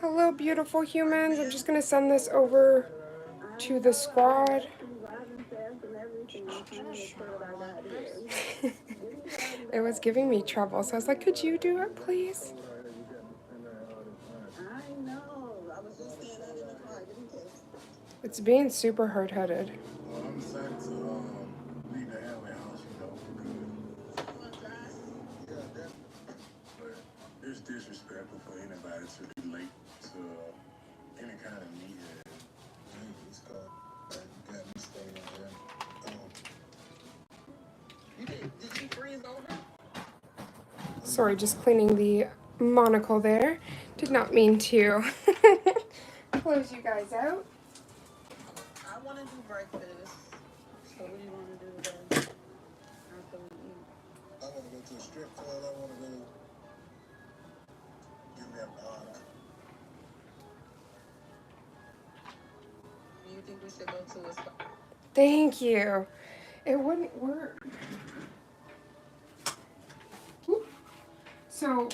Hello, beautiful humans. I'm just gonna send this over to the squad. It was giving me trouble, so I was like, could you do it, please? It's being super hard-headed. I'm excited to leave the Hamlet house, for good. Yeah, definitely. But it's disrespectful for anybody to be late to any kind of meeting. It's called. You got me staying there. Did you freeze over? Sorry, just cleaning the monocle there. Did not mean to close you guys out. I want to do breakfast. So what do you want to do then? After we eat? I want to go to a strip club. I want to go give me a bar. Do you think we should go to a spa? Thank you. It wouldn't work. So,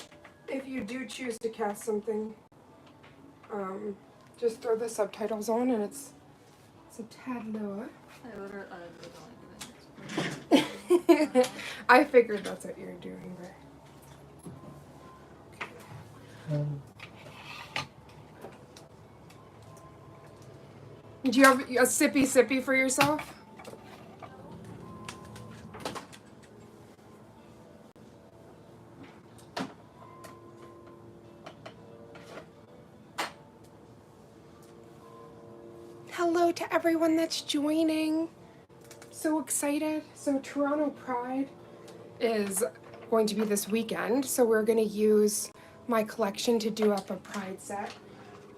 if you do choose to cast something, just throw the subtitles on, and it's a tad lower. I figured that's what you're doing, but. Do you have a sippy for yourself? Hello to everyone that's joining. So excited. So Toronto Pride is going to be this weekend, so we're going to use my collection to do up a Pride set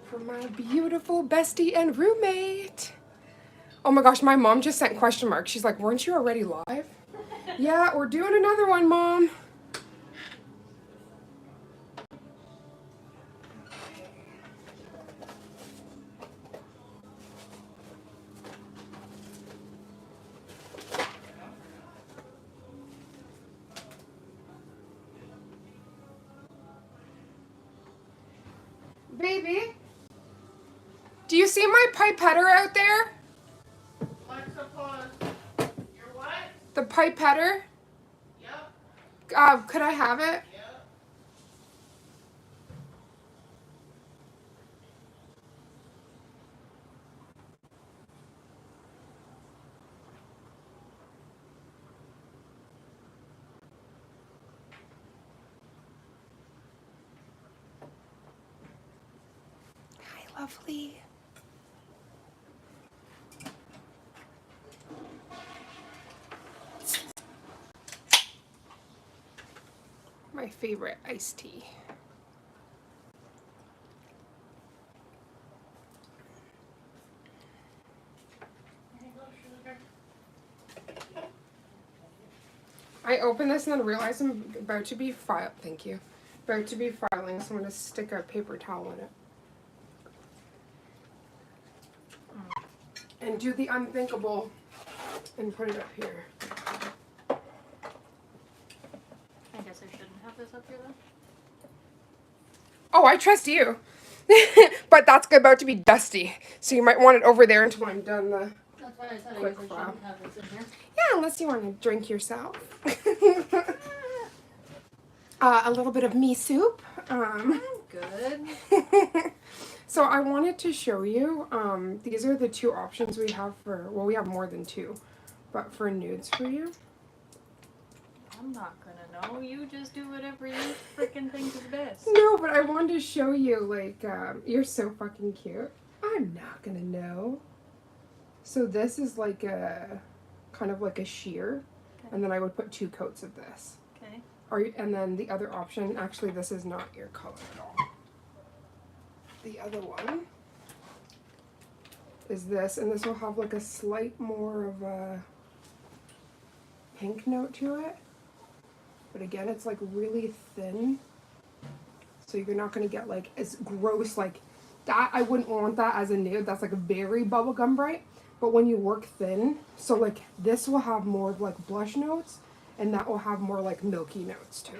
for my beautiful bestie and roommate. Oh my gosh, my mom just sent question marks. She's like, weren't you already live? Yeah, we're doing another one, Mom. Baby, do you see my pipetter out there? Alexa, pause. Your what? The pipetter? Yep. Could I have it? Yep. Hi, lovely. My favorite iced tea. I opened this and then realized I'm about to be thank you. About to be filing, so I'm gonna stick a paper towel in it. And do the unthinkable and put it up here. I guess I shouldn't have this up here then. Oh, I trust you. But that's about to be dusty, so you might want it over there until I'm done the. That's why I said Quick I guess I file. shouldn't have this in here. Yeah, unless you want to drink yourself. A little bit of me soup. Good. So I wanted to show you, these are the two options we have for, well, we have more than two, but for nudes for you. I'm not gonna know. You just do whatever you freaking think is best. No, but I wanted to show you, like, you're so fucking cute. I'm not gonna know. So this is like a, kind of like a sheer, and then I would put 2 coats of this. Okay. And then the other option, actually this is not your color at all. The other one is this, and this will have like a slight more of a pink note to it. But again, it's like really thin. So you're not gonna get like as gross like that. I wouldn't want that as a nude. That's like a very bubblegum bright. But when you work thin, so like this will have more of like blush notes, and that will have more like milky notes to it.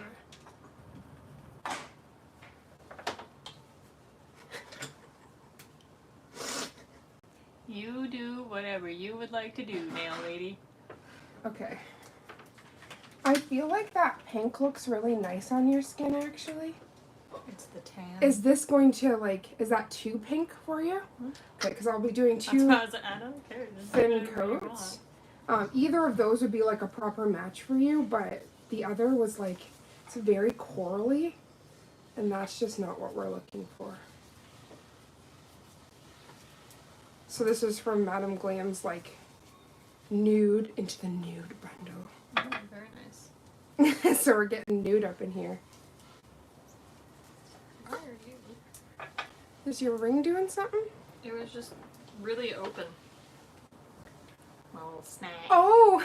You do whatever you would like to do, nail lady. Okay. I feel like that pink looks really nice on your skin, actually. It's the tan. Is this going to, like, is that too pink for you? Okay, because I'll be doing That's two why I don't care. Just do thin whatever you coats. want. Either of those would be, like, a proper match for you, but the other was, like, it's very corally, and that's just not what we're looking for. So this is from Madame Glam's, like, nude into the nude bundle. Oh, very nice. So we're getting nude up in here. Why are you? Is your ring doing something? It was just really open. My little snack. Oh!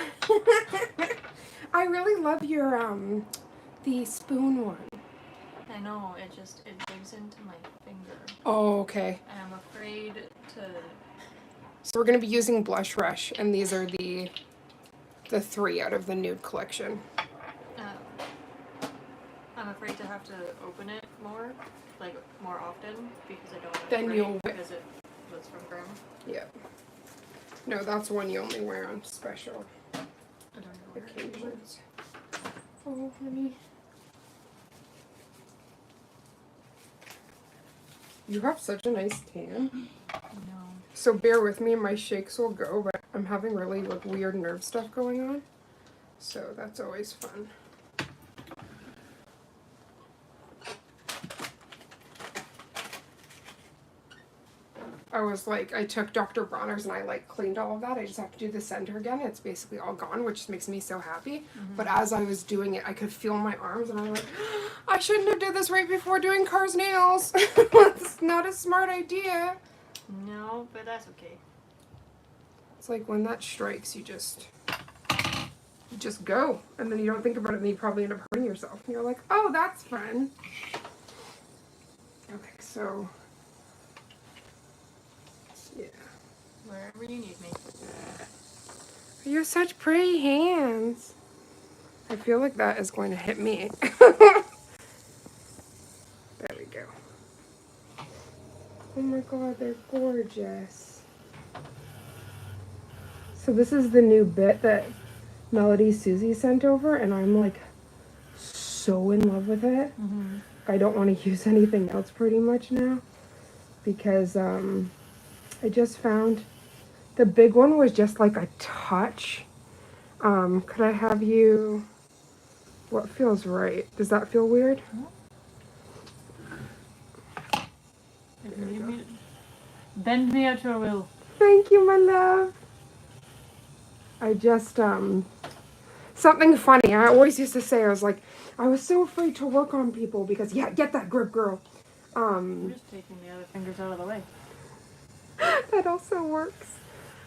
I really love your, the spoon one. I know, it digs into my finger. Oh, okay. And I'm afraid to... So we're going to be using Blush Rush, and these are the 3 out of the nude collection. I'm afraid to have to open it more, like more often, because I don't want Then to you'll- because it was from Grandma. Yeah. No, that's one you only wear on special I don't know where it is. occasions. Oh, honey. You have such a nice tan. No. So bear with me, my shakes will go, but I'm having really like weird nerve stuff going on. So that's always fun. I was like, I took Dr. Bronner's and I like cleaned all of that. I just have to do the center again. It's basically all gone, which makes me so happy. But as I was doing it, I could feel my arms and I was like, I shouldn't have did this right before doing Car's nails. It's not a smart idea. No, but that's okay. It's like when that strikes, you just go, and then you don't think about it, and you probably end up hurting yourself. And you're like, oh, that's fun. Okay, so yeah, Wherever you need me. you have such pretty hands. I feel like that is going to hit me. There we go. Oh my god, they're gorgeous. So this is the new bit that Melody Susie sent over, and I'm like so in love with it. I don't want to use anything else pretty much now because I just found the big one was just like a touch. Could I have you, what feels right? Does that feel weird? Bend me at your will. Thank you, my love. I just, something funny. I always used to say, I was like, I was so afraid to work on people because, yeah, get that grip, girl. I'm just taking the other fingers out of the way. That also works.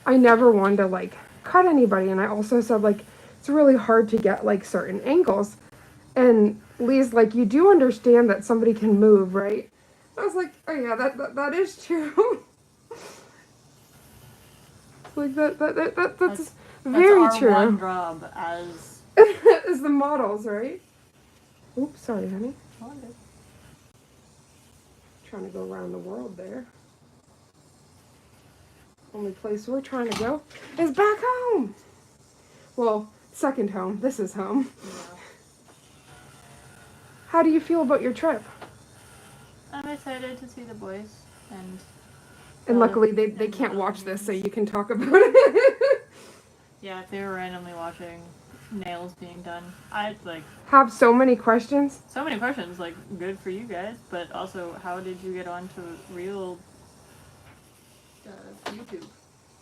I never wanted to, like, cut anybody. And I also said, like, it's really hard to get, like, certain angles. And Lee's like, you do understand that somebody can move, right? I was like, oh, yeah, that is true. Like, that's very That's our true. one job as... Is the models, right? Oops, sorry, honey. Trying to go around the world there. Only place we're trying to go is back home. Well, second home. This is home. Yeah. How do you feel about your trip? I'm excited to see the boys and... And luckily they can't watch this, so you can talk about it. Yeah, if they were randomly watching nails being done, I'd like Have so many questions. so many questions. Like, good for you guys, but also, how did you get onto real YouTube?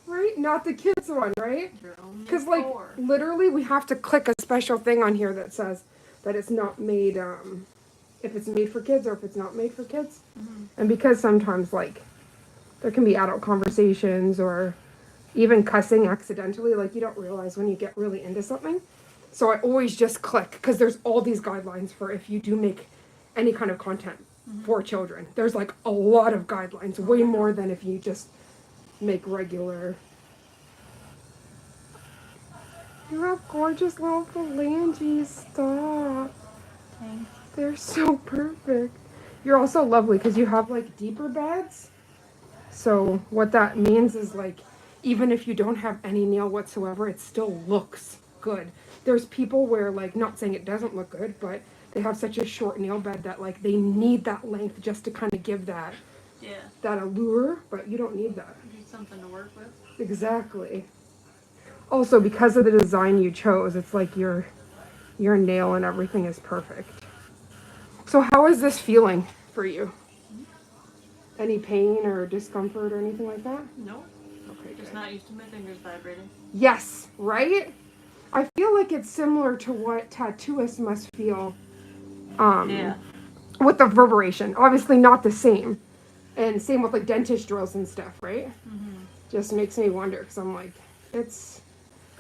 Right? Not the kids one, right? You're only Because, like, 4. literally we have to click a special thing on here that says that it's not made, if it's made for kids or if it's not made for kids. And because sometimes, like, there can be adult conversations or even cussing accidentally, like, you don't realize when you get really into something. So I always just click, because there's all these guidelines for if you do make any kind of content for children. There's, like, a lot of guidelines, way more than if you just make regular. You have gorgeous little phalanges. Stop. Thanks. They're so perfect. You're also lovely because you have like deeper beds. So what that means is like even if you don't have any nail whatsoever, it still looks good. There's people where, like, not saying it doesn't look good, but they have such a short nail bed that, like, they need that length just to kind of give that Yeah. that allure, but you don't need that. Need something to work with. Exactly. Also, because of the design you chose, it's like your nail and everything is perfect. So how is this feeling for you? Any pain or discomfort or anything like that? No. Okay, Just good. not used to my fingers vibrating. Yes, right? I feel like it's similar to what tattooists must feel Yeah. with the reverberation. Obviously not the same. And same with like dentist drills and stuff, right? Mm-hmm. Just makes me wonder because I'm like, that's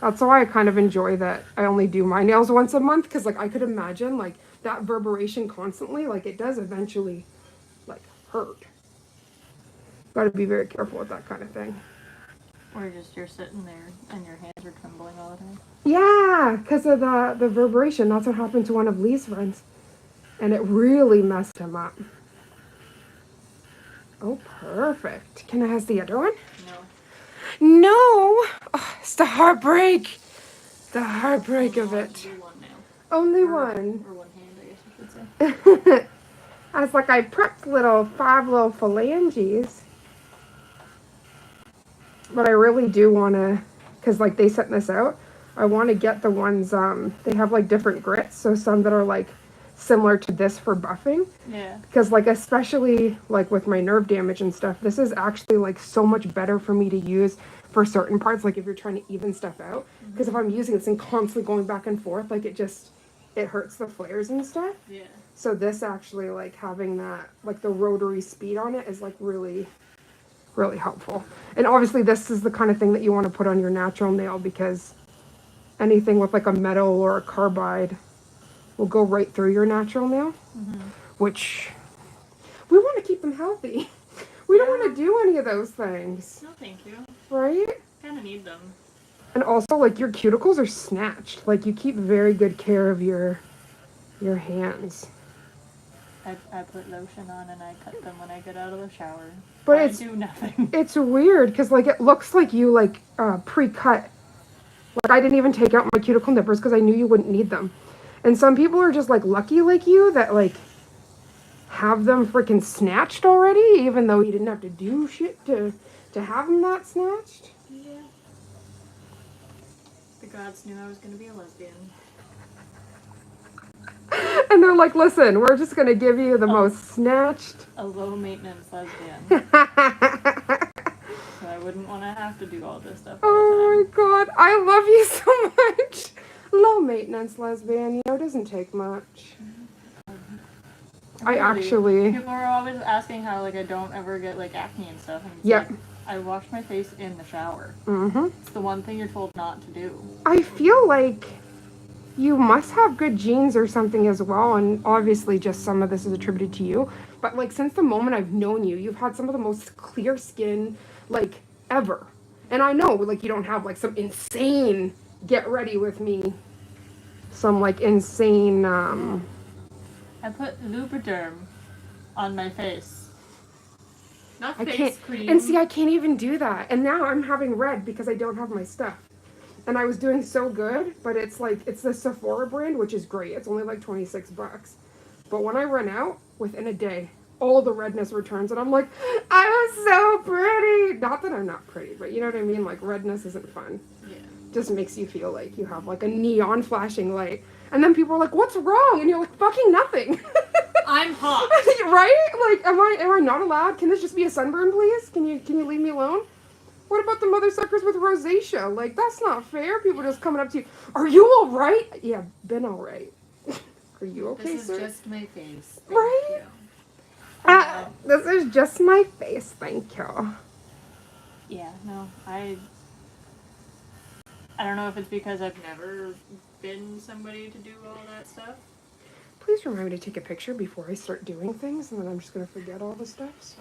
why I kind of enjoy that I only do my nails once a month because like I could imagine like that reverberation constantly, like it does eventually like hurt. Got to be very careful with that kind of thing. Or just you're sitting there and your hands are trembling all the time. Yeah, because of the reverberation. That's what happened to one of Lee's friends. And it really messed him up. Oh, perfect. Can I ask the other one? No. No! Oh, it's the heartbreak. The heartbreak of it. Do one nail. Only Or one. one hand, I guess you should say. I was like, I prepped five little phalanges. But I really do want to, because like they sent this out, I want to get the ones, they have like different grits. So some that are like similar to this for buffing. Yeah. Because like especially like with my nerve damage and stuff, this is actually like so much better for me to use for certain parts, like if you're trying to even stuff out. Because if I'm using this and constantly going back and forth, like it hurts the flares and stuff. Yeah. So this actually like having that like the rotary speed on it is like really really helpful. And obviously this is the kind of thing that you want to put on your natural nail because anything with like a metal or a carbide will go right through your natural nail, which we want to keep them healthy. We don't want to do any of those things, No, thank you. right? Kind of need them. And also like your cuticles are snatched. Like you keep very good care of your hands. I put lotion on and I cut them when I get out of the shower. But I it's do nothing. it's weird because like it looks like you like pre-cut. Like I didn't even take out my cuticle nippers because I knew you wouldn't need them. And some people are just like lucky like you that like have them freaking snatched already, even though you didn't have to do shit to have them not snatched. Yeah. The gods knew I was going to be a lesbian. And they're like, listen, we're just gonna give you the most snatched. A low maintenance lesbian. So I wouldn't want to have to do all this stuff all Oh my god, I love you so much. Low maintenance lesbian, you know, it doesn't take much. the time. I actually, People are always asking how like I don't ever get like acne and stuff. And it's Yep. like, I wash my face in the shower. mm-hmm. It's the one thing you're told not to do. I feel like you must have good genes or something as well, and obviously just some of this is attributed to you. But like since the moment I've known you, you've had some of the most clear skin like ever. And I know like you don't have like some insane get ready with me, some like insane I put Lubriderm on my face. Not I face can't, cream. and see, I can't even do that. And now I'm having red because I don't have my stuff. And I was doing so good, but it's like, it's the Sephora brand, which is great. It's only like $26. But when I run out, within a day, all the redness returns. And I'm like, I was so pretty. Not that I'm not pretty, but you know what I mean? Like, redness isn't fun. Yeah. Just makes you feel like you have like a neon flashing light. And then people are like, what's wrong? And you're like, fucking nothing. I'm hot. Right? Like, am I not allowed? Can this just be a sunburn, please? Can you leave me alone? What about the mother suckers with rosacea? Like, that's not fair. People just coming up to you. Are you all right? Yeah, been all right. Are you okay, This is sir? just my face. Thank Right? you. This is just my face. Thank you. Yeah, no, I don't know if it's because I've never been somebody to do all that stuff. Please remind me to take a picture before I start doing things, and then I'm just gonna forget all the stuff. So.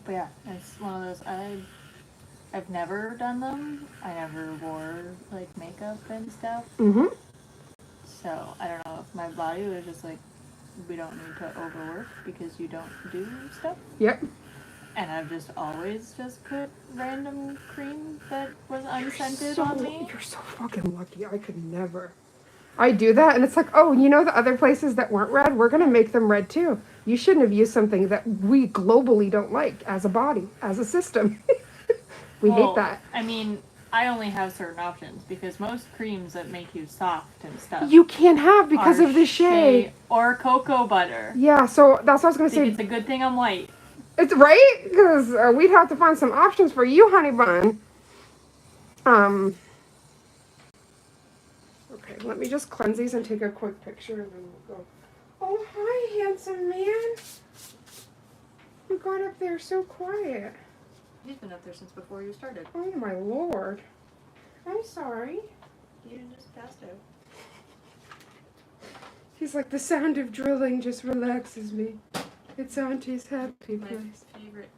But yeah, it's one of those, I've never done them. I never wore, like, makeup and stuff. Mm-hmm. So, I don't know if my body was just like, we don't need to overwork because you don't do stuff. Yep. And I've just always just put random cream that was unscented so, on me. You're so fucking lucky. I could never. I do that, and it's like, oh, you know the other places that weren't red? We're going to make them red, too. You shouldn't have used something that we globally don't like as a body, as a system. We hate that. I mean, I only have certain options because most creams that make you soft and stuff You can't have because are of the shea. or cocoa butter. Yeah, so that's what I was going to say. It's a good thing I'm white. It's right? Because we'd have to find some options for you, honey bun. Okay, let me just cleanse these and take a quick picture and then we'll go. Oh, hi, handsome man. You got up there so quiet. He's been up there since before you started. Oh, my Lord. I'm sorry. You just passed out. He's like, the sound of drilling just relaxes me. It's Auntie's happy My place. favorite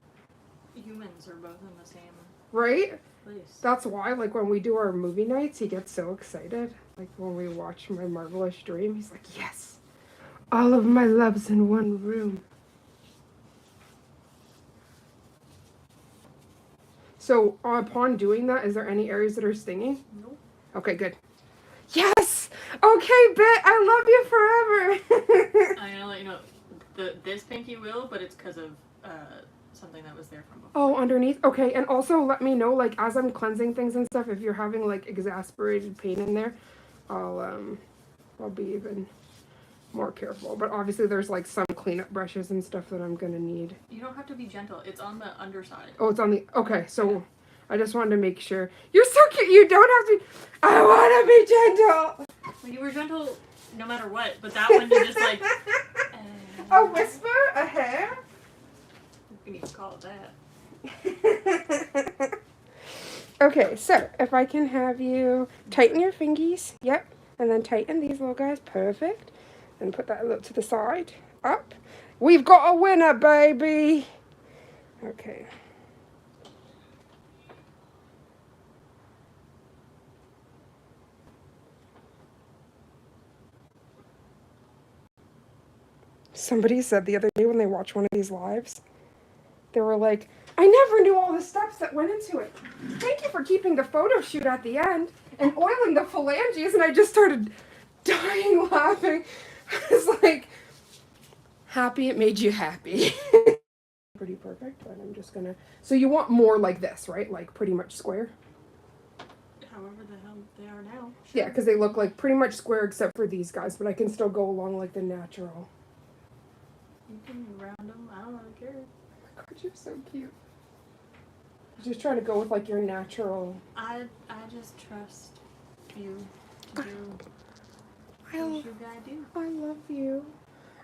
humans are both in the same Right? place. That's why, like, when we do our movie nights, he gets so excited. Like, when we watch My Marvelous Dream, he's like, yes, all of my loves in one room. So, upon doing that, is there any areas that are stinging? Nope. Okay, good. Yes! Okay, Bet, I love you forever! I'm gonna let you know, this pinky will, but it's because of something that was there from before. Oh, underneath? Okay, and also let me know, like, as I'm cleansing things and stuff, if you're having, like, exasperated pain in there, I'll be even more careful. But obviously there's, like, some cleanup brushes and stuff that I'm gonna need. You don't have to be gentle. It's on the underside. Oh, it's on the, okay, so I just wanted to make sure. You're so cute, you don't have to, I wanna be gentle! Well, you were gentle no matter what, but that one you just like... A whisper? A hair? We need to call it that. Okay, so if I can have you tighten your fingies, yep, and then tighten these little guys, perfect, and put that a little to the side, up. We've got a winner, baby. Okay. Somebody said the other day when they watched one of these lives, they were like, I never knew all the steps that went into it. Thank you for keeping the photo shoot at the end and oiling the phalanges. And I just started dying laughing. I was like, happy it made you happy. Pretty perfect, but I'm just gonna, so you want more like this, right? Like pretty much square? However the hell they are now. Sure. Yeah, because they look like pretty much square except for these guys, but I can still go along like the natural. You can round them. I don't really care. God, you're so cute. Just trying to go with like your natural. I just trust you to do what you gotta do. I love you.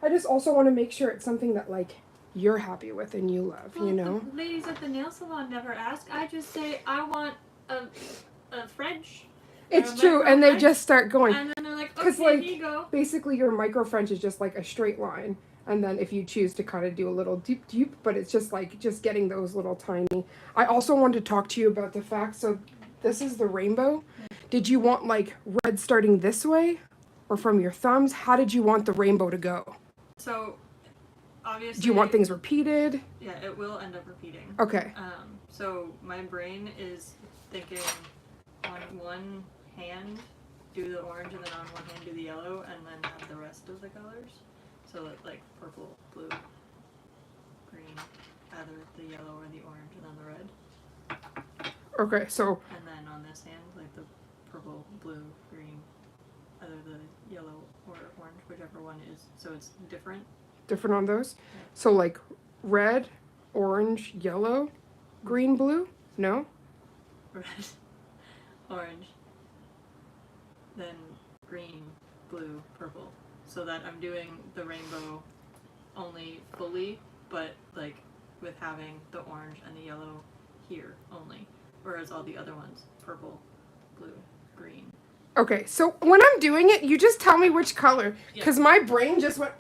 I just also want to make sure it's something that like you're happy with and you love, you know? The ladies at the nail salon never ask. I just say, I want a French. It's true, and they just start going. And then they're like, okay, 'Cause, like, here you go. Basically, your micro French is just like a straight line. And then if you choose to kind of do a little deep, but it's just like, just getting those little tiny. I also wanted to talk to you about the fact, so this is the rainbow. Did you want like red starting this way or from your thumbs? How did you want the rainbow to go? So, obviously. Do you want things repeated? Yeah, it will end up repeating. Okay. So my brain is thinking on one hand do the orange and then on one hand do the yellow and then have the rest of the colors. So like purple, blue, green, either the yellow or the orange and then the red. Okay, so. And then on this hand, like the purple, blue, green, either the yellow or orange, whichever one is. So it's different. Different on those? So like red, orange, yellow, green, blue? No? Red, orange, then green, blue, purple. So that I'm doing the rainbow only fully, but like with having the orange and the yellow here only. Whereas all the other ones, purple, blue, green. Okay, so when I'm doing it, you just tell me which color. Because my brain just went.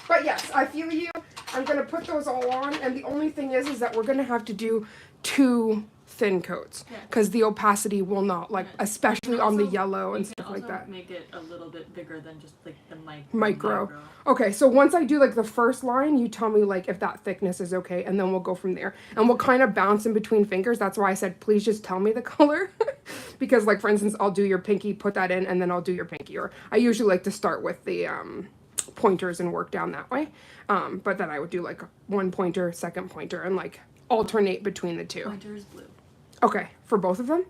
But yes, I feel you. I'm going to put those all on. And the only thing is that we're going to have to do 2 thin coats Yeah. because the opacity will not, like, Yeah. especially And on the also, yellow you and can stuff like also that. make it a little bit bigger than just like the Micro. Okay, so once I do like the first line, you tell me like if that thickness is okay, and then we'll go from there. And we'll kind of bounce in between fingers. That's why I said, please just tell me the color. Because like, for instance, I'll do your pinky, put that in, and then I'll do your pinky. Or I usually like to start with the pointers and work down that way. But then I would do like one pointer, second pointer, and like alternate between the two. Pointer is blue. Okay, for both of them?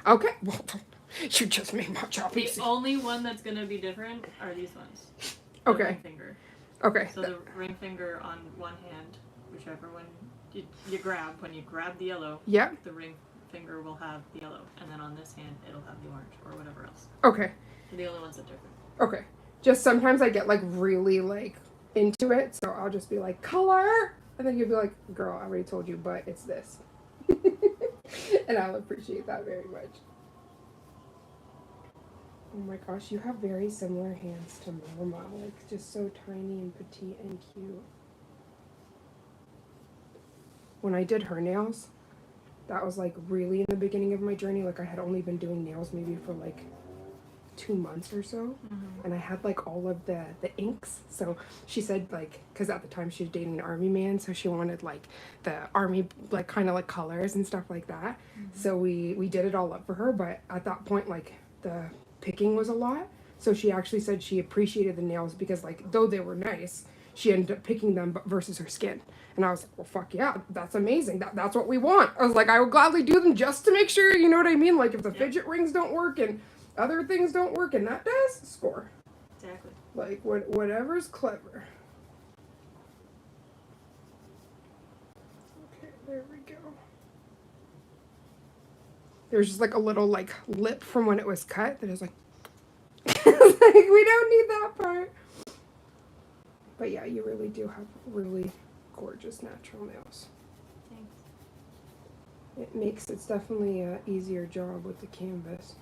Okay, well, you just made my job The easy. only one that's gonna be different are these ones. The Okay. ring finger. Okay, So the ring finger on one hand, whichever one you grab, when you grab the yellow, yeah, the ring finger will have the yellow, and then on this hand it'll have the orange or whatever else. okay. They're the only ones that are different. Okay. Just sometimes I get like really like into it, so I'll just be like, color, and then you'll be like, girl, I already told you, but it's this. And I'll appreciate that very much. Oh my gosh, you have very similar hands to Mama, like just so tiny and petite and cute. When I did her nails, that was like really in the beginning of my journey. Like I had only been doing nails maybe for like 2 months or so, and I had like all of the inks. So she said like, because at the time she was dating an army man, so she wanted like the army like kind of like colors and stuff like that. So we did it all up for her, but at that point like the picking was a lot. So she actually said she appreciated the nails because like though they were nice, she ended up picking them versus her skin. And I was like, well, fuck yeah, that's amazing. That's what we want. I was like, I would gladly do them just to make sure, you know what I mean? Like if the fidget rings don't work and other things don't work and that does, score. Exactly. Like whatever's clever. Okay, there we go. There's just like a little like lip from when it was cut that is like, like we don't need that part. But yeah, you really do have really gorgeous natural nails. Thanks. It's definitely a easier job with the canvas.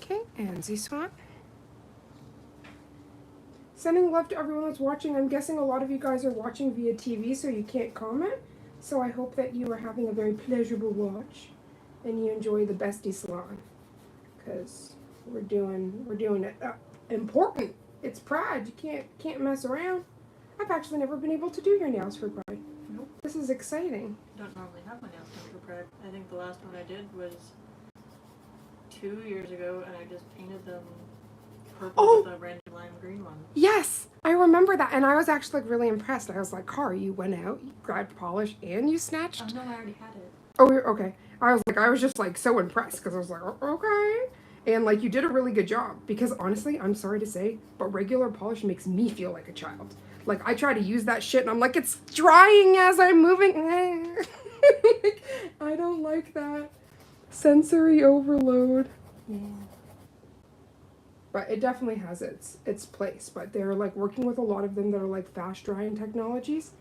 Okay, and Z-Swat. Sending love to everyone that's watching. I'm guessing a lot of you guys are watching via TV, so you can't comment. So I hope that you are having a very pleasurable watch and you enjoy the Bestie Salon. Because we're doing it important. It's Pride. You can't mess around. I've actually never been able to do your nails for Pride. Nope. This is exciting. I don't normally have my nails done for Pride. I think the last one I did was 2 years ago, and I just painted them purple with a random lime green one. Yes, I remember that, and I was actually like really impressed. I was like, Car, you went out, you grabbed polish, and you snatched. Oh no, I already had it. Oh, okay. I was just like so impressed because I was like, okay. And like you did a really good job because honestly, I'm sorry to say, but regular polish makes me feel like a child. Like I try to use that shit and I'm like, it's drying as I'm moving. Like, I don't like that. Sensory overload. Yeah. But it definitely has its place. But they're like working with a lot of them that are like fast drying technologies.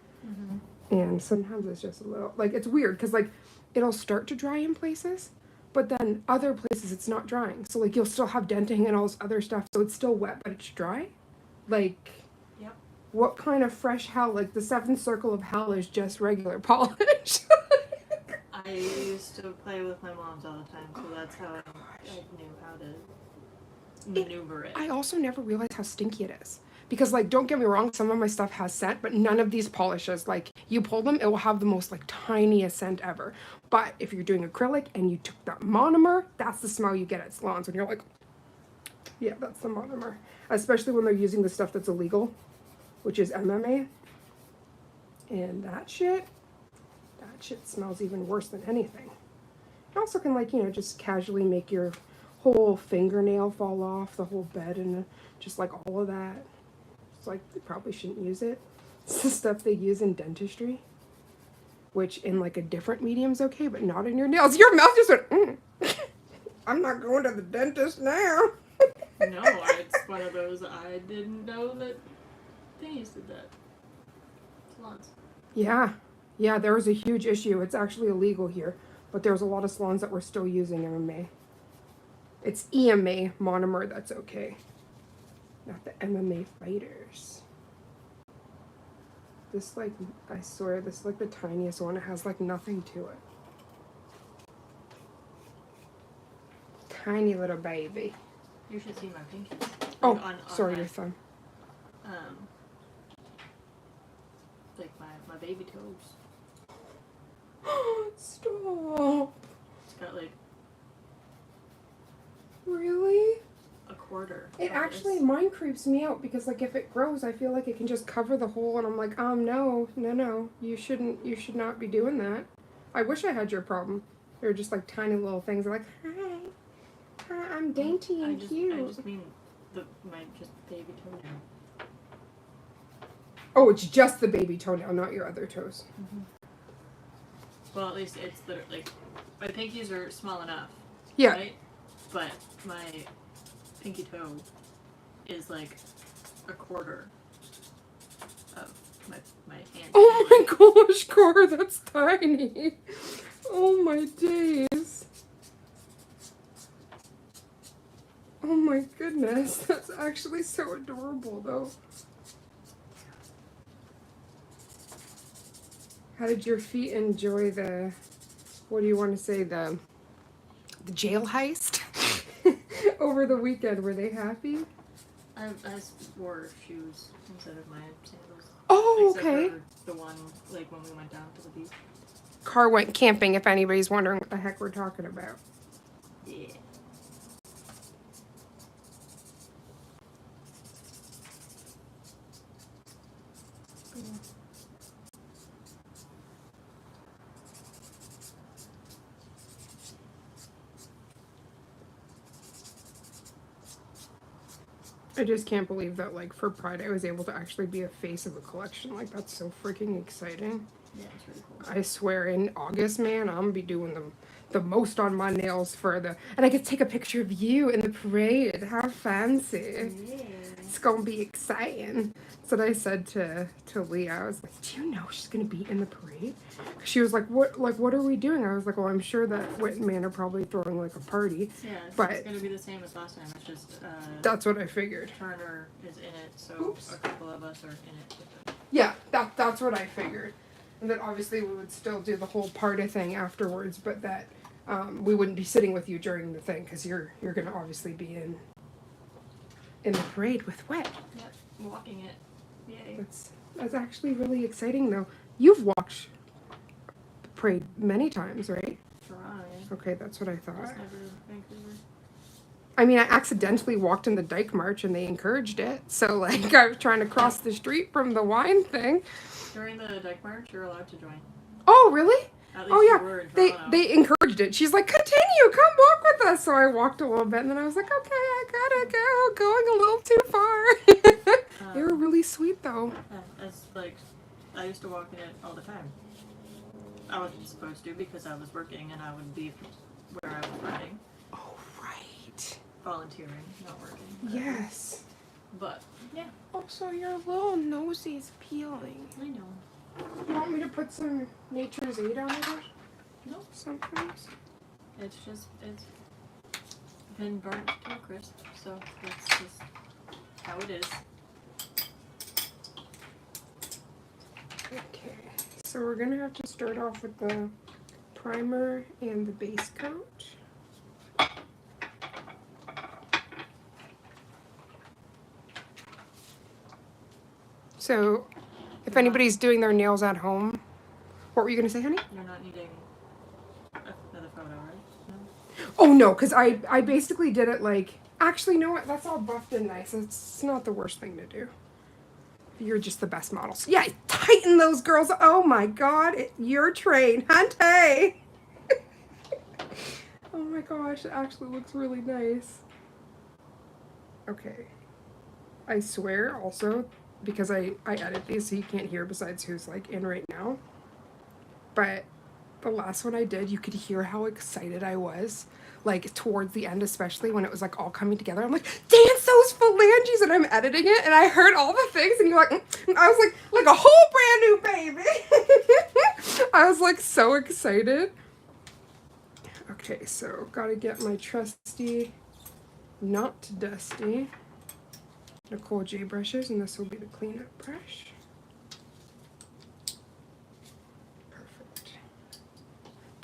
And sometimes it's just a little, like it's weird because like it'll start to dry in places, but then other places it's not drying. So like you'll still have denting and all this other stuff, so it's still wet but it's dry. Like, Yep. What kind of fresh hell? Like the seventh circle of hell is just regular polish. I used to play with my moms all the time, so that's how I knew how to maneuver it. I also never realized how stinky it is. Because, like, don't get me wrong, some of my stuff has scent, but none of these polishes, like, you pull them, it will have the most, like, tiniest scent ever. But if you're doing acrylic and you took that monomer, that's the smell you get at salons when you're like, yeah, that's the monomer. Especially when they're using the stuff that's illegal, which is MMA. And that shit smells even worse than anything. It also can, like, you know, just casually make your whole fingernail fall off, the whole bed, and just, like, all of that. Like they probably shouldn't use it. It's the stuff they use in dentistry, which in like a different medium's okay, but not in your nails. Your mouth just went, I'm not going to the dentist now. No, it's one of those, I didn't know that thingies did that. Salons. Yeah, there was a huge issue. It's actually illegal here, but there's a lot of salons that were still using MMA. It's EMA monomer that's okay. Not the MMA fighters. this, like, I swear, this is, like, the tiniest one. It has, like, nothing to it. Tiny little baby. You should see my pinky. Oh, Like, on sorry, my, your thumb. like my baby toes. Stop. It's got like Really? a quarter. It of actually, this. mine creeps me out because, like, if it grows, I feel like it can just cover the hole, and I'm like, no, you should not be doing that. I wish I had your problem. They're just, like, tiny little things. They're like, hi, I'm dainty and cute. I just mean my baby toenail. Oh, it's just the baby toenail, not your other toes. Mm-hmm. Well, at least it's like my pinkies are small enough. Yeah. Right? But my pinky toe is like a quarter of my hand. Oh my gosh, Car, that's tiny. Oh my days. Oh my goodness, that's actually so adorable though. How did your feet enjoy the, what do you want to say, the jail heist over the weekend? Were they happy? I wore shoes instead of my sandals. Oh, Except okay. for the one, like when we went down to the beach. Car went camping, if anybody's wondering what the heck we're talking about. Yeah. I just can't believe that, like, for Pride, I was able to actually be a face of a collection. Like, that's so freaking exciting. Yeah, it's really cool. I swear, in August, man, I'm gonna be doing the most on my nails for the, and I get to take a picture of you in the parade. How fancy. Yeah. It's gonna be exciting. That's what I said to Leah. I was like, do you know she's gonna be in the parade? She was like, what are we doing? I was like, well, I'm sure that Whit and Man are probably throwing, like, a party. Yeah, But- it's gonna be the same as last time. It's just That's what I figured. Turner is in it, so Oops. a couple of us are in it with it. Yeah, that's what I figured. And then obviously we would still do the whole party thing afterwards, but that we wouldn't be sitting with you during the thing because you're gonna obviously be in the parade with Wet. Yep, walking it. Yay. That's actually really exciting though. You've walked the parade many times, right? Toronto. Okay, that's what I Just thought. never Vancouver. I mean, I accidentally walked in the Dyke March and they encouraged it. So like I was trying to cross the street from the wine thing. During the Dyke March, you're allowed to join. Oh, really? At least Oh you yeah, were in they Toronto. they encouraged it. She's like, continue, come walk with us. So I walked a little bit, and then I was like, okay, I gotta go, going a little too far. They were really sweet though. Yeah, as like, I used to walk in it all the time. I wasn't supposed to because I was working and I would be where I was running, Oh right. volunteering, not working. Yes. But yeah, Oh, so your little nosy's peeling. I know. You want me to put some Nature's Aid on it? Nope. Sometimes. It's been burnt to a crisp, so that's just how it is. Okay. So we're gonna have to start off with the primer and the base coat. So, if anybody's doing their nails at home, what were you gonna say, honey? You're not needing another photo, right? No? Oh no, because I basically did it like, actually, you know what? That's all buffed and nice. It's not the worst thing to do. You're just the best model. So, yeah, tighten those girls. Oh my God, your train, Hunty. Oh my gosh, it actually looks really nice. Okay. I swear also, because I edit these so you can't hear besides who's like in right now. But the last one I did, you could hear how excited I was. Like towards the end, especially when it was like all coming together. I'm like, dance those phalanges, and I'm editing it, and I heard all the things, and you're like, I was like a whole brand new baby. I was like so excited. Okay, so gotta get my trusty, not dusty Nicole J brushes, and this will be the cleanup brush.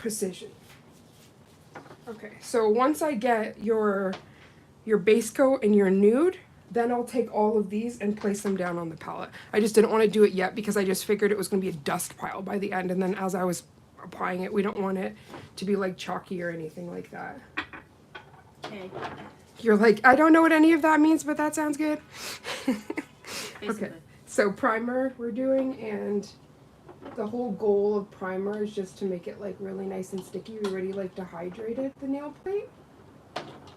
precision. Okay, so once I get your base coat and your nude, then I'll take all of these and place them down on the palette. I just didn't want to do it yet because I just figured it was going to be a dust pile by the end, and then as I was applying it, we don't want it to be like chalky or anything like that. Okay. You're like, I don't know what any of that means, but that sounds good. Basically. Okay, so primer we're doing, and the whole goal of primer is just to make it like really nice and sticky. We already like dehydrated the nail plate,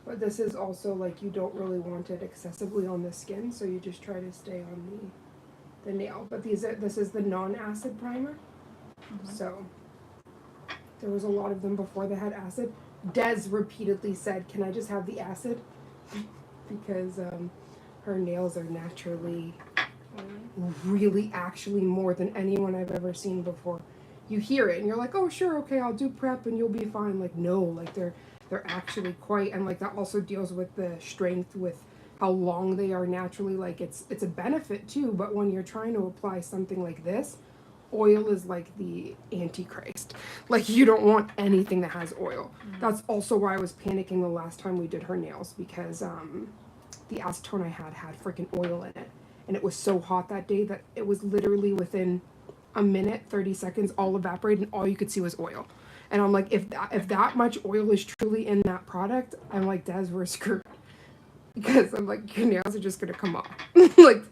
but this is also like you don't really want it excessively on the skin, so you just try to stay on the nail. But this is the non-acid primer. So there was a lot of them before that had acid. Des repeatedly said, "Can I just have the acid?" Because her nails are naturally really actually more than anyone I've ever seen before. You hear it and you're like, oh sure, okay, I'll do prep and you'll be fine. Like no, like they're actually quite, and like that also deals with the strength, with how long they are naturally. Like it's a benefit too, but when you're trying to apply something like this, oil is like the antichrist. Like you don't want anything that has oil. That's also why I was panicking the last time we did her nails, because the acetone I had freaking oil in it. And it was so hot that day that it was literally within a minute, 30 seconds, all evaporated, and all you could see was oil. And I'm like, if that much oil is truly in that product, I'm like, Des, we're screwed. Because I'm like, your nails are just gonna come off. Like,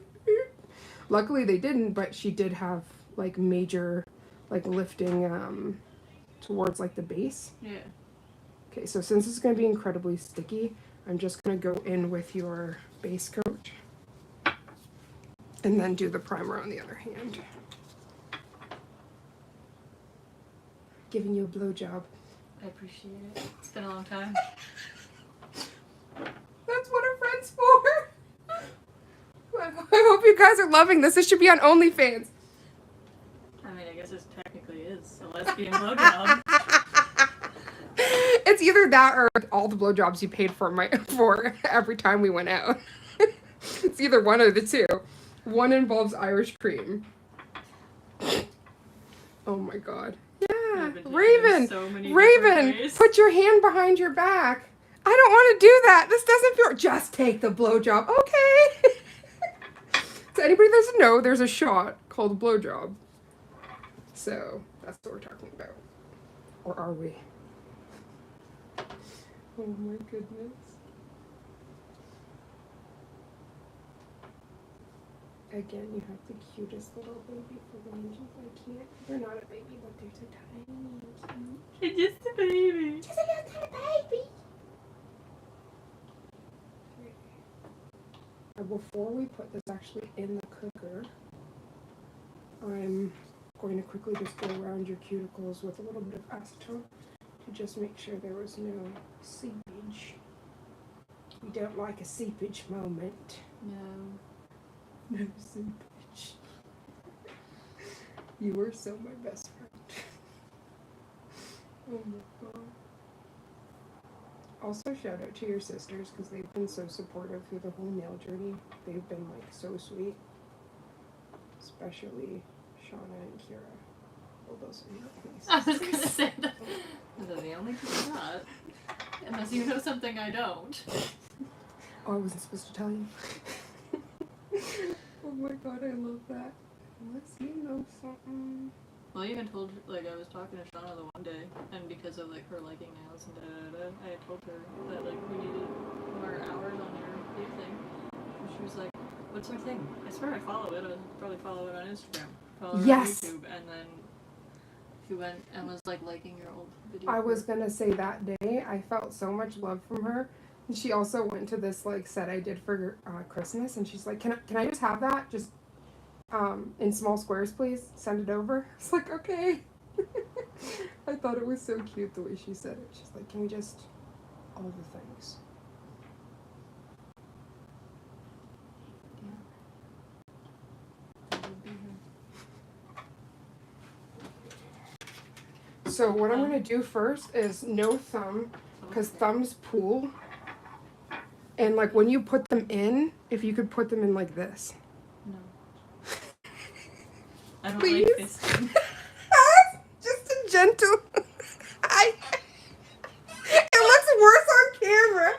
luckily they didn't, but she did have like major like lifting towards like the base. Yeah. Okay, so since it's gonna be incredibly sticky, I'm just gonna go in with your base coat. And then do the primer on the other hand. Giving you a blowjob. I appreciate it. It's been a long time. That's what a friend's for. I hope you guys are loving this. This should be on OnlyFans. I mean, I guess it technically is a lesbian blowjob. It's either that or all the blowjobs you paid for every time we went out. It's either one or the two. One involves Irish cream. Oh my god. Yeah. Raven! So many Raven! different ways. Put your hand behind your back. I don't want to do that. This doesn't feel. Just take the blowjob. Okay. To anybody that doesn't know, there's a shot called blowjob. So that's what we're talking about. Or are we? Oh my goodness. Again, you have the cutest little baby phalanges. I can't. They're not a baby, but they're so tiny and cute. It's just a baby. Just a little tiny baby. Before we put this actually in the cooker, I'm going to quickly just go around your cuticles with a little bit of acetone to just make sure there was no seepage. We don't like a seepage moment. No. No seepage. You were so my best friend. Oh my god. Also, shout out to your sisters because they've been so supportive through the whole nail journey. They've been like so sweet. Especially Shauna and Kira. Well, those are your I was gonna say that. Those are the only two I got. Unless you know something I don't. Oh, I wasn't supposed to tell you. Oh my god, I love that. Unless you know something. Well, I even told, like, I was talking to Shauna the one day, and because of, like, her liking nails and da-da-da, I had told her that, like, we needed more hours on your babe thing. And she was like, what's my thing? I swear I follow it. I'll probably follow it on Instagram. Follow it Yes. on YouTube. And then she went and was, like, liking your old video. I was gonna say that day, I felt so much love from her. And she also went to this, like, set I did for Christmas, and she's like, can I just have that? Just, in small squares, please. Send it over. It's like, okay. I thought it was so cute the way she said it. She's like, can we just, all the things. So what I'm gonna do first is no thumb, because thumbs pool. And like when you put them in, if you could put them in like this. No. I don't Please? like this. Just a gentle. It looks worse on camera.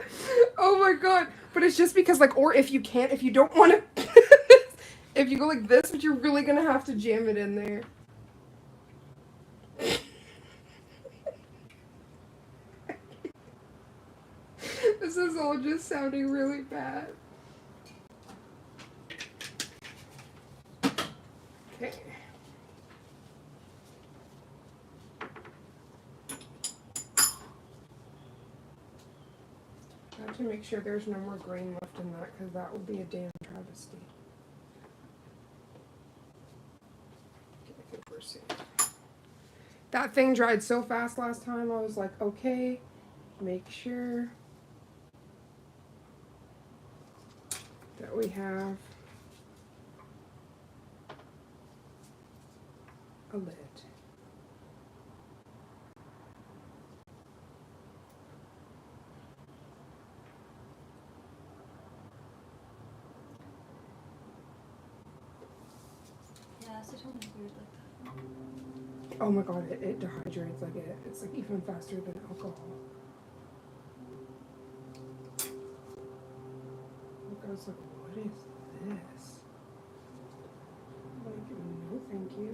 Oh my god. But it's just because, like, or if you can't, if you don't want to, if you go like this, but you're really gonna have to jam it in there. This is all just sounding really bad. Okay. I have to make sure there's no more grain left in that, because that would be a damn travesty. Okay, I think we're safe. That thing dried so fast last time, I was like, okay, make sure that we have a lid. Yeah, acetone is weird like that. Oh my god, it dehydrates like it. It's like even faster than alcohol. I was like, what is this? I'm like, no thank you.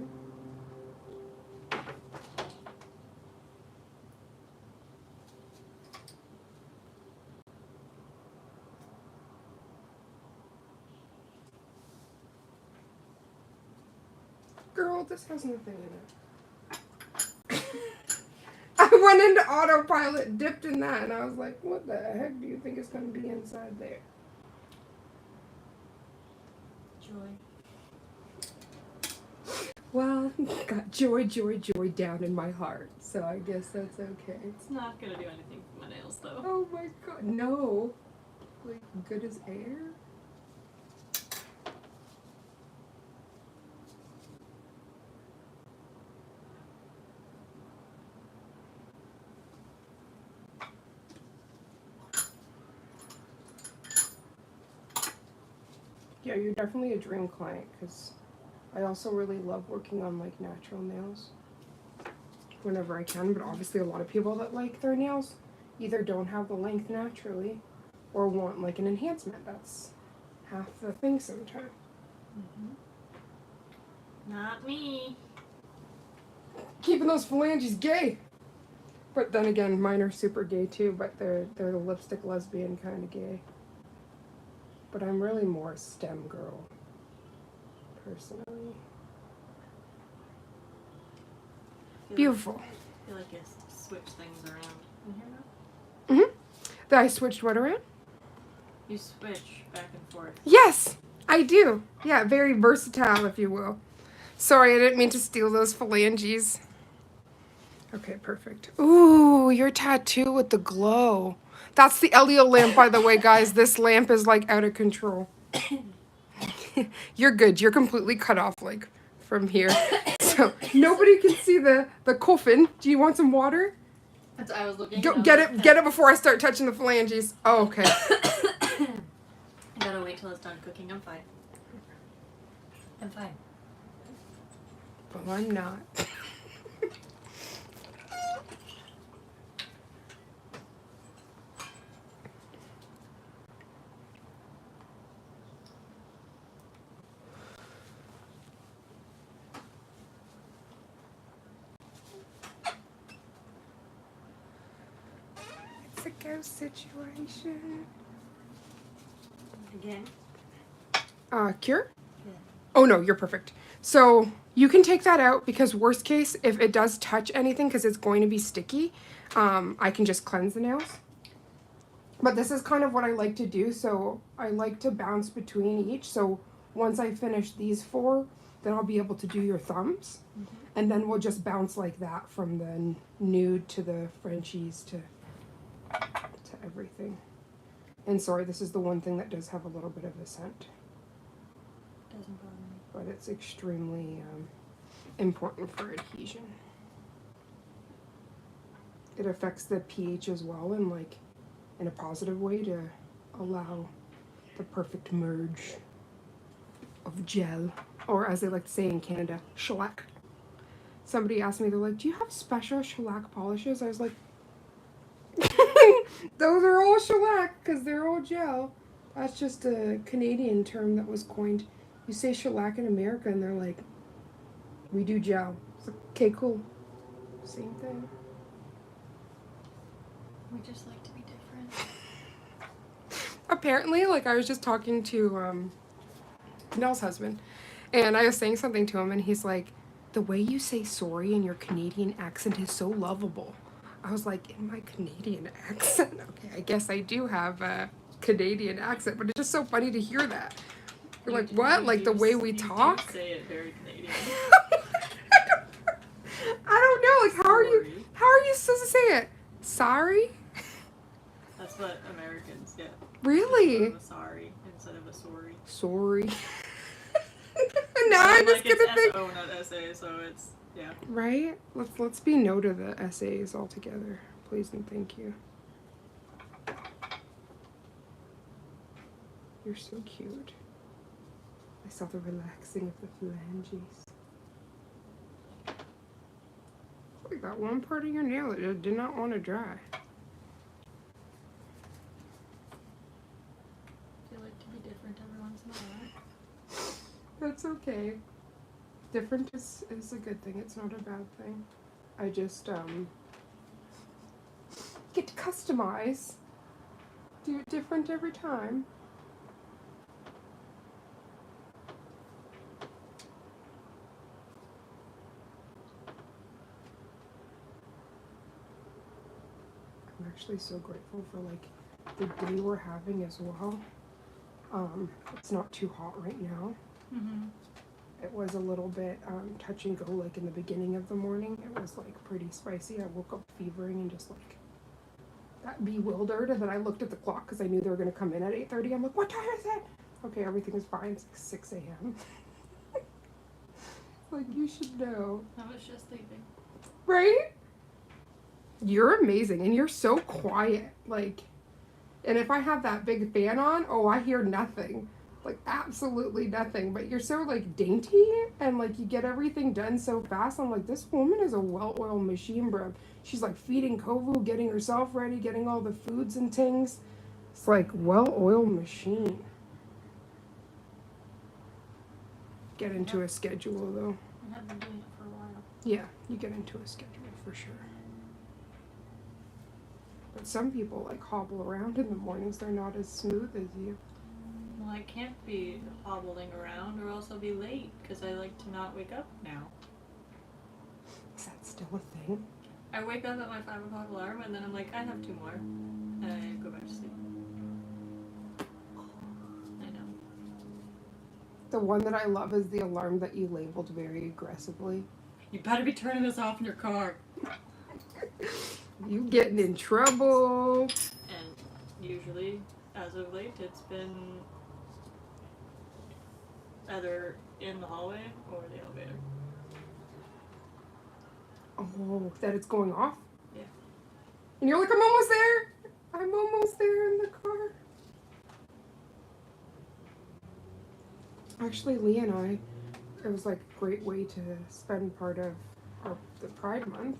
Girl, this has nothing in it. I went into autopilot, dipped in that, and I was like, what the heck do you think is going to be inside there? Joy. Well, got joy down in my heart, so I guess that's okay. It's not gonna do anything for my nails though. Oh my god, no. Like, good as air? Yeah, you're definitely a dream client, because I also really love working on, like, natural nails whenever I can, but obviously a lot of people that like their nails either don't have the length naturally or want, like, an enhancement. That's half the thing sometimes. Not me. Keeping those phalanges gay! But then again, mine are super gay too, but they're the lipstick lesbian kind of gay. But I'm really more STEM girl, personally. Beautiful. I feel like you switch things around. In here now? That I switched what around? You switch back and forth. Yes, I do. Yeah, very versatile, if you will. Sorry, I didn't mean to steal those phalanges. Okay, perfect. Ooh, your tattoo with the glow. That's the Elio lamp, by the way, guys. This lamp is, like, out of control. You're good. You're completely cut off, like, from here. So nobody can see the coffin. Do you want some water? That's I was looking. Go, get it before I start touching the phalanges. Oh, okay. I gotta wait till it's done cooking. I'm fine. I'm fine. Well, I'm not. It's a ghost situation. Again? Cure? Yeah. Oh no, you're perfect. So you can take that out because worst case, if it does touch anything, because it's going to be sticky, I can just cleanse the nails. But this is kind of what I like to do. So I like to bounce between each. So once I finish these 4, then I'll be able to do your thumbs. Mm-hmm. And then we'll just bounce like that from the nude to the Frenchies to everything. And sorry, this is the one thing that does have a little bit of a scent. Doesn't bother me. But it's extremely important for adhesion. It affects the pH as well, and like in a positive way to allow the perfect merge of gel, or as they like to say in Canada, shellac. somebody asked me, they're like, do you have special shellac polishes? I was like, those are all shellac because they're all gel. That's just a Canadian term that was coined. You say shellac in America and they're like, we do gel. It's like, okay, cool. Same thing. We just like to be different. Apparently, like I was just talking to Nell's husband, and I was saying something to him, and he's like, the way you say sorry in your Canadian accent is so lovable. I was like, in my Canadian accent? Okay, I guess I do have a Canadian accent, but it's just so funny to hear that. You're like, what? Like the way we you talk? Do say it very Canadian. I don't know. Like, Sorry. how are you supposed to say it? Sorry? That's what Americans get. Really? Sorry instead of a sorry. Sorry. Now I'm just like gonna think. It's SO, not SA, so it's, yeah. Right? Let's be no to the essays altogether. Please and thank you. You're so cute. I saw the relaxing of the phalanges. Like that one part of your nail that just did not want to dry. I like to be different every once in a while. That's okay. Different is a good thing. It's not a bad thing. I just get to customize. Do it different every time. I'm actually so grateful for like the day we're having as well. It's not too hot right now. Mm-hmm. It was a little bit touch and go, like in the beginning of the morning. It was like pretty spicy. I woke up fevering and just like got bewildered. And then I looked at the clock because I knew they were going to come in at 8:30. I'm like, what time is it? Okay, everything is fine. It's like 6 a.m. Like, you should know. I was just sleeping. Right? You're amazing. And you're so quiet. Like, and if I have that big fan on, oh, I hear nothing. Like, absolutely nothing. But you're so, like, dainty, and, like, you get everything done so fast. I'm like, this woman is a well-oiled machine, bro. She's, like, feeding Kovu, getting herself ready, getting all the foods and things. It's, like, well-oiled machine. Get into a schedule, though. I have been doing it for a while. Yeah, you get into a schedule, for sure. But some people, like, hobble around in the mornings. They're not as smooth as you. Well, I can't be hobbling around or else I'll be late because I like to not wake up now. Is that still a thing? I wake up at my 5 o'clock alarm and then I'm like, I have 2 more. And I go back to sleep. I know. The one that I love is the alarm that you labeled very aggressively. You better be turning this off in your car. You getting in trouble. And usually, as of late, it's been either in the hallway or the elevator. Oh, that it's going off? Yeah. And you're like, I'm almost there. I'm almost there in the car. Actually, Lee and I, it was like a great way to spend part of the Pride Month.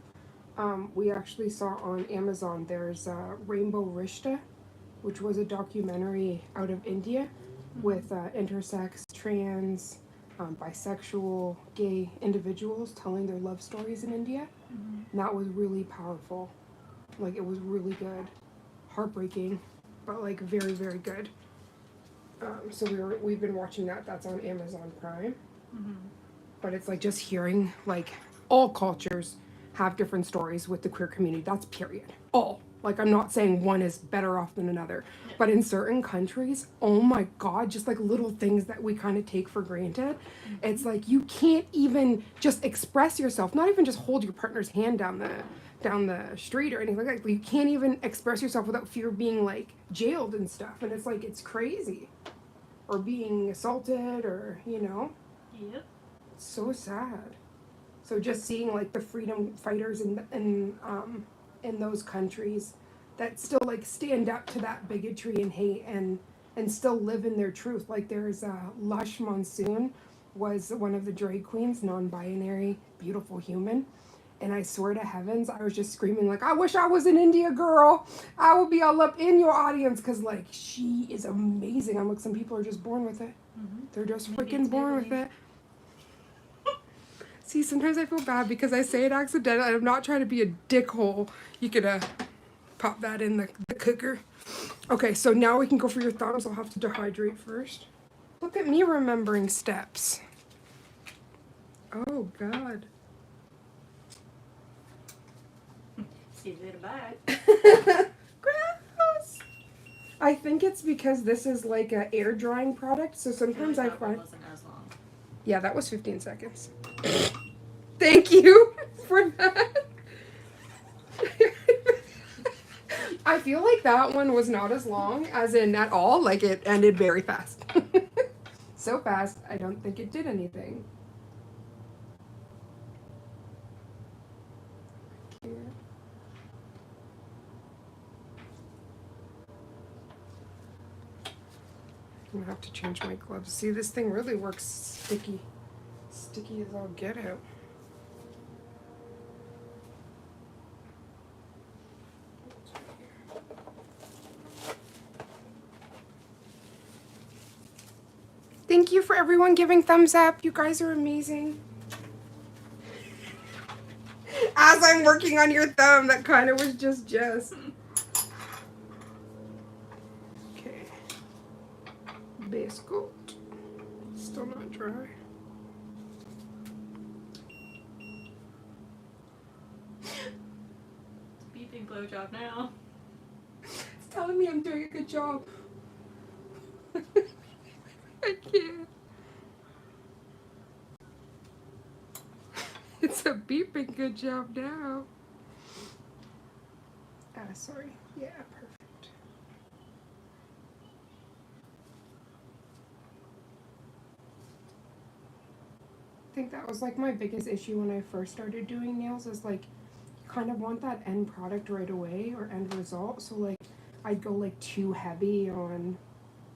We actually saw on Amazon, there's Rainbow Rishta, which was a documentary out of India with intersex, trans, bisexual, gay individuals telling their love stories in India. Mm-hmm. And that was really powerful. Like, it was really good. Heartbreaking, but like very, very good. So we've been watching that. That's on Amazon Prime. Mm-hmm. But it's like just hearing like all cultures have different stories with the queer community. That's period. All. Like, I'm not saying one is better off than another, but in certain countries, oh my God, just like little things that we kind of take for granted. Mm-hmm. It's like you can't even just express yourself, not even just hold your partner's hand down the street or anything like that. You can't even express yourself without fear of being like jailed and stuff. And it's like, it's crazy. Or being assaulted or, you know. Yep. It's so sad. So just seeing like the freedom fighters in those countries that still like stand up to that bigotry and hate and still live in their truth. Like there's Lush Monsoon. was one of the drag queens, non-binary, beautiful human. And I swear to heavens, I was just screaming like, I wish I was an India girl. I would be all up in your audience because like she is amazing. I'm like, some people are just born with it. They're just Maybe freaking it's born with Maybelline. it. See, sometimes I feel bad because I say it accidentally. I'm not trying to be a dickhole. You could pop that in the cooker. Okay, so now we can go for your thumbs. I'll have to dehydrate first. Look at me remembering steps. Oh, God. Easy to buy. Gross. I think it's because this is like a air drying product, so sometimes I That one find. wasn't as long. Yeah, that was 15 seconds. Thank you for that. I feel like that one was not as long as in at all. Like it ended very fast. So fast, I don't think it did anything. I'm gonna have to change my gloves. See, this thing really works sticky. Sticky as all get out. Thank you for everyone giving thumbs up. You guys are amazing. As I'm working on your thumb, that kind of was just Jess. Okay. Base coat. Still not dry. It's a beeping blowjob now. It's telling me I'm doing a good job. I can't. It's a beeping good job now. Sorry. Yeah, perfect. I think that was like my biggest issue when I first started doing nails is like you kind of want that end product right away or end result. So like I'd go like too heavy on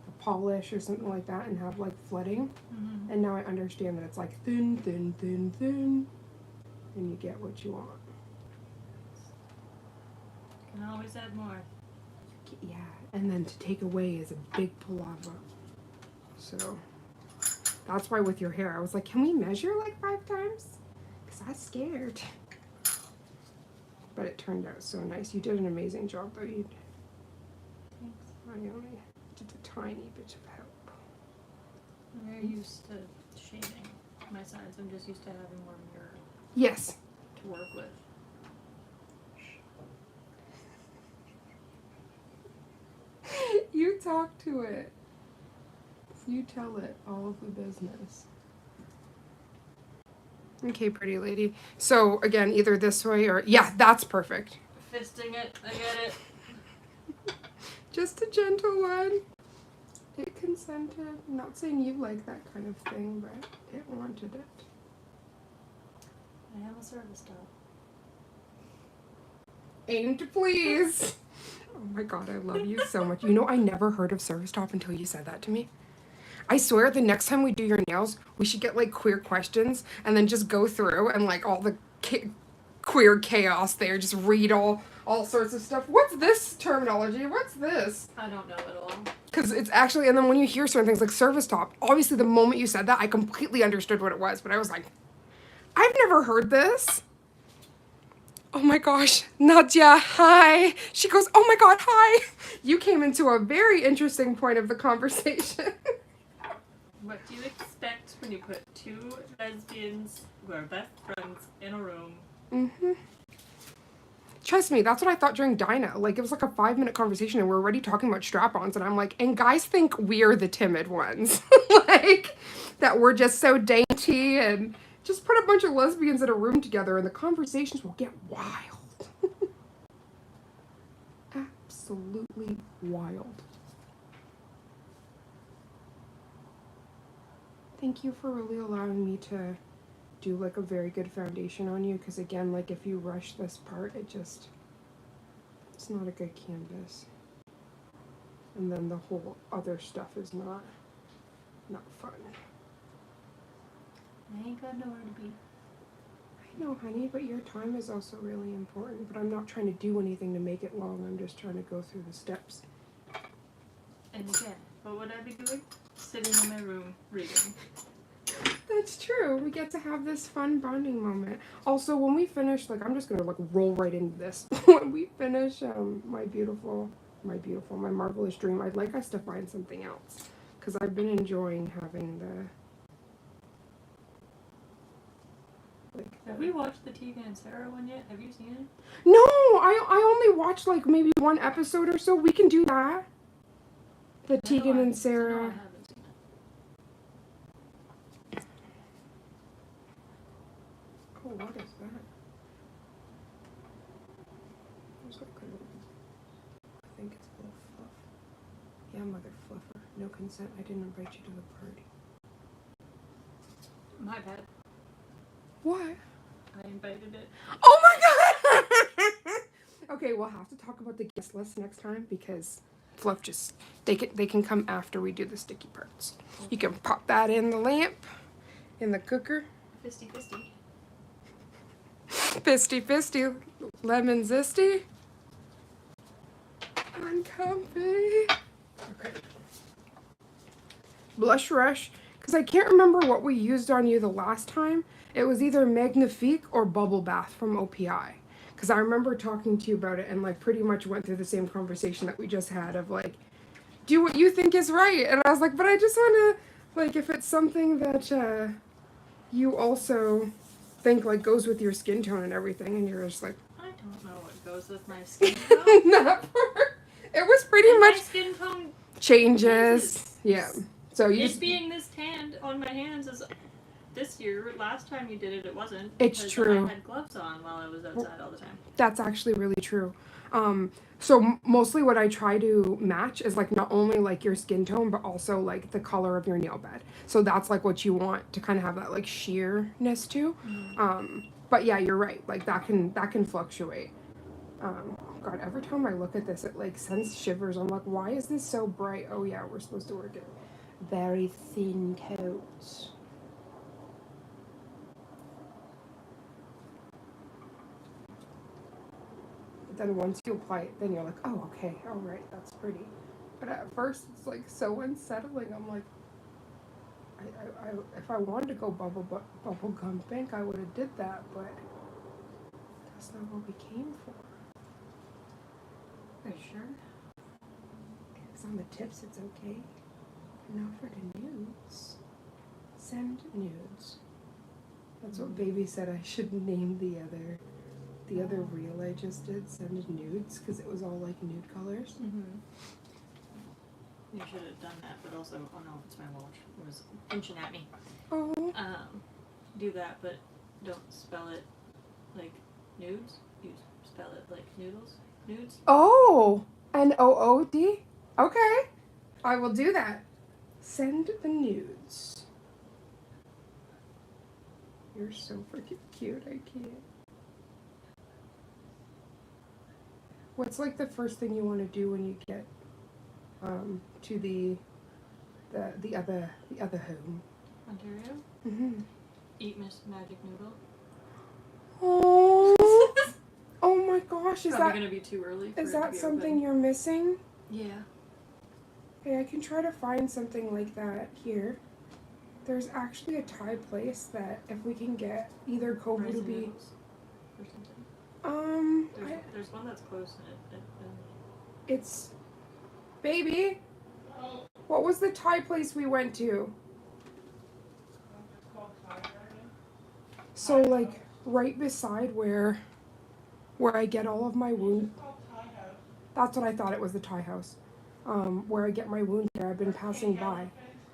the polish or something like that and have like flooding. Mm-hmm. And now I understand that it's like thin, thin, thin, thin, and you get what you want. Can always add more. Yeah, and then to take away is a big palaver. So that's why with your hair, I was like, can we measure like 5 times? Because I was scared. But it turned out so nice. You did an amazing job, though. You. Thanks. I only did a tiny bit of help. I'm very used to shaving my sides. I'm just used to having more mirror Yes. to work with. You talk to it. You tell it all of the business. Okay, pretty lady. So again, either this way or yeah, that's perfect. Fisting it, I get it. Just a gentle one. It consented. I'm not saying you like that kind of thing, but it wanted it. I am a service dog. Aim to please. Oh my god, I love you so much. You know, I never heard of Service Top until you said that to me. I swear the next time we do your nails, we should get like queer questions and then just go through and like all the queer chaos there. Just read all sorts of stuff. What's this terminology? What's this? I don't know at all. Because it's actually, and then when you hear certain things like Service Top, obviously the moment you said that, I completely understood what it was. But I was like, I've never heard this. Oh my gosh, Nadia, hi. She goes, oh my god, hi. You came into a very interesting point of the conversation. What do you expect when you put 2 lesbians who are best friends in a room? Mm-hmm. Trust me, that's what I thought during Dinah. Like, it was like a 5-minute conversation and we're already talking about strap-ons and I'm like, and guys think we're the timid ones. Like, that we're just so dainty and just put a bunch of lesbians in a room together and the conversations will get wild. Absolutely wild. Thank you for really allowing me to do like a very good foundation on you because again, like if you rush this part, it's not a good canvas. And then the whole other stuff is not fun. I ain't got nowhere to be. I know, honey, but your time is also really important. But I'm not trying to do anything to make it long. I'm just trying to go through the steps. And again, what would I be doing? Sitting in my room reading. That's true. We get to have this fun bonding moment. Also, when we finish, like, I'm just gonna like roll right into this. When we finish, my marvelous dream, I'd like us to find something else, because I've been enjoying having the. Have we watched the Tegan and Sarah one yet? Have you seen it? No, I only watched like maybe one episode or so. We can do that. The Tegan and No, I Sarah. haven't seen it. Oh, what is that? There's like I think it's a little fluff. Yeah, mother fluffer. No consent. I didn't invite you to the party. My bad. What? I invited it. Oh my god! Okay, we'll have to talk about the guest list next time, because Fluff just they can come after we do the sticky parts. You can pop that in the lamp, in the cooker. Fisty fisty. Fisty fisty, lemon zesty. Uncomfy. Okay. Blush Rush, because I can't remember what we used on you the last time. It was either Magnifique or Bubble Bath from OPI. Because I remember talking to you about it and like pretty much went through the same conversation that we just had of like, do what you think is right. And I was like, but I just want to, like, if it's something that you also think like goes with your skin tone and everything, and you're just like, I don't know what goes with my skin tone. not for, it was pretty And much my skin tone changes. Yeah. So you it being this tanned on my hands is this year. Last time you did it, it wasn't. It's because true. I had gloves on while I was outside all the time. That's actually really true. So mostly what I try to match is like not only like your skin tone, but also like the color of your nail bed. So that's like what you want to kind of have that like sheerness to. But yeah, you're right. Like that can fluctuate. God, every time I look at this, it like sends shivers. I'm like, why is this so bright? Oh yeah, we're supposed to work it. Very thin coats. Then once you apply it, then you're like, oh, okay, all right, that's pretty. But at first, it's like so unsettling. I'm like, I if I wanted to go bubblegum pink, I would have did that, but that's not what we came for. Are you sure? Because on the tips, it's okay. But not for the nudes. Send nudes. That's what baby said I should name the other reel I just did, Send Nudes, because it was all like nude colors. Mm-hmm. You should have done that, but also, oh no, it's my watch. It was pinching at me. Oh. Do that, but don't spell it like nudes. You spell it like noodles. Nudes. Oh, Nood? Okay. I will do that. Send the nudes. You're so freaking cute, I can't. What's like the first thing you want to do when you get to the other home? Ontario. Mm-hmm. Eat Miss Magic Noodle. Oh, oh my gosh! Is Probably that gonna be too early. For is it to that be something open. you're missing? Yeah. Hey, I can try to find something like that here. There's actually a Thai place that if we can get either Rice Kobe to and be noodles or something. There's one that's close and it's baby. What was the Thai place we went to? So like right beside where I get all of my wound. That's what I thought it was, the Thai house. Where I get my wound care. I've been passing by,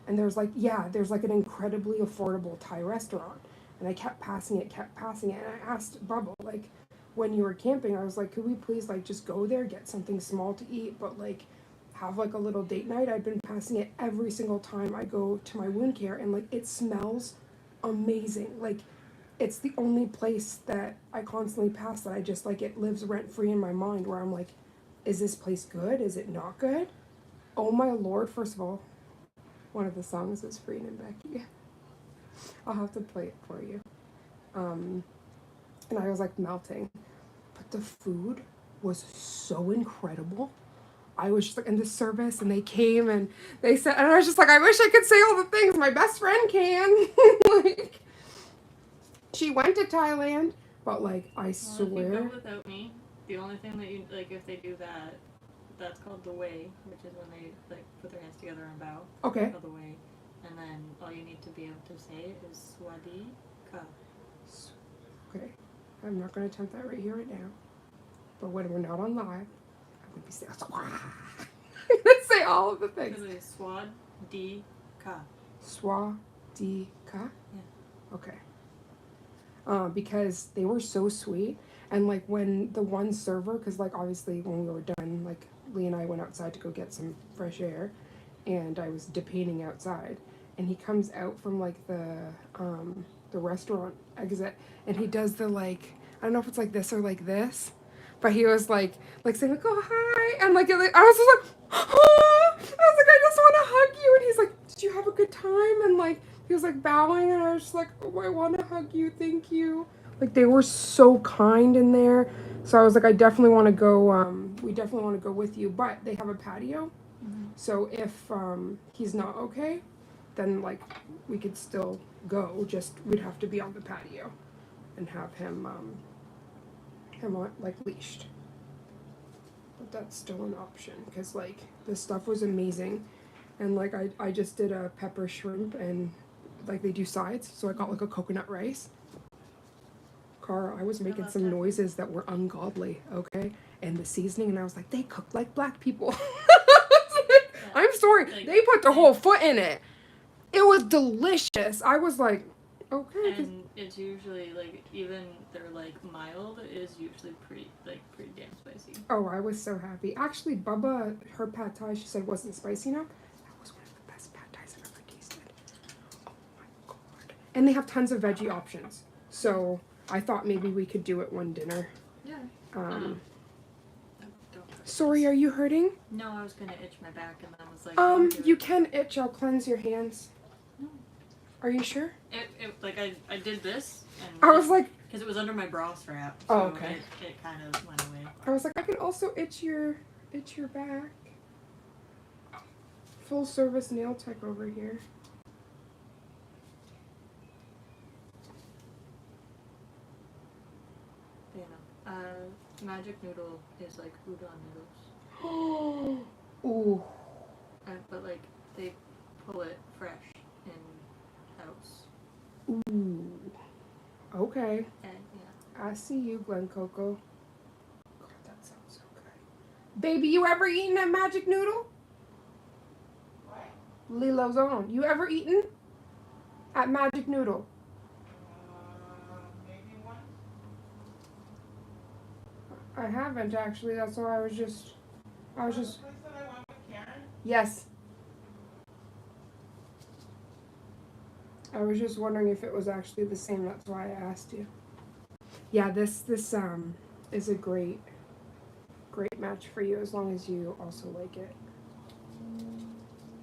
and there's like an incredibly affordable Thai restaurant, and I kept passing it, and I asked Bubble like, when you were camping, I was like, could we please like just go there, get something small to eat, but like have like a little date night. I've been passing it every single time I go to my wound care, and like it smells amazing. Like it's the only place that I constantly pass that I just like, it lives rent free in my mind, where I'm like, is this place good? Is it not good? Oh my lord, first of all, one of the songs is Freen and Becky. I'll have to play it for you. And I was like melting. But the food was so incredible. I was just like in the service and they came and they said, and I was just like, I wish I could say all the things my best friend can. Like, she went to Thailand, but like, I Well, if you swear. go without me, the only thing that you like, if they do that, that's called the way, which is when they like put their hands together and bow. Okay. Called the way, and then all you need to be able to say is Swadi Ka. Okay. I'm not going to attempt that right here, right now. But when we're not on live, I'm going to be saying, I'm going to say all of the things. Literally Swad Di Ka. Swa di ka? Yeah. Okay. Because they were so sweet. And like when the one server, because like obviously when we were done, like Lee and I went outside to go get some fresh air, and I was depaning outside, and he comes out from like the restaurant exit, and he does the like, I don't know if it's like this or like this, but he was like saying like, oh hi, and like I was just like, oh, I was like, I just want to hug you, and he's like, did you have a good time? And like he was like bowing, and I was just like, oh, I want to hug you, thank you. Like they were so kind in there. So I was like, I definitely want to go. We definitely want to go with you, but they have a patio. Mm-hmm. So if he's not okay, then like we could still go. Just we'd have to be on the patio, and have him on, like leashed. But that's still an option because like the stuff was amazing, and like I just did a pepper shrimp and like they do sides, so I got like a coconut rice. Cara, I was making some noises that were ungodly, okay? And the seasoning, and I was like, they cook like black people. I'm sorry, Like, they put their whole foot in it. It was delicious. I was like, okay. And it's usually like, even they're like mild, is usually pretty damn spicy. Oh, I was so happy. Actually, Bubba, her pad thai, she said wasn't spicy enough. That was one of the best pad thais I've ever tasted. Oh my god. And they have tons of veggie options. So I thought maybe we could do it one dinner. Yeah. Sorry, are you hurting? No, I was gonna itch my back, and then I was like, don't do You it. can itch. I'll cleanse your hands. No. Are you sure? It like I did this, and I was like, because it was under my bra strap. So Oh, okay. It kind of went away. I was like, I can also itch your back. Full service nail tech over here. You know, magic noodle is like udon noodles, Ooh. but like they pull it fresh in house, Ooh. Okay. and yeah. I see you, Glen Coco. God, that sounds so good. Baby, you ever eaten a magic noodle? What? Lilo's own. You ever eaten at Magic Noodle? Maybe once. I haven't actually. That's why I was just. The place that I went with Karen? Yes. I was just wondering if it was actually the same. That's why I asked you. Yeah, this is a great match for you as long as you also like it.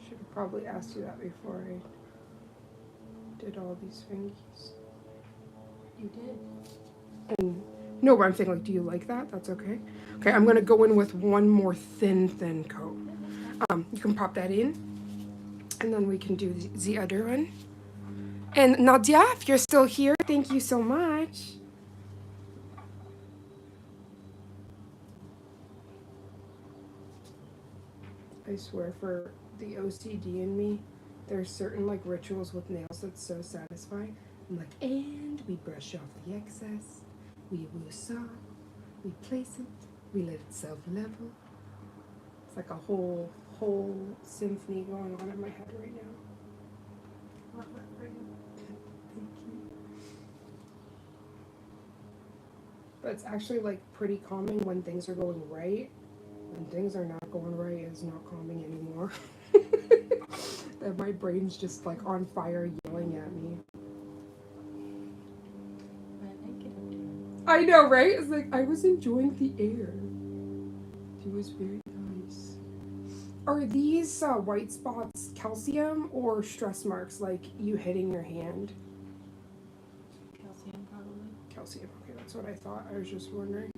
Should have probably asked you that before I did all these fingies. You did. And no, but I'm saying like, do you like that? That's okay. Okay, I'm gonna go in with one more thin coat. You can pop that in, and then we can do the other one. And Nadia, if you're still here, thank you so much. I swear, for the OCD in me, there's certain like rituals with nails that's so satisfying. I'm like, and we brush off the excess, we woosah, we place it, we let it self-level. It's like a whole symphony going on in my head right now. Love that for you. Thank you. But it's actually like pretty calming when things are going right. When things are not going right, it's not calming anymore. And my brain's just like on fire yelling at me. I know, right? It's like I was enjoying the air. It was very nice. Are these white spots calcium or stress marks, like you hitting your hand? calcium probably. Calcium. Okay, that's what I thought. I was just wondering.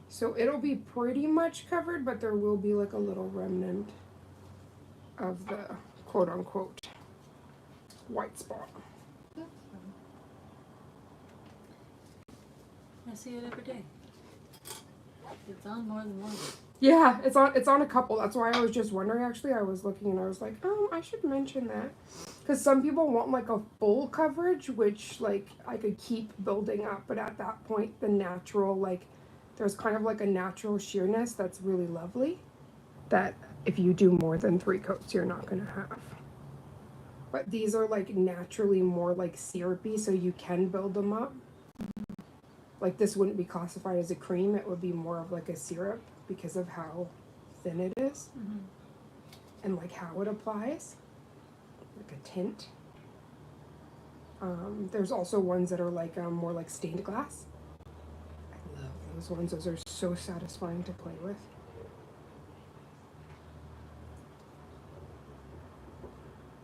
So it'll be pretty much covered, but there will be like a little remnant of the quote unquote white spot. That's fine. I see it every day. It's on more than once. Yeah, it's on a couple. That's why I was just wondering. Actually, I was looking and I was like, oh, I should mention that, because some people want like a full coverage, which like I could keep building up, but at that point, the natural like there's kind of like a natural sheerness that's really lovely, that if you do more than 3 coats, you're not gonna have. But these are like naturally more like syrupy, so you can build them up. Like this wouldn't be classified as a cream, it would be more of like a syrup because of how thin it is and like how it applies, like a tint. There's also ones that are like more like stained glass. I love those ones, those are so satisfying to play with.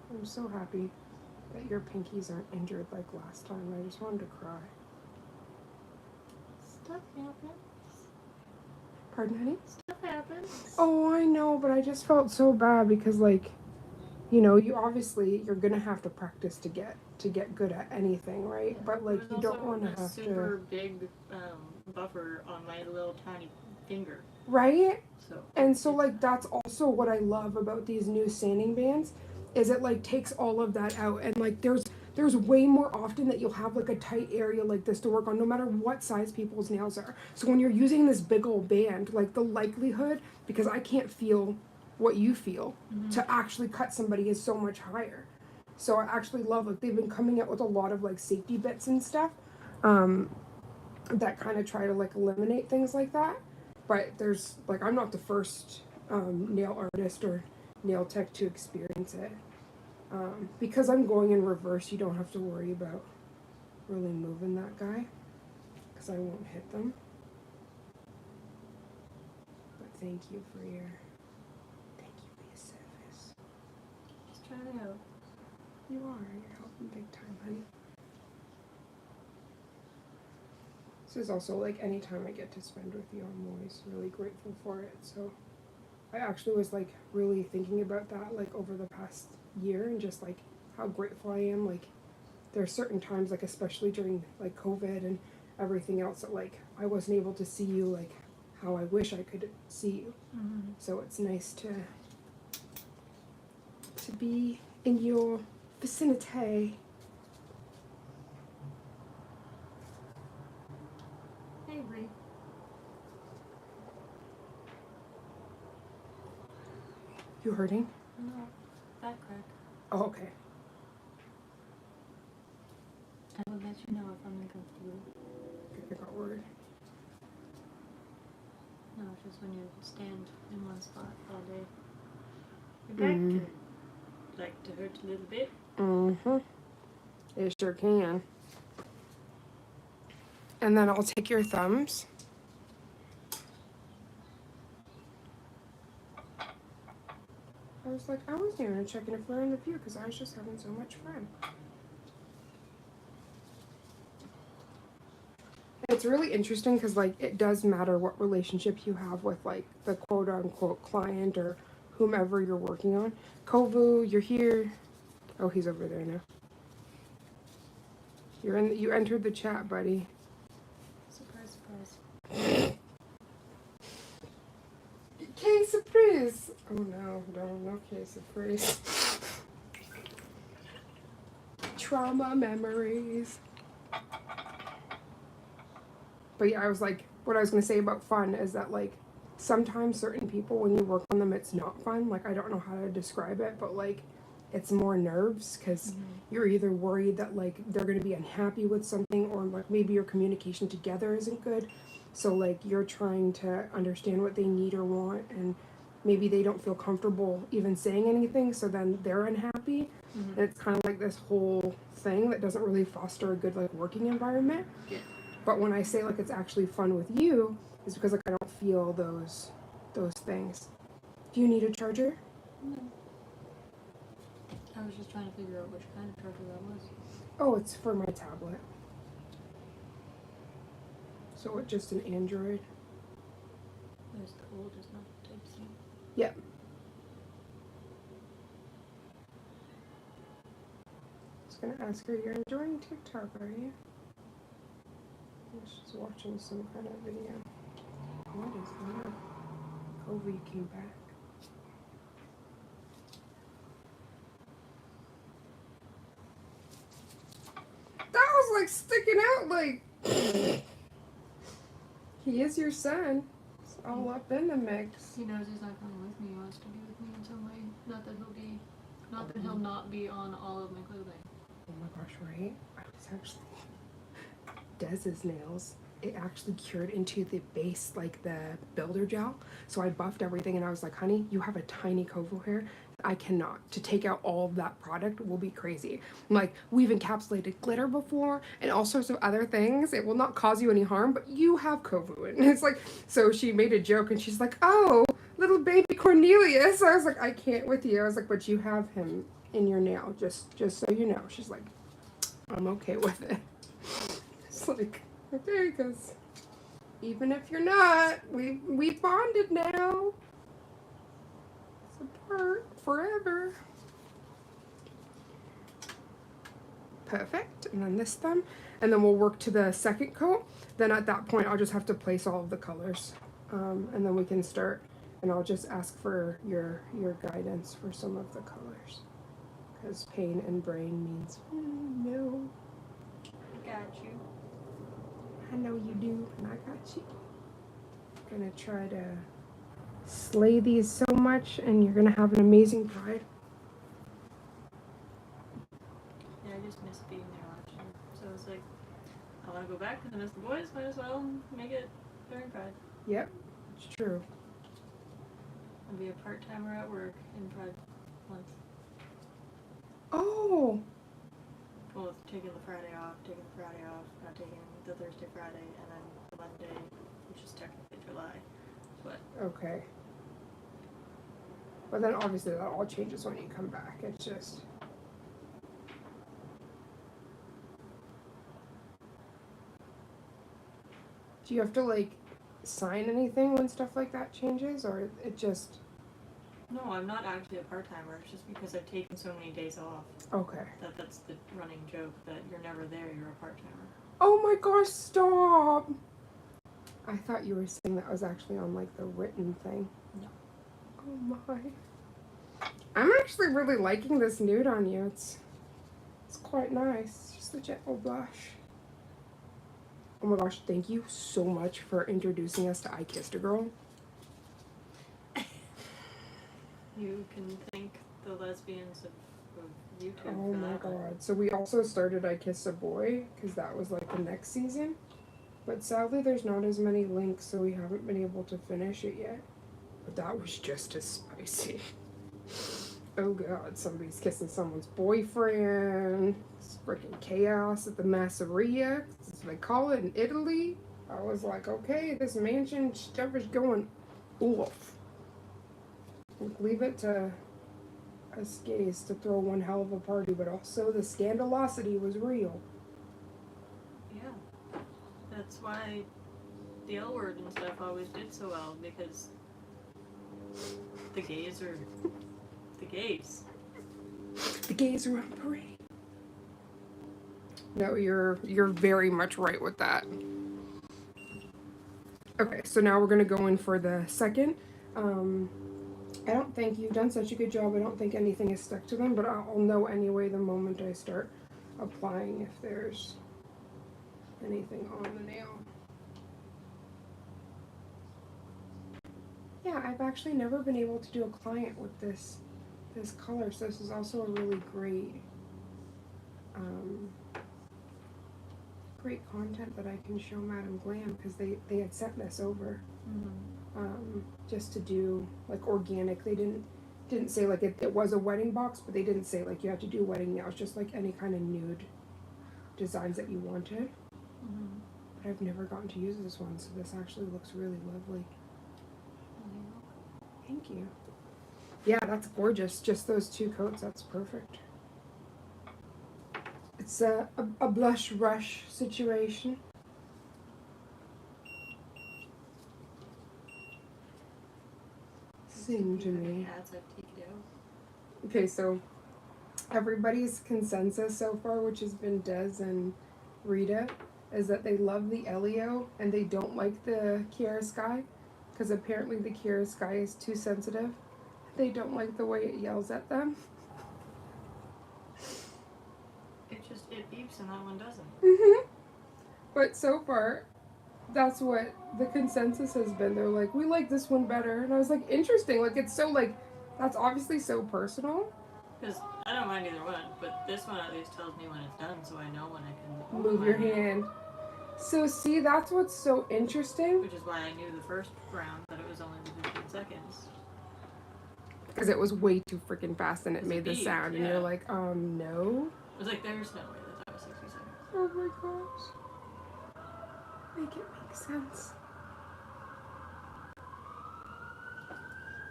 I'm so happy that your pinkies aren't injured like last time. I just wanted to cry. Stuff happens. Pardon, honey? Stuff happens. Oh, I know, but I just felt so bad because, like, you know, you're gonna have to practice to get good at anything, right? But like, you don't want to have super to, big buffer on my little tiny finger. right? So And so, like, that's also what I love about these new sanding bands, is it like takes all of that out, and like there's way more often that you'll have like a tight area like this to work on, no matter what size people's nails are. So when you're using this big old band, like the likelihood, because I can't feel what you feel, to actually cut somebody is so much higher. So I actually love, like, they've been coming out with a lot of like safety bits and stuff, that kind of try to like eliminate things like that. But there's like, I'm not the first nail artist or nail tech to experience it. Because I'm going in reverse, you don't have to worry about really moving that guy, because I won't hit them. But thank you for your service. just trying to help. You are, you're helping big time, honey. This is also like anytime I get to spend with you, I'm always really grateful for it. So I actually was like really thinking about that like over the past year, and just like how grateful I am. Like there are certain times, like especially during like COVID and everything else, that like I wasn't able to see you like how I wish I could see you. So it's nice to be in your vicinity. Hey, Bree. You hurting? No, back crack. Oh, okay. I will let you know if I'm uncomfortable. I got worried. No, it's just when you stand in one spot all day. Your back could like to hurt a little bit. It sure can. And then I'll take your thumbs. I was like, I wasn't even checking if we're in the view because I was just having so much fun. It's really interesting because like it does matter what relationship you have with like the quote unquote client or whomever you're working on. Kovu, you're here. Oh, he's over there now. You entered the chat, buddy. Surprise, surprise. Que surprise! Oh no, no que surprise. Trauma memories. But yeah, I was like, what I was gonna say about fun is that like sometimes certain people, when you work on them, it's not fun. Like I don't know how to describe it, but like it's more nerves because you're either worried that like they're gonna be unhappy with something, or like maybe your communication together isn't good. So like you're trying to understand what they need or want, and maybe they don't feel comfortable even saying anything, so then they're unhappy. And it's kind of like this whole thing that doesn't really foster a good like working environment. Yeah. But when I say like it's actually fun with you, it's because like I don't feel those things. Do you need a charger? No. I was just trying to figure out which kind of charger that was. Oh, it's for my tablet. So it's just an Android. There's the old, is not Type-C. Yep. Just gonna ask her, you're enjoying TikTok, are you? She's watching some kind of video. What is that? COVID came back. That was like sticking out like he is your son. It's all up in the mix. He knows he's not coming with me. He wants to be with me in some way. Not that he'll not be on all of my clothing. Oh my gosh, right? I was actually Dez's nails. It actually cured into the base, like the builder gel. So I buffed everything and I was like, honey, you have a tiny Kovo hair. I cannot. To take out all of that product will be crazy. I'm like, we've encapsulated glitter before and all sorts of other things. It will not cause you any harm, but you have Kovo. And it's like, so she made a joke and she's like, oh, little baby Cornelius. I was like, I can't with you. I was like, but you have him in your nail, just so you know. She's like, I'm okay with it. It's like, okay, because even if you're not, we bonded now. It's apart forever. Perfect. And then this thumb, and then we'll work to the second coat. Then at that point, I'll just have to place all of the colors, and then we can start. And I'll just ask for your guidance for some of the colors, because pain and brain means no. Got you. I know you do, and I got you. I'm gonna try to slay these so much, and you're gonna have an amazing pride. Yeah, I just missed being there last year. So it's like, I want to go back because I miss the boys. Might as well make it during Pride. Yep, it's true. I'll be a part-timer at work in Pride month. Oh, Well, taking the Friday off, not taking the Thursday, Friday, and then the Monday, which is technically July. But okay. But then obviously that all changes when you come back. It's just. Do you have to like sign anything when stuff like that changes, or it just? no, I'm not actually a part-timer. It's just because I've taken so many days off. Okay. That's the running joke that you're never there. You're a part-timer. Oh my gosh, stop! I thought you were saying that was actually on like the written thing. No. Oh my. I'm actually really liking this nude on you. It's quite nice. Just a gentle blush. Oh my gosh, thank you so much for introducing us to I Kissed a Girl. You can thank the lesbians of YouTube Oh for my that. god. So we also started I Kissed a Boy, because that was like the next season. But sadly there's not as many links, so we haven't been able to finish it yet. But that was just as spicy. Oh god, somebody's kissing someone's boyfriend. It's freaking chaos at the Masseria, as they call it in Italy. I was like, okay, this mansion stuff is going off. Leave it to us gays to throw one hell of a party, but also the scandalosity was real. Yeah. That's why the L word and stuff always did so well, because the gays are the gays. The gays are on parade. No, you're very much right with that. Okay, so now we're gonna go in for the second. I don't think you've done such a good job. I don't think anything is stuck to them, but I'll know anyway the moment I start applying if there's anything on the nail. Yeah, I've actually never been able to do a client with this color, so this is also a really great great content that I can show Madam Glam, because they had sent this over just to do like organic. They didn't say like it was a wedding box, but they didn't say like you have to do wedding nails, just like any kind of nude designs that you wanted. But I've never gotten to use this one, so this actually looks really lovely. Thank you. Yeah, that's gorgeous. Just those two coats, that's perfect. It's a blush rush situation. Sing to me. Ads I've taken out. Okay, so everybody's consensus so far, which has been Des and Rita, is that they love the Elio and they don't like the Kiara Sky because apparently the Kiara Sky is too sensitive. They don't like the way it yells at them. It beeps and that one doesn't. But so far, that's what the consensus has been. They're like, we like this one better. And I was like, interesting. Like, it's so, like, that's obviously so personal. Because I don't mind either one, but this one at least tells me when it's done, so I know when I can Move your hand. So, see, that's what's so interesting. Which is why I knew the first round that it was only the 15 seconds. Because it was way too freaking fast and it It's a made the beep, sound. And yeah. you're like, no. I was like, there's no way that was 60 seconds. Oh my gosh. Make it make sense.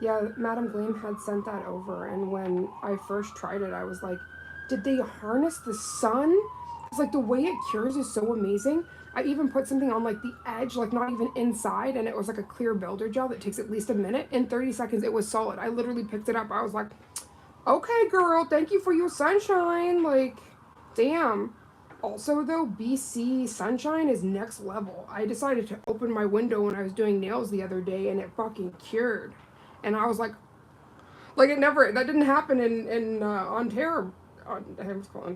Yeah, Madame Gleam had sent that over, and when I first tried it, I was like, did they harness the sun? It's like the way it cures is so amazing. I even put something on like the edge, like not even inside, and it was like a clear builder gel that takes at least a minute. In 30 seconds, it was solid. I literally picked it up. I was like, okay, girl, thank you for your sunshine. Like, damn. Also, though, BC sunshine is next level. I decided to open my window when I was doing nails the other day, and it fucking cured. And I was like it never, that didn't happen in Ontario. I was called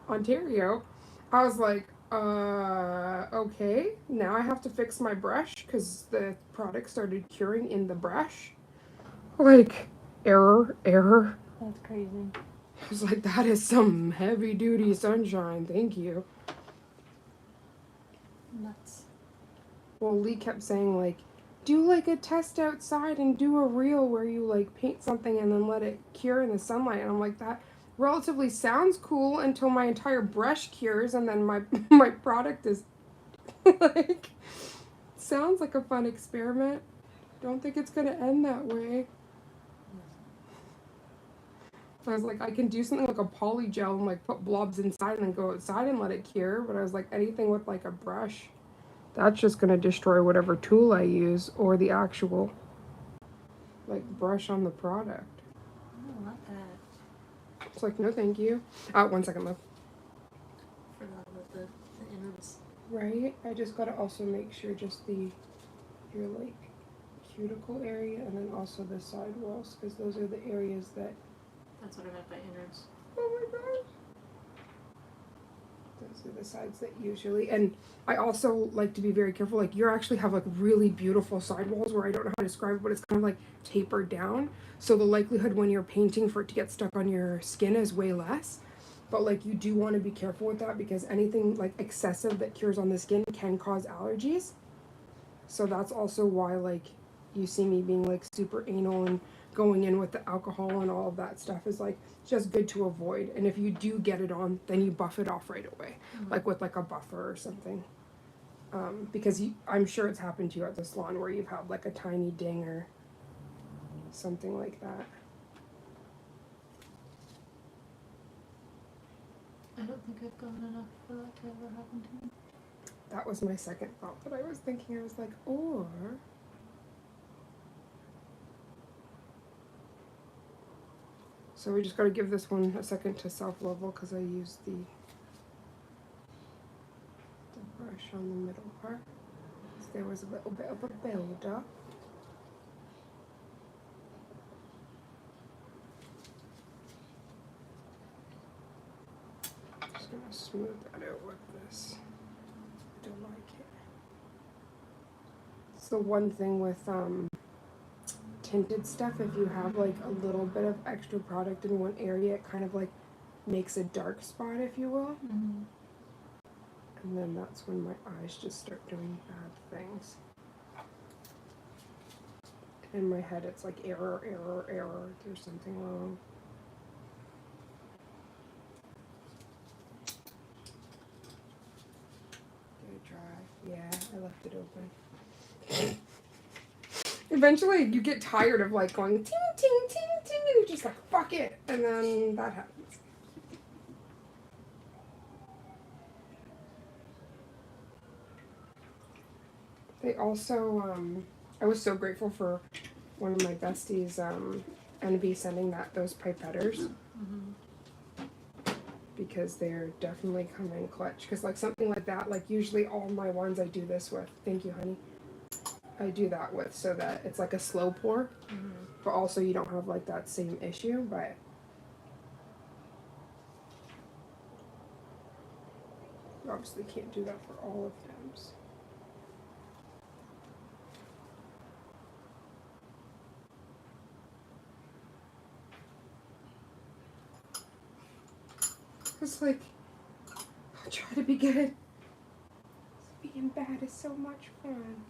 Ontario. I was like, okay, now I have to fix my brush because the product started curing in the brush. Like, error. That's crazy. I was like, that is some heavy duty sunshine. Thank you. Nuts. Well, Lee kept saying, like, do like a test outside and do a reel where you like paint something and then let it cure in the sunlight. And I'm like, that relatively sounds cool until my entire brush cures and then my product is like, sounds like a fun experiment. Don't think it's gonna end that way. I was like, I can do something like a poly gel and like put blobs inside and then go outside and let it cure. But I was like, anything with like a brush, that's just gonna destroy whatever tool I use or the actual like brush on the product. I don't want that. It's like, no thank you. 1 second left. Forgot about the innards. Right? I just gotta also make sure just your like cuticle area and then also the side walls because those are the areas that. That's what I meant by innards. Oh my gosh. Those are the sides that usually, and I also like to be very careful. Like, you actually have like really beautiful sidewalls where I don't know how to describe it, but it's kind of like tapered down. So the likelihood when you're painting for it to get stuck on your skin is way less. But like, you do want to be careful with that because anything like excessive that cures on the skin can cause allergies. So that's also why like you see me being like super anal and going in with the alcohol and all of that stuff is like just good to avoid. And if you do get it on, then you buff it off right away, like with like a buffer or something. Because I'm sure it's happened to you at the salon where you've had like a tiny ding or something like that. I don't think I've gone enough for that to ever happen to me. That was my second thought that I was thinking. I was like, or so we just got to give this one a second to self-level because I used the brush on the middle part. So there was a little bit of a build-up. Just going to smooth that out with this. I don't like it. It's the one thing with tinted stuff, if you have like a little bit of extra product in one area, it kind of like makes a dark spot, if you will. Mm-hmm. And then that's when my eyes just start doing bad things. In my head it's like error, there's something wrong. Did it dry? Yeah, I left it open. Eventually you get tired of like going ting, ting, ting, ting, and you're just like, fuck it. And then that happens. They also, I was so grateful for one of my besties, NB, sending those pipetters. Because they're definitely coming clutch. Because like something like that, like usually all my ones I do this with. Thank you, honey. I do that with so that it's like a slow pour, but also you don't have like that same issue. But you obviously can't do that for all of them. It's like, I'll try to be good. Being bad is so much fun.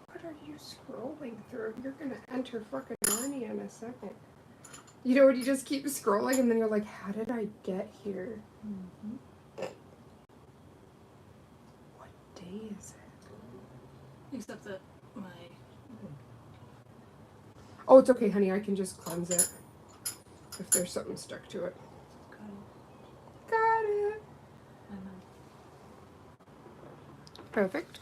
What are you scrolling through? You're gonna enter fucking Narnia in a second. You know when you just keep scrolling and then you're like, how did I get here? What day is it? Except that my Oh, it's okay, honey. I can just cleanse it if there's something stuck to it. Got it. I know. Perfect.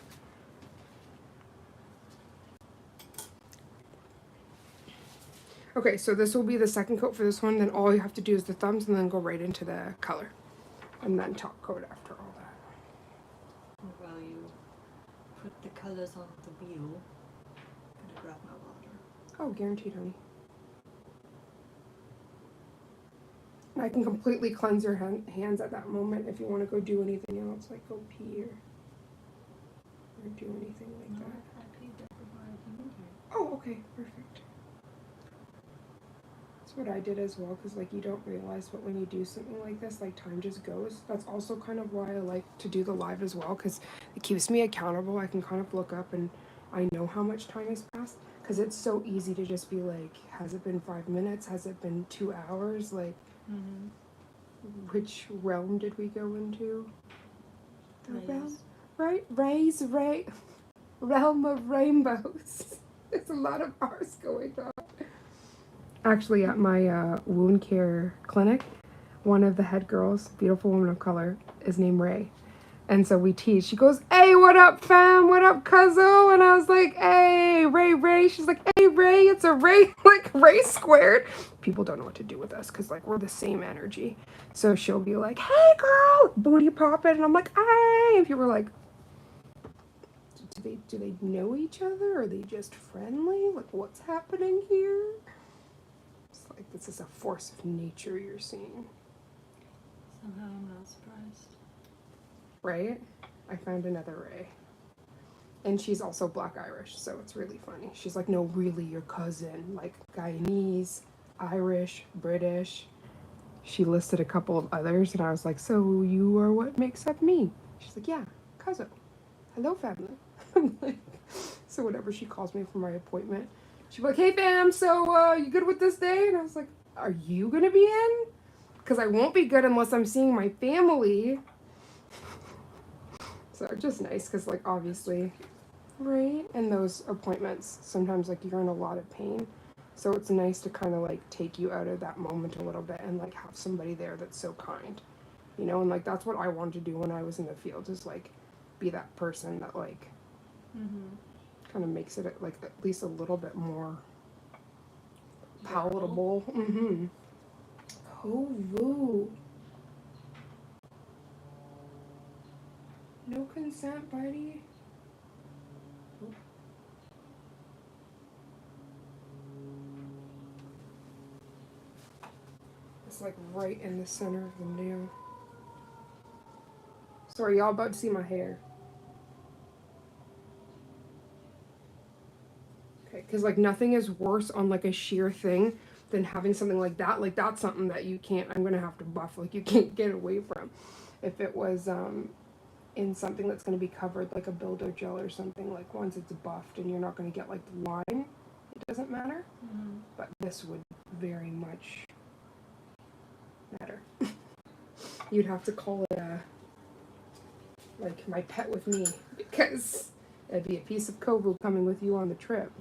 Okay, so this will be the second coat for this one. Then all you have to do is the thumbs and then go right into the color. And then top coat after all that. While you put the colors on the wheel, I'm gonna grab my water. Oh, guaranteed, honey. I can completely cleanse your hands at that moment if you want to go do anything else, like go pee or do anything like that. I paid that before I came in here. Oh, okay, perfect. That's what I did as well, because like you don't realize, but when you do something like this, like time just goes. That's also kind of why I like to do the live as well, because it keeps me accountable. I can kind of look up and I know how much time has passed, because it's so easy to just be like, has it been 5 minutes? Has it been 2 hours? Like, which realm did we go into? The realm, right? Realm of rainbows. There's a lot of R's going on. Actually, at my wound care clinic, one of the head girls, beautiful woman of color, is named Ray. And so we tease. She goes, hey, what up, fam? What up, cuzzo? And I was like, hey, Ray. She's like, hey, Ray, it's a Ray, like Ray squared. People don't know what to do with us because, like, we're the same energy. So she'll be like, hey, girl, booty popping. And I'm like, hey. And people are like, do they know each other? Are they just friendly? Like, what's happening here? It's like, this is a force of nature you're seeing. Somehow I'm not surprised. Right? I found another Ray. And she's also Black Irish, so it's really funny. She's like, no, really, your cousin. Like, Guyanese, Irish, British. She listed a couple of others, and I was like, so you are what makes up me? She's like, yeah, cousin. Hello, family. I'm like, so whenever she calls me for my appointment, she'll be like, hey, fam, so you good with this day? And I was like, are you going to be in? Because I won't be good unless I'm seeing my family. So just nice, because like obviously, right? In those appointments, sometimes like you're in a lot of pain. So it's nice to kind of like take you out of that moment a little bit and like have somebody there that's so kind, you know? And like that's what I wanted to do when I was in the field, is like be that person that like kind of makes it like at least a little bit more palatable. Oh, woo. No consent, buddy. Oh. It's like right in the center of the nail. Sorry, y'all about to see my hair. Okay, because like nothing is worse on like a sheer thing than having something like that. Like that's something that you can't, I'm gonna have to buff, like you can't get away from. If it was in something that's going to be covered, like a builder gel or something, like once it's buffed and you're not going to get like the line, it doesn't matter. But this would very much matter. You'd have to call it like my pet with me, because it'd be a piece of Kovu coming with you on the trip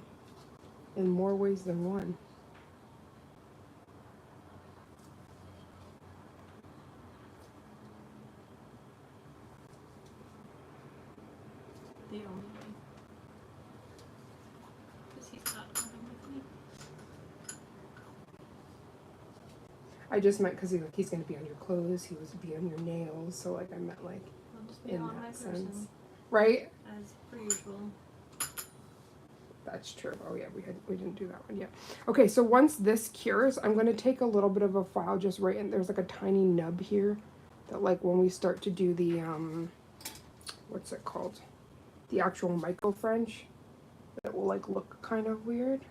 in more ways than one. I just meant because he's gonna be on your clothes. He was be on your nails. So like I meant like I'll just be in on my that person, sense, right? as per usual. That's true. Oh yeah, we didn't do that one yet. Okay, so once this cures, I'm gonna take a little bit of a file just right in. There's like a tiny nub here, that like when we start to do the what's it called? The actual micro French, that will like look kind of weird.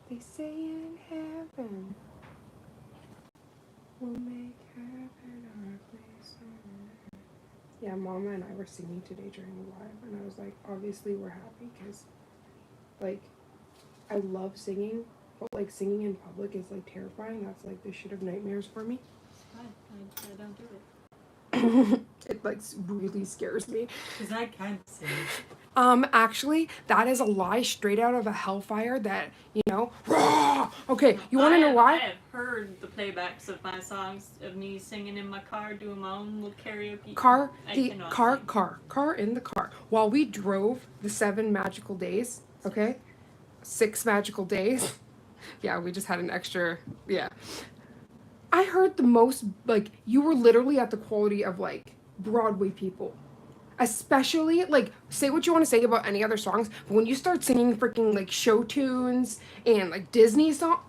They say in heaven, we'll make heaven our place on earth. Yeah, Mama and I were singing today during the live, and I was like, obviously we're happy because, like, I love singing, but like singing in public is like terrifying. That's like the shit of nightmares for me. It's fine. I don't do it. It like really scares me. Because I can't sing. Actually, that is a lie straight out of a hellfire that, you know, rah! Okay, you want to know I why? have heard the playbacks of my songs, of me singing in my car, doing my own little karaoke. Car I in the car. While we drove the 7 magical days, okay? 6 magical days. Yeah, we just had an extra, yeah. I heard the most, like, you were literally at the quality of, like, Broadway people. Especially, like, say what you want to say about any other songs, but when you start singing freaking, like, show tunes and, like, Disney songs,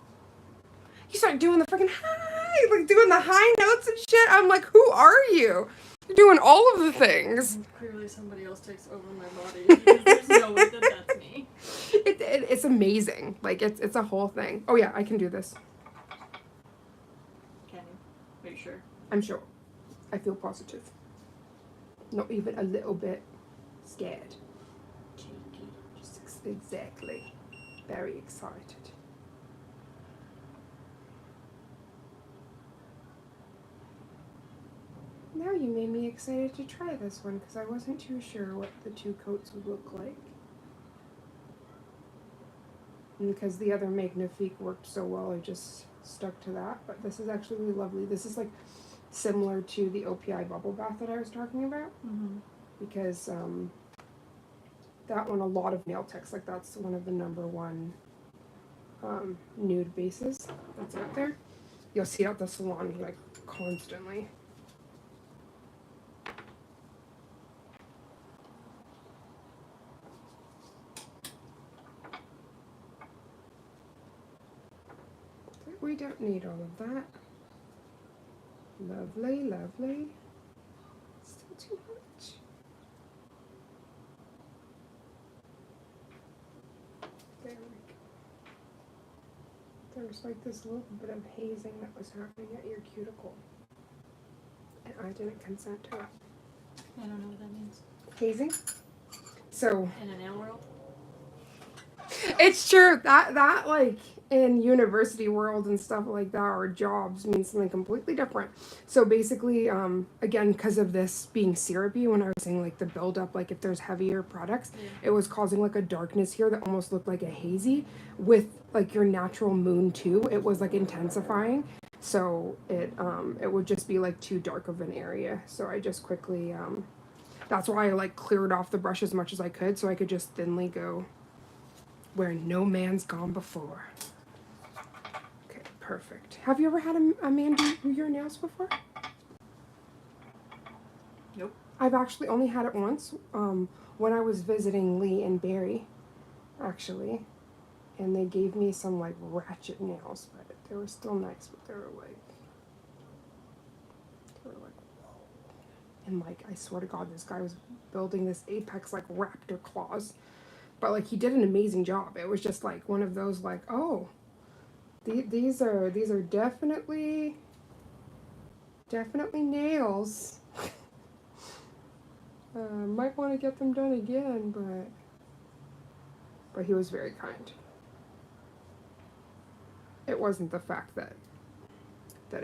you start doing the freaking high, like, doing the high notes and shit. I'm like, who are you? You're doing all of the things. Clearly somebody else takes over my body, because there's no way that that's me. It's amazing. Like, it's a whole thing. Oh, yeah, I can do this. Can you? Are you sure? I'm sure. I feel positive. Not even a little bit scared. Cheeky. Just exactly. Very excited. Now you made me excited to try this one because I wasn't too sure what the 2 coats would look like. And because the other Magnifique worked so well, I just stuck to that. But this is actually really lovely. This is like similar to the OPI bubble bath that I was talking about. Mm-hmm. Because that one, a lot of nail techs, like that's one of the #1 nude bases that's out there. You'll see it at the salon like constantly. We don't need all of that. Lovely, lovely. Still too much. There we go. There was like this little bit of hazing that was happening at your cuticle. And I didn't consent to it. I don't know what that means. Hazing? So In a nail world? it's true that like in university world and stuff like that, or jobs means something completely different. So basically, again, because of this being syrupy, when I was saying like the buildup, like if there's heavier products, it was causing like a darkness here that almost looked like a hazy with like your natural moon too. It was like intensifying. So it would just be like too dark of an area. So I just quickly, that's why I like cleared off the brush as much as I could so I could just thinly go where no man's gone before. Okay, perfect. Have you ever had a man do your nails before? Nope. I've actually only had it once, when I was visiting Lee and Barry, actually. And they gave me some like ratchet nails, but they were still nice, but they were like, whoa. And like, I swear to God, this guy was building this apex like raptor claws. But like he did an amazing job. It was just like one of those like, oh, these are definitely nails. Might want to get them done again, but he was very kind. It wasn't the fact that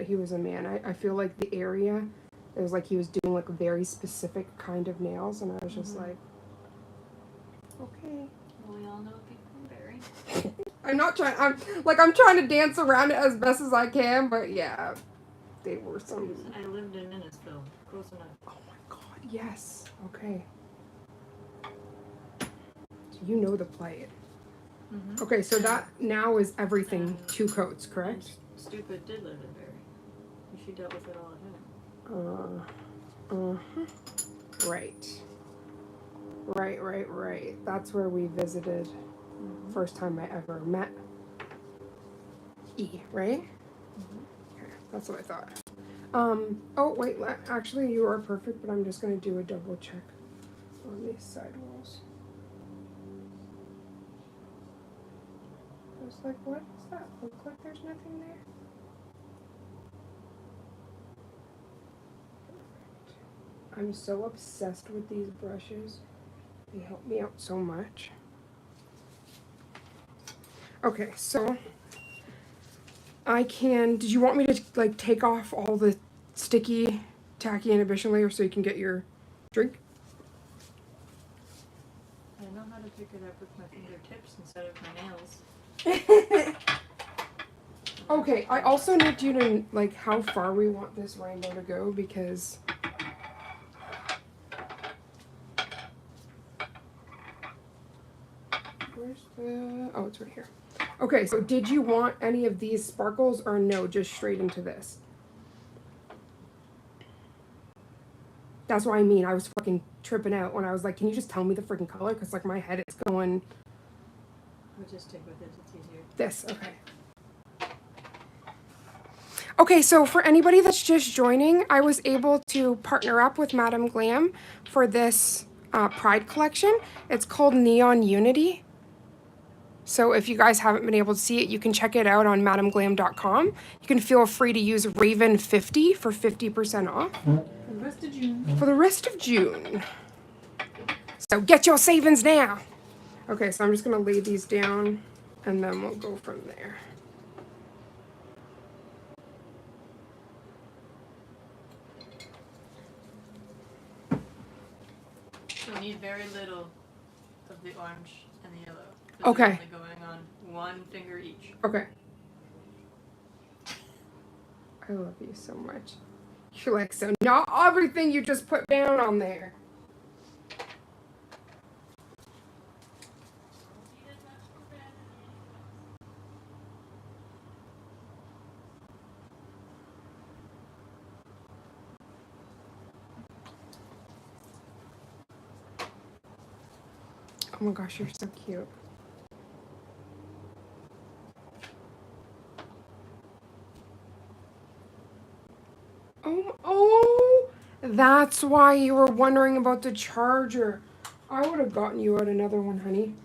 he was a man. I feel like the area, it was like he was doing like a very specific kind of nails, and I was just like, okay. Well, we all know people can vary. I'm trying to dance around it as best as I can, but yeah, they were some. I lived in Innisfil. Close enough. Oh my God, yes. Okay. You know the plight. Mhm. Okay, so that now is everything 2 coats, correct? Stupid did live in Barry. She dealt with it all the time. Right. Right. That's where we visited. First time I ever met E, right? Okay, that's what I thought. Oh wait, actually you are perfect, but I'm just gonna do a double check on these side walls. I was like, what does that look like? There's nothing there. I'm so obsessed with these brushes. They help me out so much. Okay, so did you want me to like take off all the sticky, tacky inhibition layer so you can get your drink? I know how to pick it up with my fingertips instead of my nails. Okay, I also need you to like how far we want this rainbow to go because where's the, oh, it's right here. Okay, so did you want any of these sparkles or no, just straight into this? That's what I mean. I was fucking tripping out when I was like, can you just tell me the freaking color? Because like my head is going We'll just stick with it, it's easier. this, okay. Okay, so for anybody that's just joining, I was able to partner up with Madame Glam for this Pride collection. It's called Neon Unity. So if you guys haven't been able to see it, you can check it out on madameglam.com. You can feel free to use Raven50 for 50% off. For the rest of June. For the rest of June. So get your savings now. Okay, so I'm just gonna lay these down and then we'll go from there. So we need very little of the orange and the yellow. Okay. Only going on one finger each. Okay. I love you so much. You're like, so not everything you just put down on there. Oh my gosh, you're so cute. Oh, that's why you were wondering about the charger. I would have gotten you out another one, honey.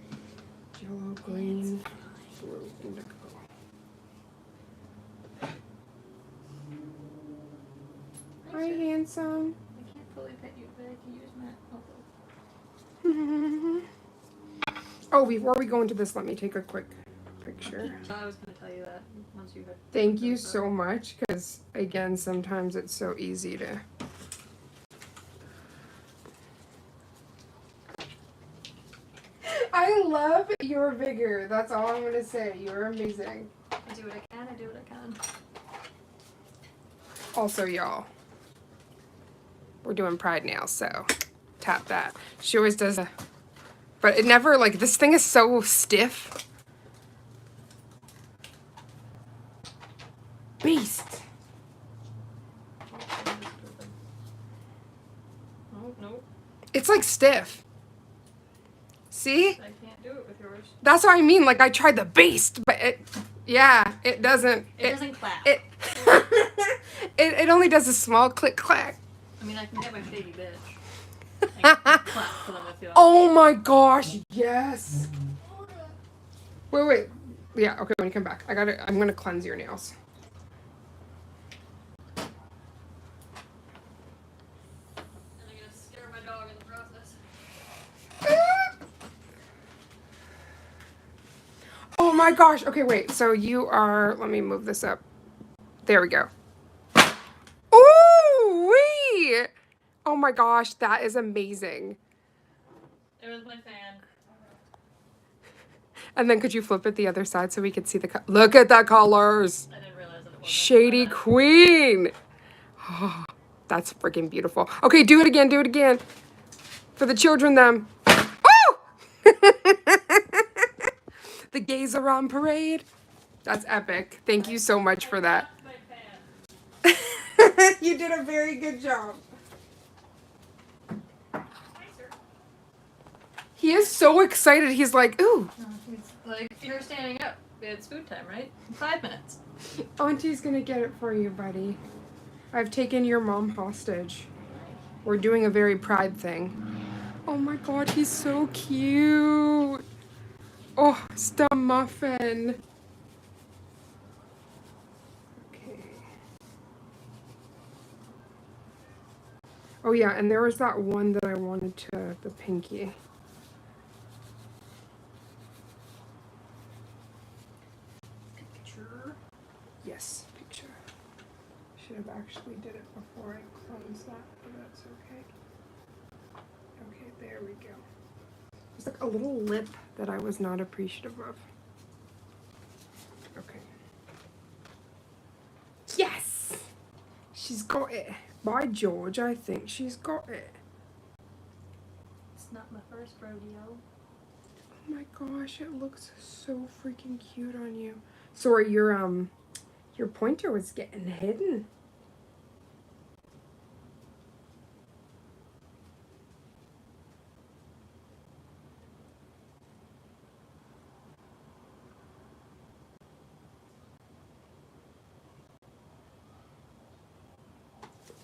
Yellow, green, blue, indigo. Hi, handsome. I can't fully pet you, but I can use my elbow. Oh, before we go into this, let me take a quick picture. I was going to tell you that once you had. Thank you so much, because again, sometimes it's so easy to. I love your vigor. That's all I'm gonna say. You're amazing. I do what I can, I do what I can. Also, y'all, we're doing Pride nails, so tap that. She always does a, but it never, like, this thing is so stiff. Beast. Oh, no. It's like stiff. See? I can't do it with yours. That's what I mean. Like, I tried the beast, but it doesn't. It doesn't clap. It, it only does a small click clack. I mean, I can get my shady bitch. I can clap for them if you want. Oh my gosh, yes. Wait. Yeah, okay, when you come back. I'm gonna cleanse your nails. And I'm gonna scare my dog in the process. Oh my gosh. Okay, wait. So you are, let me move this up. There we go. Ooh wee! Oh my gosh, that is amazing. It was my fan. And then could you flip it the other side so we could see the look at the colors. I didn't realize that it was. Shady Queen. Oh, that's freaking beautiful. Okay, do it again. For the children, them. Oh! The gays are on parade. That's epic. Thank you so much for that. My fan. You did a very good job. He is so excited. He's like, ooh, It's like you're standing up. It's food time, right? 5 minutes. Auntie's gonna get it for you, buddy. I've taken your mom hostage. We're doing a very pride thing. Oh my god, he's so cute. Oh, Stump Muffin. Okay. Oh yeah, and there was that one that I wanted to, the pinky. Picture. Yes, picture. Should have actually did it before I closed that, but that's okay. Okay, there we go. There's like a little lip that I was not appreciative of. Okay. Yes! She's got it. By George, I think she's got it. It's not my first rodeo. Oh my gosh, it looks so freaking cute on you. Sorry, your pointer was getting hidden.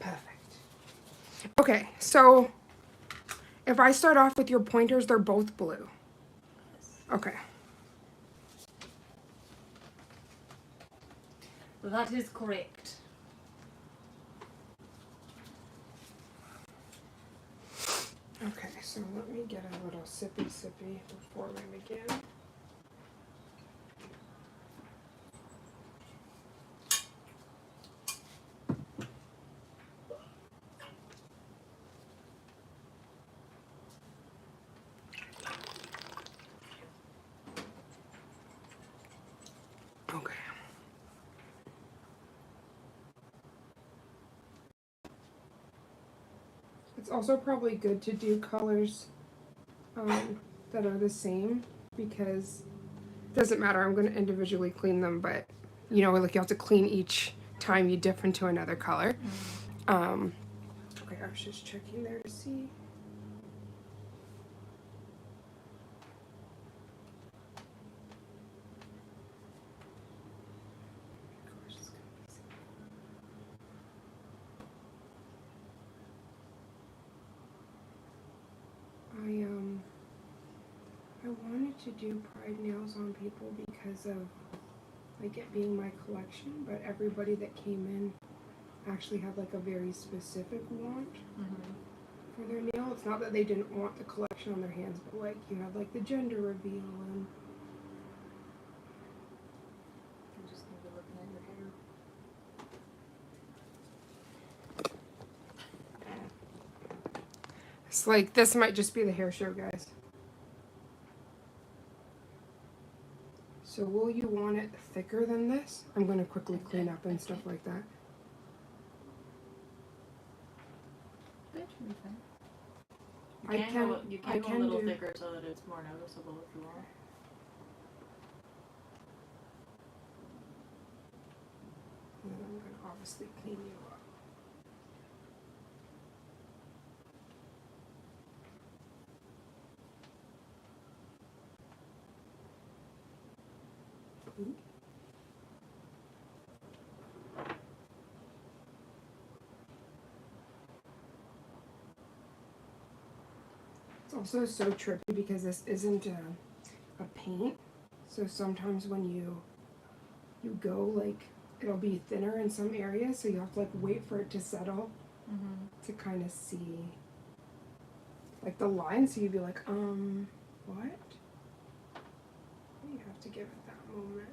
Perfect. Okay, so if I start off with your pointers, they're both blue. Okay. That is correct. Okay, so let me get a little sippy before we begin. Okay. It's also probably good to do colors that are the same because it doesn't matter. I'm going to individually clean them, but you know, like you have to clean each time you dip into another color. Okay, I was just checking there to see. I wanted to do pride nails on people because of like it being my collection, but everybody that came in actually had like a very specific want for their nail. It's not that they didn't want the collection on their hands, but like you have like the gender reveal and I'm just gonna be looking at your hair. it's like this might just be the hair show, guys. So will you want it thicker than this? I'm going to quickly clean up and stuff like that. That should be fine. You I can go a can little do- thicker so that it's more noticeable if you want. And then I'm going to obviously clean you up. Ooh. It's also so trippy because this isn't a paint. So sometimes when you go, like, it'll be thinner in some areas, so you have to like wait for it to settle to kind of see like the line. So you'd be like, what? You have to give it that moment.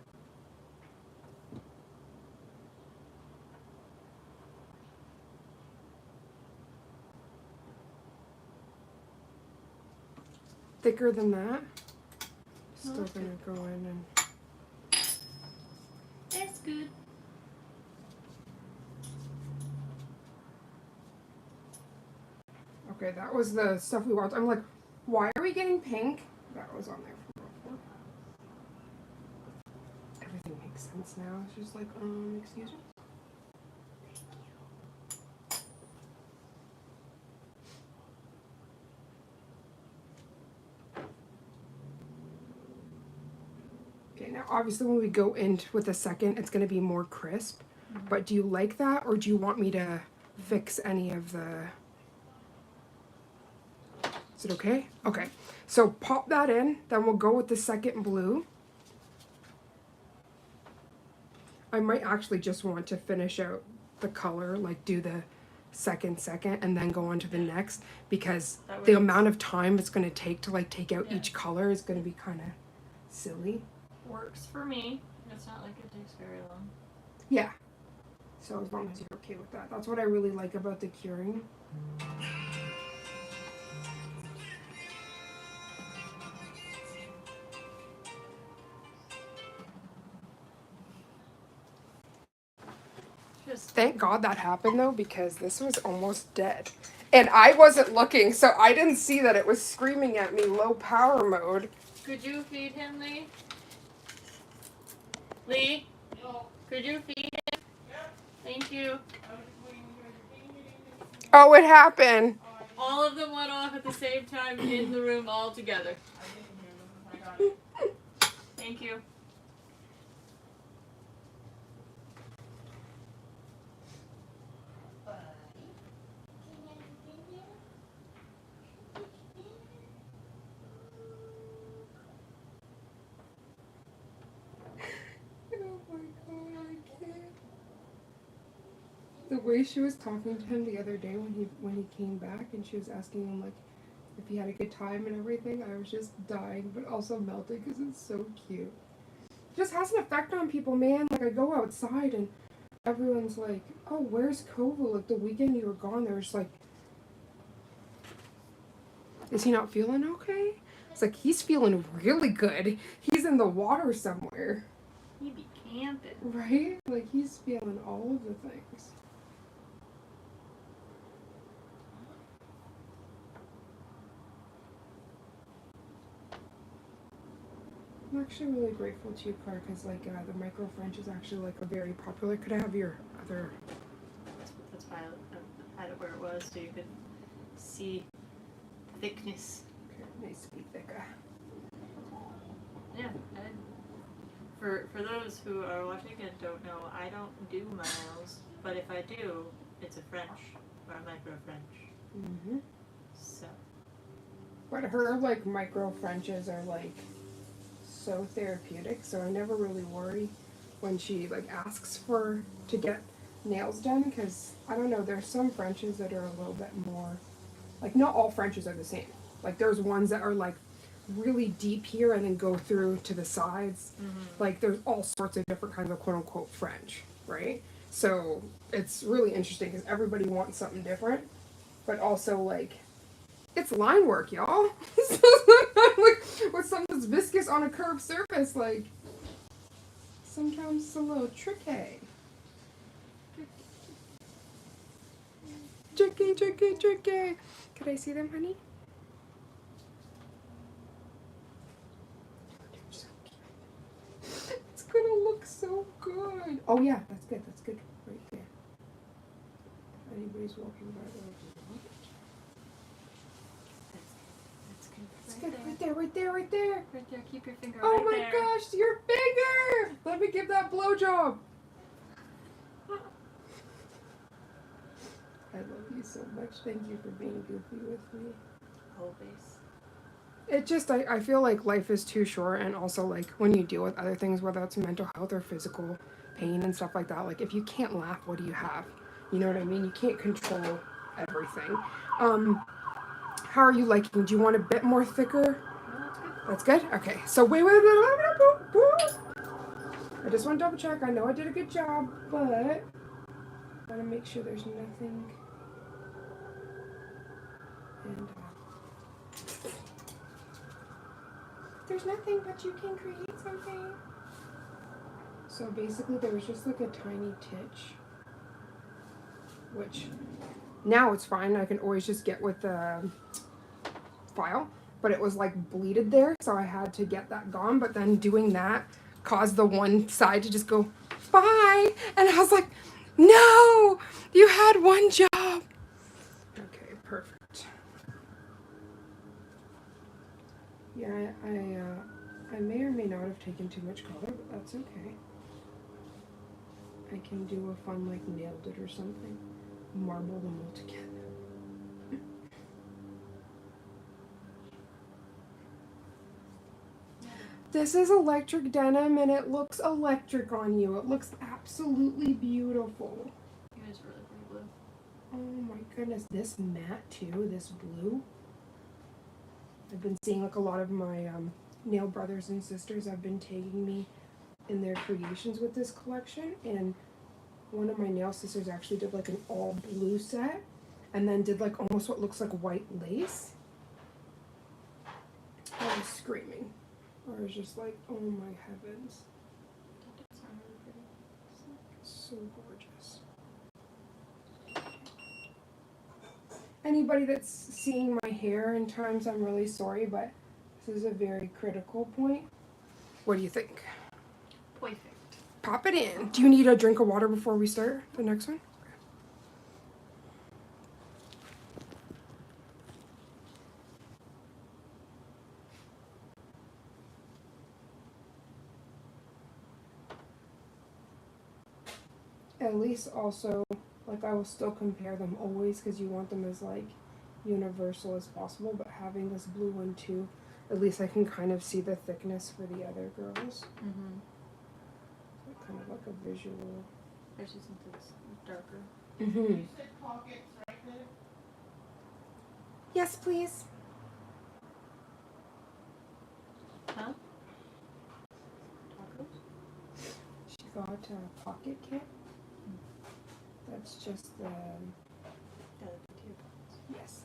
Thicker than that. Still that's gonna go in and That's good. okay, that was the stuff we watched. I'm like, why are we getting pink? That was on there from before. makes sense now. It's just like, excuse me. Okay, now obviously when we go in with a second, it's going to be more crisp. But do you like that, or do you want me to fix any of the... Is it okay? Okay. So pop that in, then we'll go with the second blue. I might actually just want to finish out the color, like do the second, and then go on to the next, because the amount of time it's going to take to like take out each color is going to be kind of silly. Works for me. It's not like it takes very long. Yeah. So as long as you're okay with that. That's what I really like about the curing. Thank God that happened though, because this was almost dead. And I wasn't looking, so I didn't see that it was screaming at me low power mode. Could you feed him, Lee? Lee? No. Could you feed him? Yep. Thank you. I was waiting for you. Oh, it happened. All of them went off at the same time in the room all together. I didn't hear them. I got it. Thank you. Oh my God, I can't. The way she was talking to him the other day when he came back, and she was asking him like if he had a good time and everything, I was just dying, but also melting because it's so cute. It just has an effect on people, man. Like I go outside and everyone's like, "Oh, where's Kovu? Like the weekend you were gone, there was like, is he not feeling okay?" It's like he's feeling really good. He's in the water somewhere. He be camping. Right? Like he's feeling all of the things. I'm actually really grateful to you, Clark, because like the micro French is actually like a very popular. Could I have your other? That's why I had it where it was, so you could see thickness. Okay, nice to be thicker. Yeah. And for those who are watching and don't know, I don't do my nails, but if I do, it's a French or a micro French. Mhm. So. But her like micro Frenches are like so therapeutic, so I never really worry when she like asks to get nails done, because I don't know, there's some Frenches that are a little bit more like, not all Frenches are the same. Like there's ones that are like really deep here and then go through to the sides. Like there's all sorts of different kinds of quote unquote French, right? So it's really interesting because everybody wants something different, but also like it's line work, y'all. So like with something that's viscous on a curved surface, like sometimes it's a little tricky. Tricky. Could I see them, honey? It's gonna look so good. Oh yeah, that's good. That's good right there. If anybody's walking by there. That's Good, good. right there. Right there. Keep your finger Oh right my there. gosh, your finger! Let me give that blowjob. I love you so much. Thank you for being goofy with me. Always. It just, I feel like life is too short, and also like when you deal with other things, whether it's mental health or physical pain and stuff like that, like if you can't laugh, what do you have? You know what I mean? You can't control everything. How are you liking? Do you want a bit more thicker? No, That's good? Okay. So wait. I just want to double check. I know I did a good job, but gotta make sure there's nothing. And there's nothing, but you can create something. So basically there was just like a tiny titch, which now it's fine. I can always just get with the file, but it was like bleeded there, so I had to get that gone. But then doing that caused the one side to just go, bye. And I was like, no, you had one job. Okay, perfect. Yeah, I may or may not have taken too much color, but that's okay. I can do a fun, like, nailed it or something. Marble them all together. This is electric denim and it looks electric on you. It looks absolutely beautiful. It is really pretty blue. Oh my goodness, this matte too, this blue. I've been seeing like a lot of my nail brothers and sisters have been tagging me in their creations with this collection, and one of my nail sisters actually did like an all blue set and then did like almost what looks like white lace. I was screaming. I was just like, oh my heavens. It's really pretty. So gorgeous. Anybody that's seeing my hair in times, I'm really sorry, but this is a very critical point. What do you think? Perfect. Pop it in. Do you need a drink of water before we start the next one? At least also, like, I will still compare them always because you want them as like universal as possible, but having this blue one too, at least I can kind of see the thickness for the other girls. Mm-hmm. So kind of like a visual. Especially since it's darker. Mm-hmm. You said pockets, right there? Yes, please. Huh? Tacos? She got a pocket kit. That's just the Yeah, the potato pockets. yes.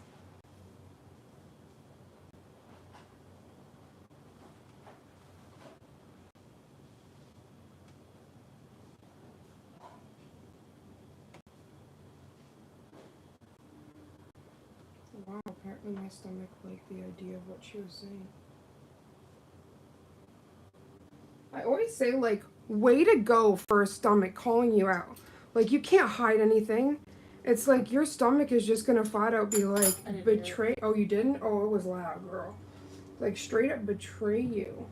Wow, apparently my stomach liked the idea of what she was saying. I always say, like, way to go for a stomach calling you out. Like, you can't hide anything. It's like your stomach is just gonna flat out be like, I didn't hear it. betray. Oh, you didn't? Oh, it was loud, girl. Like, straight up betray you.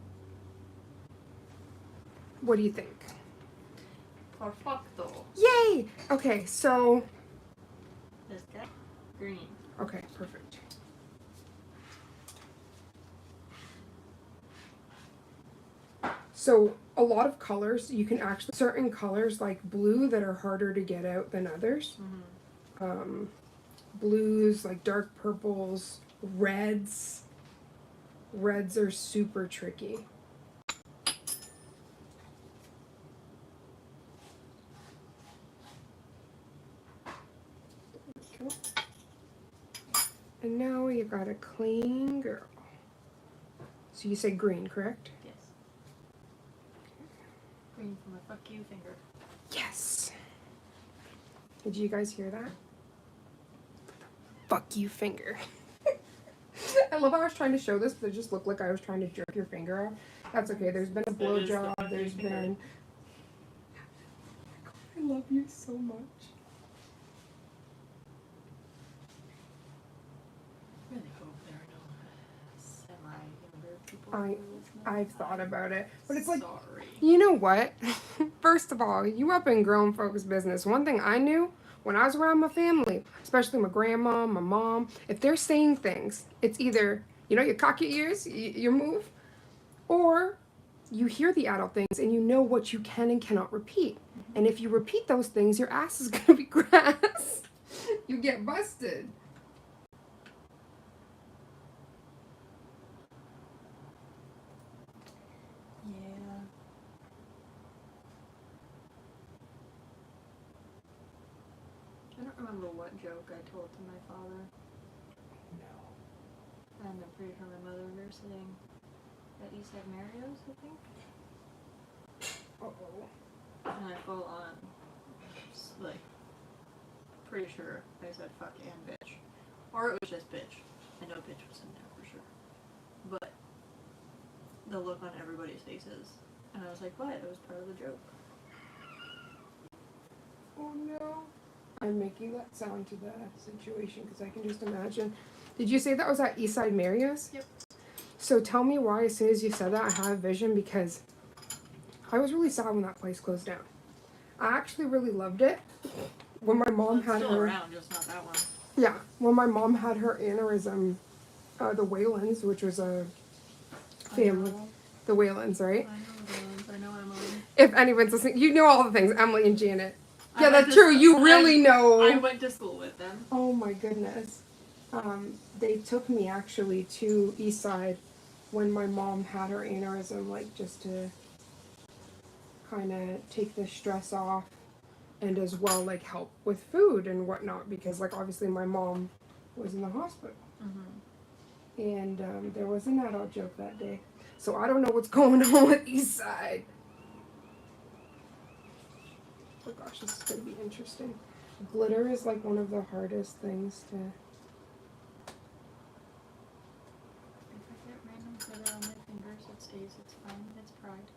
What do you think? Perfecto. Yay! Okay, so. This guy? Green. Okay, perfect. So a lot of colors, you can actually, certain colors like blue that are harder to get out than others. Mm-hmm. Blues, like dark purples, reds. Reds are super tricky. Okay. And now you got a clean girl. So you say green, correct? Yes. Green from a fuck you finger. Yes. Did you guys hear that? Fuck you finger. I love how I was trying to show this, but it just looked like I was trying to jerk your finger off. That's okay. There's been a That is the blowjob. fuck you There's finger. been. I love you so much. Really hope there are no semi-younger people. I- who listen to I've this. thought about it, but it's like, Sorry. you know what? First of all, you up in grown folks' business. One thing I knew when I was around my family, especially my grandma, my mom, if they're saying things, it's either, you cock your ears, you move, or you hear the adult things and you know what you can and cannot repeat. And if you repeat those things, your ass is gonna be grass. You get busted. Yeah. I don't remember what joke I told to my father, No. and I'm pretty sure my mother we were sitting at Eastside Mario's, I think, Uh-oh. and I full on, like, pretty sure I said fuck and bitch, or it was just bitch. I know bitch was in there for sure, but the look on everybody's faces And I was like, what? It was part of the joke. Oh no. I'm making that sound to the situation because I can just imagine. Did you say that was at Eastside Mario's? Yep. So tell me why, as soon as you said that, I had a vision because I was really sad when that place closed down. I actually really loved it. When my mom It's had still her. around, just not that one. Yeah, when my mom had her aneurysm, the Whalens, which was a family. The Whalens, right? I know the ones. I know Emily. If anyone's listening, you know all the things, Emily and Janet. I Yeah, went that's to true. school- You really I know. went to school with them. Oh my goodness. They took me actually to Eastside when my mom had her aneurysm, like just to kind of take the stress off and as well like help with food and whatnot because like obviously my mom was in the hospital. Mm-hmm. And there was an adult joke that day. So I don't know what's going on with Eastside. Oh gosh, this is going to be interesting. Glitter is like one of the hardest things to... If I get random glitter on my fingers, it stays. It's fine. It's pride.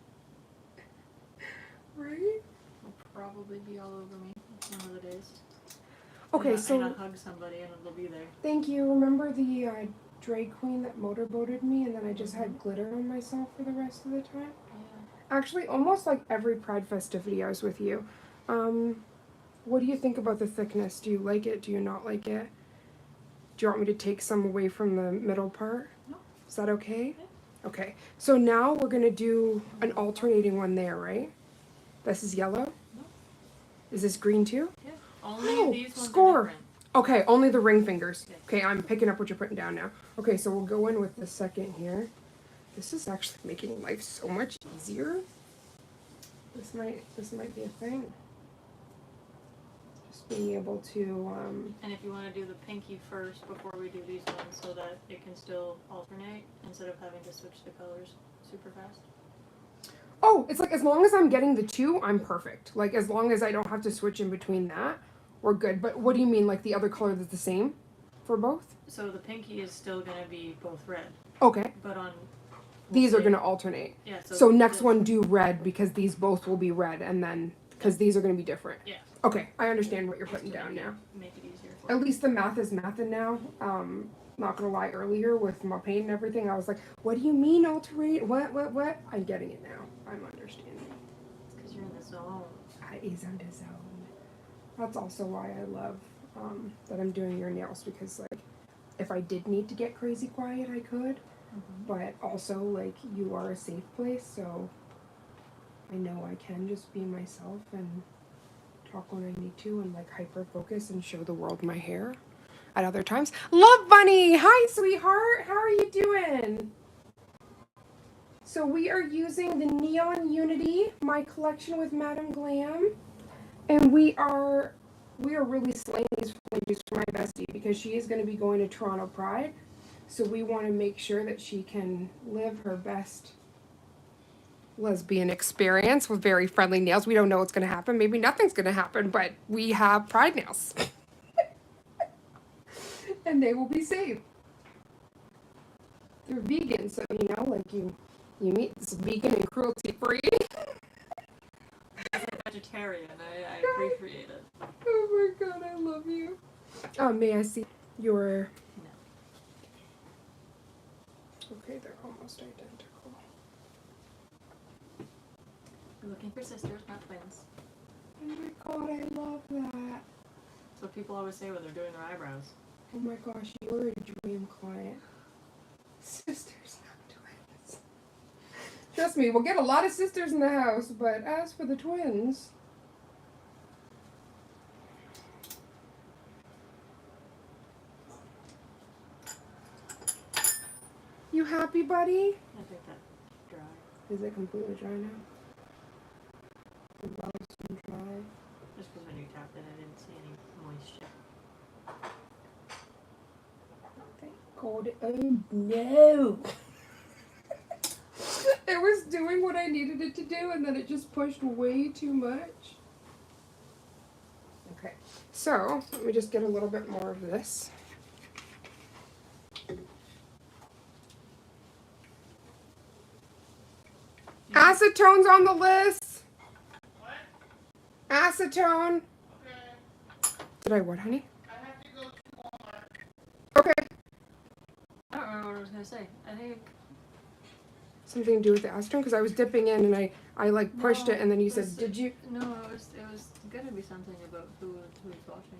Right? It'll probably be all over me one of the days. Okay, and so I'll hug somebody and it'll be there. thank you. Remember the drag queen that motorboated me and then I just had glitter on myself for the rest of the time? Yeah. Actually, almost like every Pride festivity I was with you. What do you think about the thickness? Do you like it? Do you not like it? Do you want me to take some away from the middle part? No. Is that okay? Yeah. Okay. So now we're going to do an alternating one there, right? This is yellow? No. Is this green too? Yeah. Only Oh, these ones score. are different. Okay, only the ring fingers. Okay. Okay, I'm picking up what you're putting down now. Okay, so we'll go in with the second here. This is actually making life so much easier. This might be a thing. Just being able to And if you want to do the pinky first before we do these ones so that it can still alternate instead of having to switch the colors super fast. oh, it's like as long as I'm getting the two, I'm perfect. Like as long as I don't have to switch in between that, we're good. But what do you mean like the other color that's the same for both? So the pinky is still going to be both red, Okay. but on These are say- going to alternate. Yeah. So next this- one do red because these both will be red and then because these are going to be different. Yeah. Okay, I understand what you're just putting to down make it- now. Make it easier for At you. least the math is mathin' now. Not gonna lie, earlier with my pain and everything, I was like, what do you mean alterate? What? I'm getting it now. I'm understanding. Because you're in the zone. I is on the zone. That's also why I love that I'm doing your nails because like if I did need to get crazy quiet, I could. But also like you are a safe place, so I know I can just be myself and talk when I need to and like hyper focus and show the world my hair at other times. Love Bunny! Hi sweetheart! How are you doing? So we are using the Neon Unity, my collection with Madame Glam. And we are really slaying these flames for my bestie because she is going to be going to Toronto Pride. So we want to make sure that she can live her best lesbian experience with very friendly nails. We don't know what's going to happen. Maybe nothing's going to happen, but we have Pride nails. And they will be safe. They're vegan, so you know, like you meet this vegan and cruelty free. As a vegetarian, I appreciate it. Oh my god, I love you. May I see your... Okay, they're almost identical. We're looking for sisters, not twins. Oh my god, I love that. That's what people always say when they're doing their eyebrows. Oh my gosh, you're a dream client. Sisters, not twins. Trust me, we'll get a lot of sisters in the house, but as for the twins... You happy, buddy? I think that's dry. Is it completely dry now? The bottom's been dry. Just because when you tapped it, I didn't see any moisture. Thank God. Oh no! It was doing what I needed it to do, and then it just pushed way too much. Okay, so let me just get a little bit more of this. Ask Acetone's on the list. What? Acetone. Okay. Did I what, honey? I have to go to Walmart. Okay. I don't remember what I was gonna say. I think Something to do with the acetone? Because I was dipping in and I like pushed No, it and then you it said, was- did you? no, it was gonna be something about who's watching.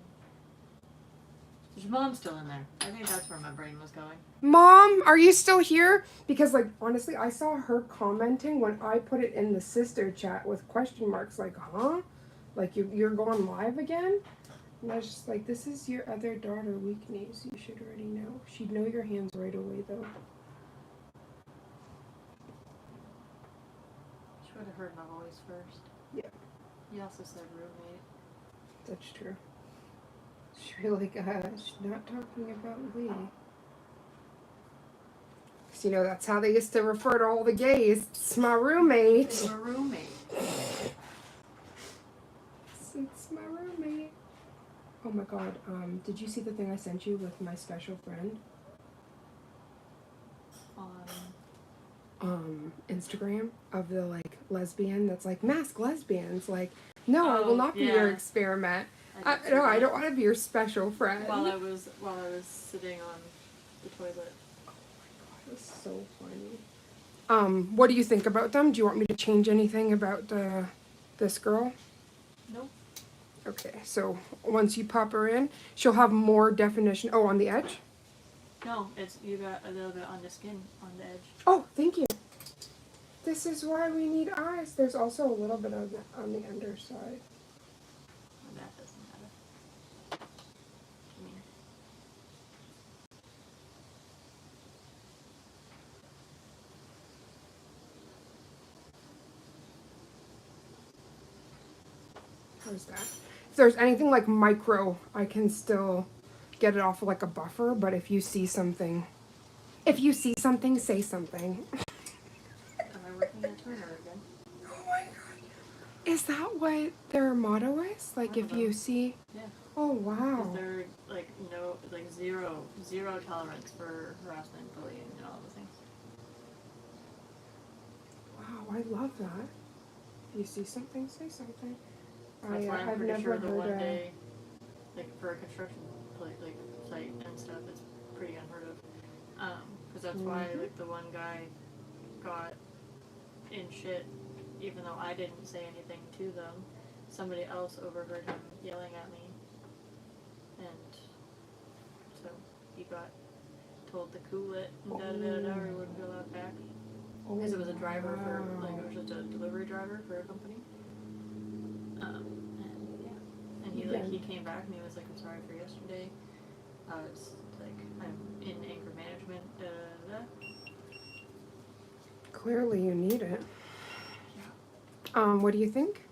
Is your mom still in there? I think that's where my brain was going. Mom, are you still here? Because like honestly, I saw her commenting when I put it in the sister chat with question marks like, huh? Like you're going live again? And I was just like, this is your other daughter, Weekniece. You should already know. She'd know your hands right away though. She would have heard my voice first. Yeah. You also said roommate. That's true. She's like, she's not talking about Lee. Cause you know that's how they used to refer to all the gays. It's my roommate. It's a roommate. It's my roommate. Oh my god, did you see the thing I sent you with my special friend? Instagram of the like lesbian that's like mask lesbians. Like, no, I will Oh, not be your yeah. experiment. I did see No, I that don't want to be your special friend. While I was sitting on the toilet. That's so funny. What do you think about them? Do you want me to change anything about this girl? Nope. Okay, so once you pop her in, she'll have more definition. Oh, on the edge? No, it's you got a little bit on the skin, on the edge. Oh, thank you. This is why we need eyes. There's also a little bit on the underside. Well, that doesn't matter. I mean, How's that? If there's anything like micro, I can still get it off of like a buffer, but if you see something, say something. am I working at Turner again? Oh my god. Is that what their motto is? Like if you see Yeah. Oh Because wow. they're like zero tolerance for harassment, bullying, and all those things. Wow, I love that. If you see something, say something. That's why I'm I've pretty never sure the heard one a day, like for a construction site and stuff, it's pretty unheard of. Because that's why Mhm. like the one guy got in shit, even though I didn't say anything to them. Somebody else overheard him yelling at me, and so he got told to cool it and or he wouldn't be allowed back. Because it was a driver for, like, it was just a delivery driver for a company. And yeah. And he came back and he was like, I'm sorry for yesterday. I was like, I'm in anger management, da da da. Clearly you need it. What do you think?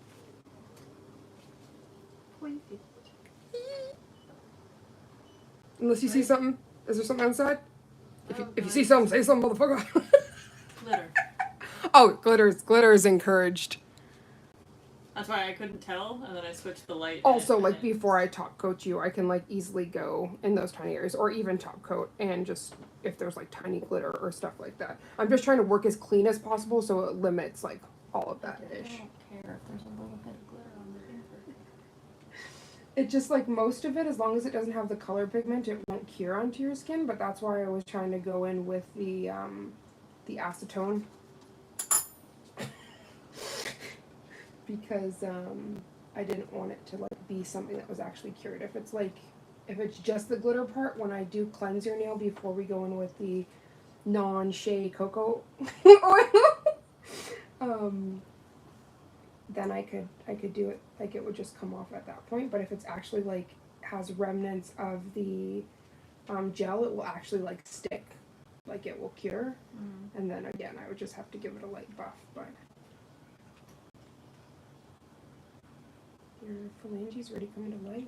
Unless you see something. Is there something outside? If you see something, say something, motherfucker. Glitter. Oh, glitter is encouraged. That's why I couldn't tell, and then I switched the light. Also, and like it- before I top coat you, I can like easily go in those tiny areas, or even top coat and just if there's like tiny glitter or stuff like that. I'm just trying to work as clean as possible so it limits like all of that I ish. don't care if there's a little bit of glitter on the paper. It just like most of it, as long as it doesn't have the color pigment, it won't cure onto your skin. But that's why I was trying to go in with the acetone because I didn't want it to like be something that was actually cured. If it's just the glitter part, when I do cleanse your nail before we go in with the non-shea cocoa oil, then I could do it like it would just come off at that point. But if it's actually like has remnants of the gel, it will actually like stick, like it will cure. And then again, I would just have to give it a light buff. But your phalanges ready coming to life.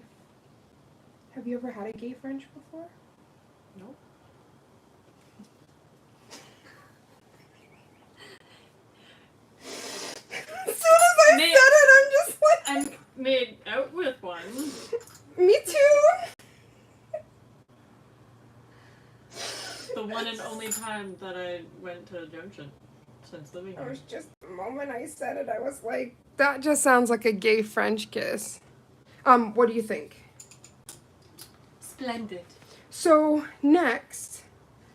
Have you ever had a gay French before? Nope. As soon as I Me- said it, I'm just like, I made out with one. me too. The one and only time that I went to Junction since living I here. was just moment I said it, I was like, that just sounds like a gay French kiss. What do you think? Splendid. So next,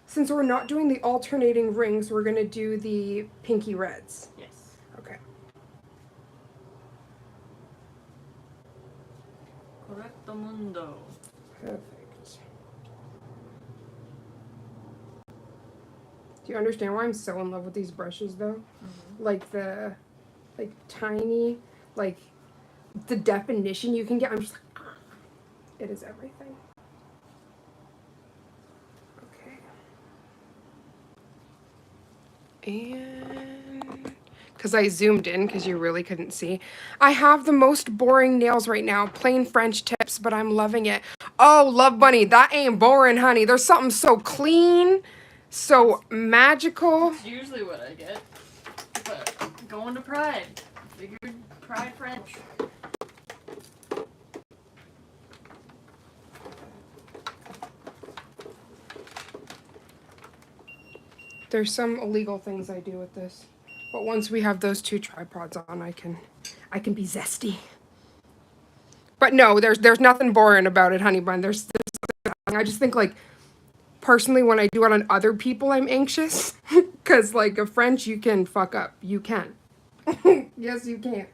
since we're not doing the alternating rings, we're gonna do the pinky reds. Yes. Okay. Correcto mundo. Perfect. Do you understand why I'm so in love with these brushes though? Like the, like tiny, like the definition you can get. I'm just like, ah, it is everything. Okay. And because I zoomed in because you really couldn't see. I have the most boring nails right now, plain French tips, but I'm loving it. Oh, Love Bunny, that ain't boring, honey. There's something so clean, so magical. It's usually what I get. But going to Pride. Figured Pride French. There's some illegal things I do with this, but once we have those two tripods on, I can be zesty. But no, there's nothing boring about it, honey bun. There's I just think like personally when I do it on other people, I'm anxious because like a French you can fuck up. You can. Yes, you can.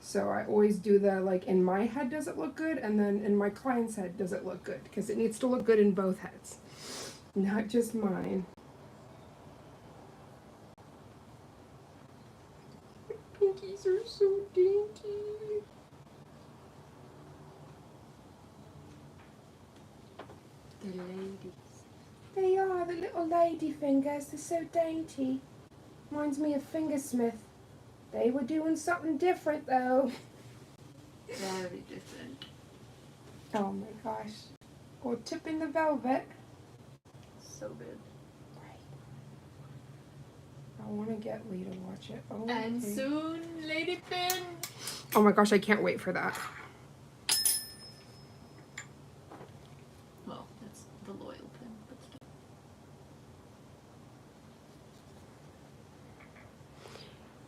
So I always do the like in my head does it look good, and then in my client's head does it look good, because it needs to look good in both heads, not just mine. Pinkies are so dainty. The ladies. They are, the little lady fingers. They're so dainty. Reminds me of Fingersmith. They were doing something different though. Very different. Oh my gosh. Or Tipping the Velvet. So good. I want to get Lee to watch it. Oh, And okay. soon, Lady Finn. Oh my gosh, I can't wait for that. Well, that's the loyal Finn, but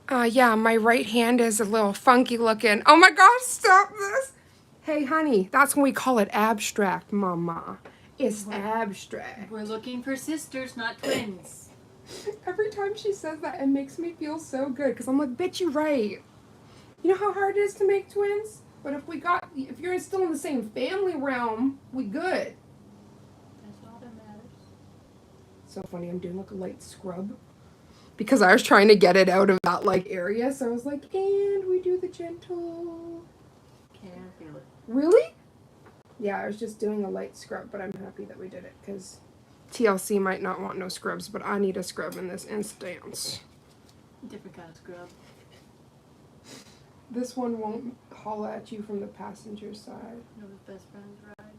still. Yeah, my right hand is a little funky looking. Oh my gosh, stop this. Hey, honey, that's when we call it abstract, mama. It's abstract. We're looking for sisters, not twins. Every time she says that, it makes me feel so good, because I'm like, bitch, you're right. You know how hard it is to make twins? But if you're still in the same family realm, we good. That's all that matters. So funny, I'm doing like a light scrub because I was trying to get it out of that like area. So I was like, and we do the gentle. Can't feel it. Really? Yeah, I was just doing a light scrub, but I'm happy that we did it because TLC might not want no scrubs, but I need a scrub in this instance. Different kind of scrub. This one won't holla at you from the passenger side. No, his best friend's ride.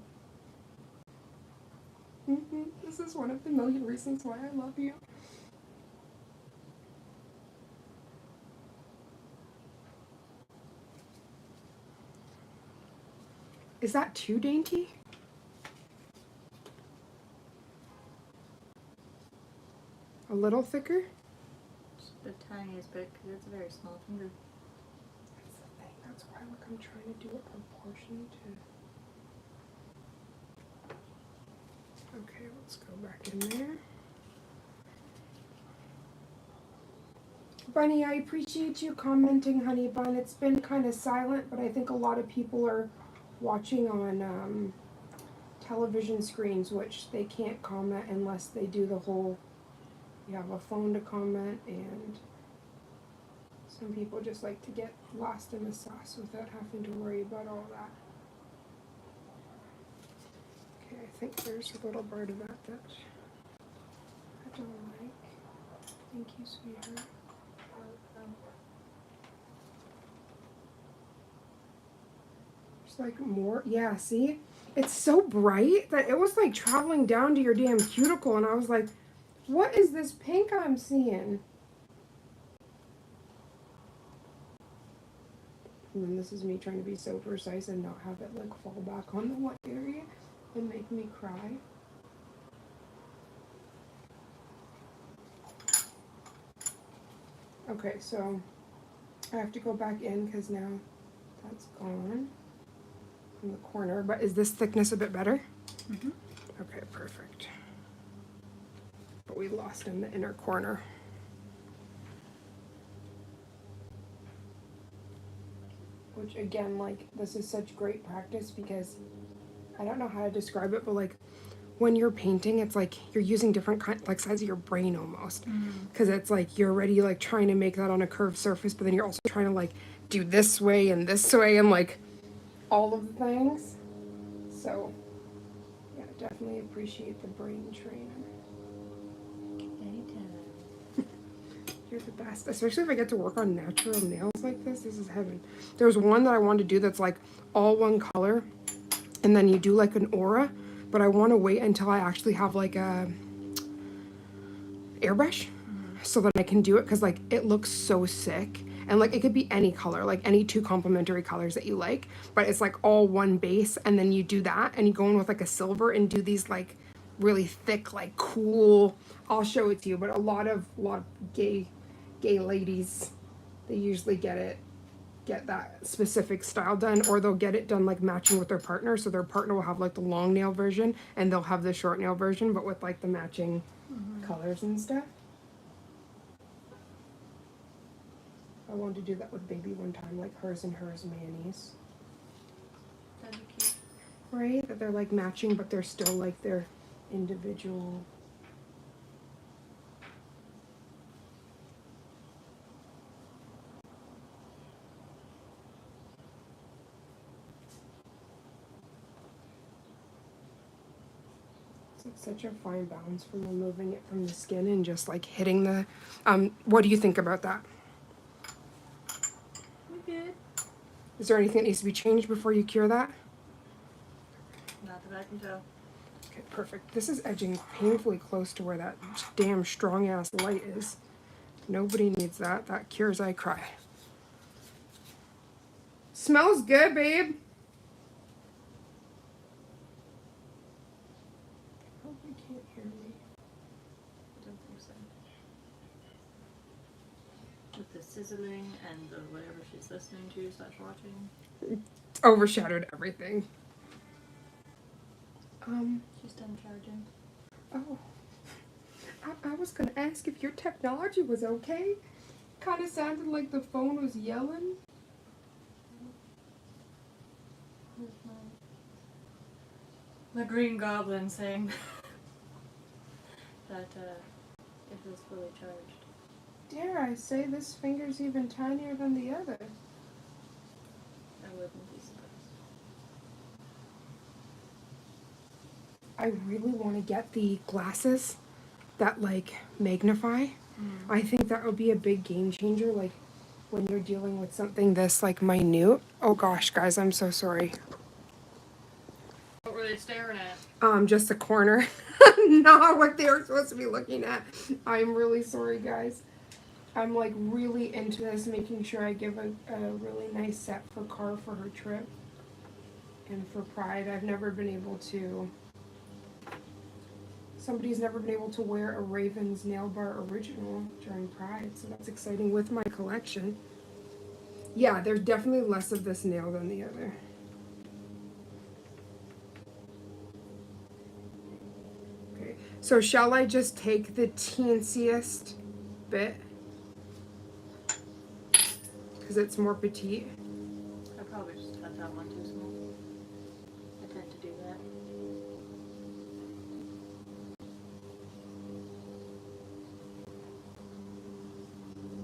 This is one of the million reasons why I love you. Is that too dainty? A little thicker? Just the tiniest bit, because it's a very small finger. That's the thing. That's why look, I'm trying to do it proportioned to. Okay, let's go back in there. Bunny, I appreciate you commenting, honey bun. It's been kind of silent, but I think a lot of people are watching on television screens, which they can't comment unless they do the whole, you have a phone to comment, and some people just like to get lost in the sauce without having to worry about all that. Okay, I think there's a little part of that I don't like. Thank you, sweetheart. There's like more, yeah, see? It's so bright that it was like traveling down to your damn cuticle, and I was like, what is this pink I'm seeing? And then this is me trying to be so precise and not have it like fall back on the one area and make me cry. Okay, so I have to go back in because now that's gone from the corner. But is this thickness a bit better? Mm-hmm. Okay, perfect. But we lost in the inner corner. Which again, like, this is such great practice because I don't know how to describe it, but like when you're painting, it's like you're using different like sides of your brain almost. Because it's like you're already like trying to make that on a curved surface, but then you're also trying to like do this way and like all of the things. So yeah, definitely appreciate the brain training. Anytime. You're the best, especially if I get to work on natural nails like this. This is heaven. There's one that I want to do that's like all one color, and then you do like an aura, but I want to wait until I actually have like a airbrush so that I can do it because like it looks so sick. And like it could be any color, like any two complementary colors that you like, but it's like all one base, and then you do that and you go in with like a silver and do these like really thick, like cool, I'll show it to you, but a lot of gay ladies, they usually get that specific style done, or they'll get it done like matching with their partner, so their partner will have like the long nail version and they'll have the short nail version, but with like the matching colors and stuff. I wanted to do that with baby one time, like hers and hers mayonnaise. That'd be cute. Right? That they're like matching, but they're still like their individual. It's like such a fine balance from removing it from the skin and just like hitting the. What do you think about that? We good. Is there anything that needs to be changed before you cure that? Not that I can tell. Okay, perfect. This is edging painfully close to where that damn strong ass light is. Nobody needs that. That cures I cry. Smells good, babe. Hope you can't hear me. I don't think so. With the sizzling and the whatever she's listening to / watching. Overshadowed everything. She's done charging. Oh. I was gonna ask if your technology was okay. Kind of sounded like the phone was yelling. Where's my green goblin saying that it was fully charged. Dare I say this finger's even tinier than the other? I wouldn't be surprised. I really want to get the glasses that like magnify. I think that would be a big game changer, like when you're dealing with something this like minute. Oh gosh, guys, I'm so sorry. What were they staring at? Just the corner. Not what they were supposed to be looking at. I'm really sorry, guys. I'm like really into this, making sure I give a really nice set for Car for her trip. And for Pride, I've never been able to. Somebody's never been able to wear a Ravens Nail Bar original during Pride, so that's exciting with my collection. Yeah, there's definitely less of this nail than the other. Okay, so shall I just take the teensiest bit? Because it's more petite. I probably just cut that one too small. I tend to do that.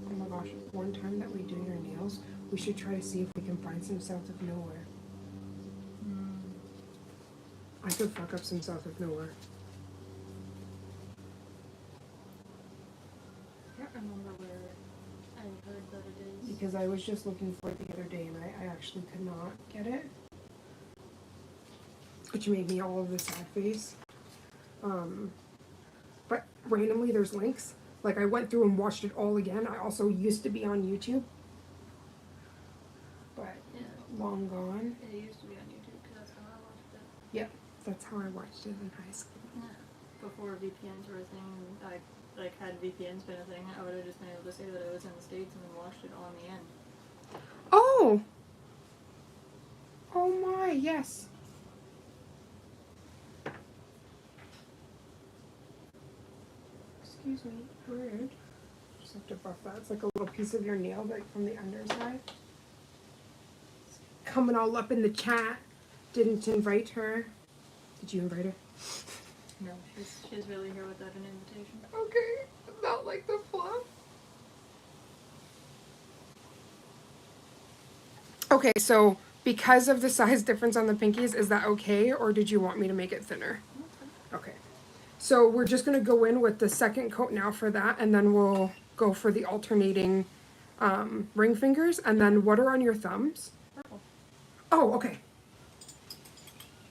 Oh my gosh, one time that we do your nails, we should try to see if we can find some South of Nowhere. I could fuck up some South of Nowhere. I can't remember where I heard that it is. Because I was just looking for it the other day and I actually could not get it. Which made me all of the sad face. But randomly there's links. Like I went through and watched it all again. I also used to be on YouTube. But Yeah. long gone. It used to be on YouTube because that's how I watched it. Yep, that's how I watched it in high school. Yeah. Before VPNs were a thing, I like had VPNs been a thing, I would have just been able to say that I was in the States and then watched it on the end. Oh! Oh my, yes. Excuse me, rude. Just have to buff that. It's like a little piece of your nail, like from the underside. Coming all up in the chat. Didn't invite her. Did you invite her? No, she's really here without an invitation. Okay, not like the fluff. Okay, so because of the size difference on the pinkies, is that okay, or did you want me to make it thinner? Okay. So we're just gonna go in with the second coat now for that, and then we'll go for the alternating ring fingers. And then what are on your thumbs? Purple. Oh, okay.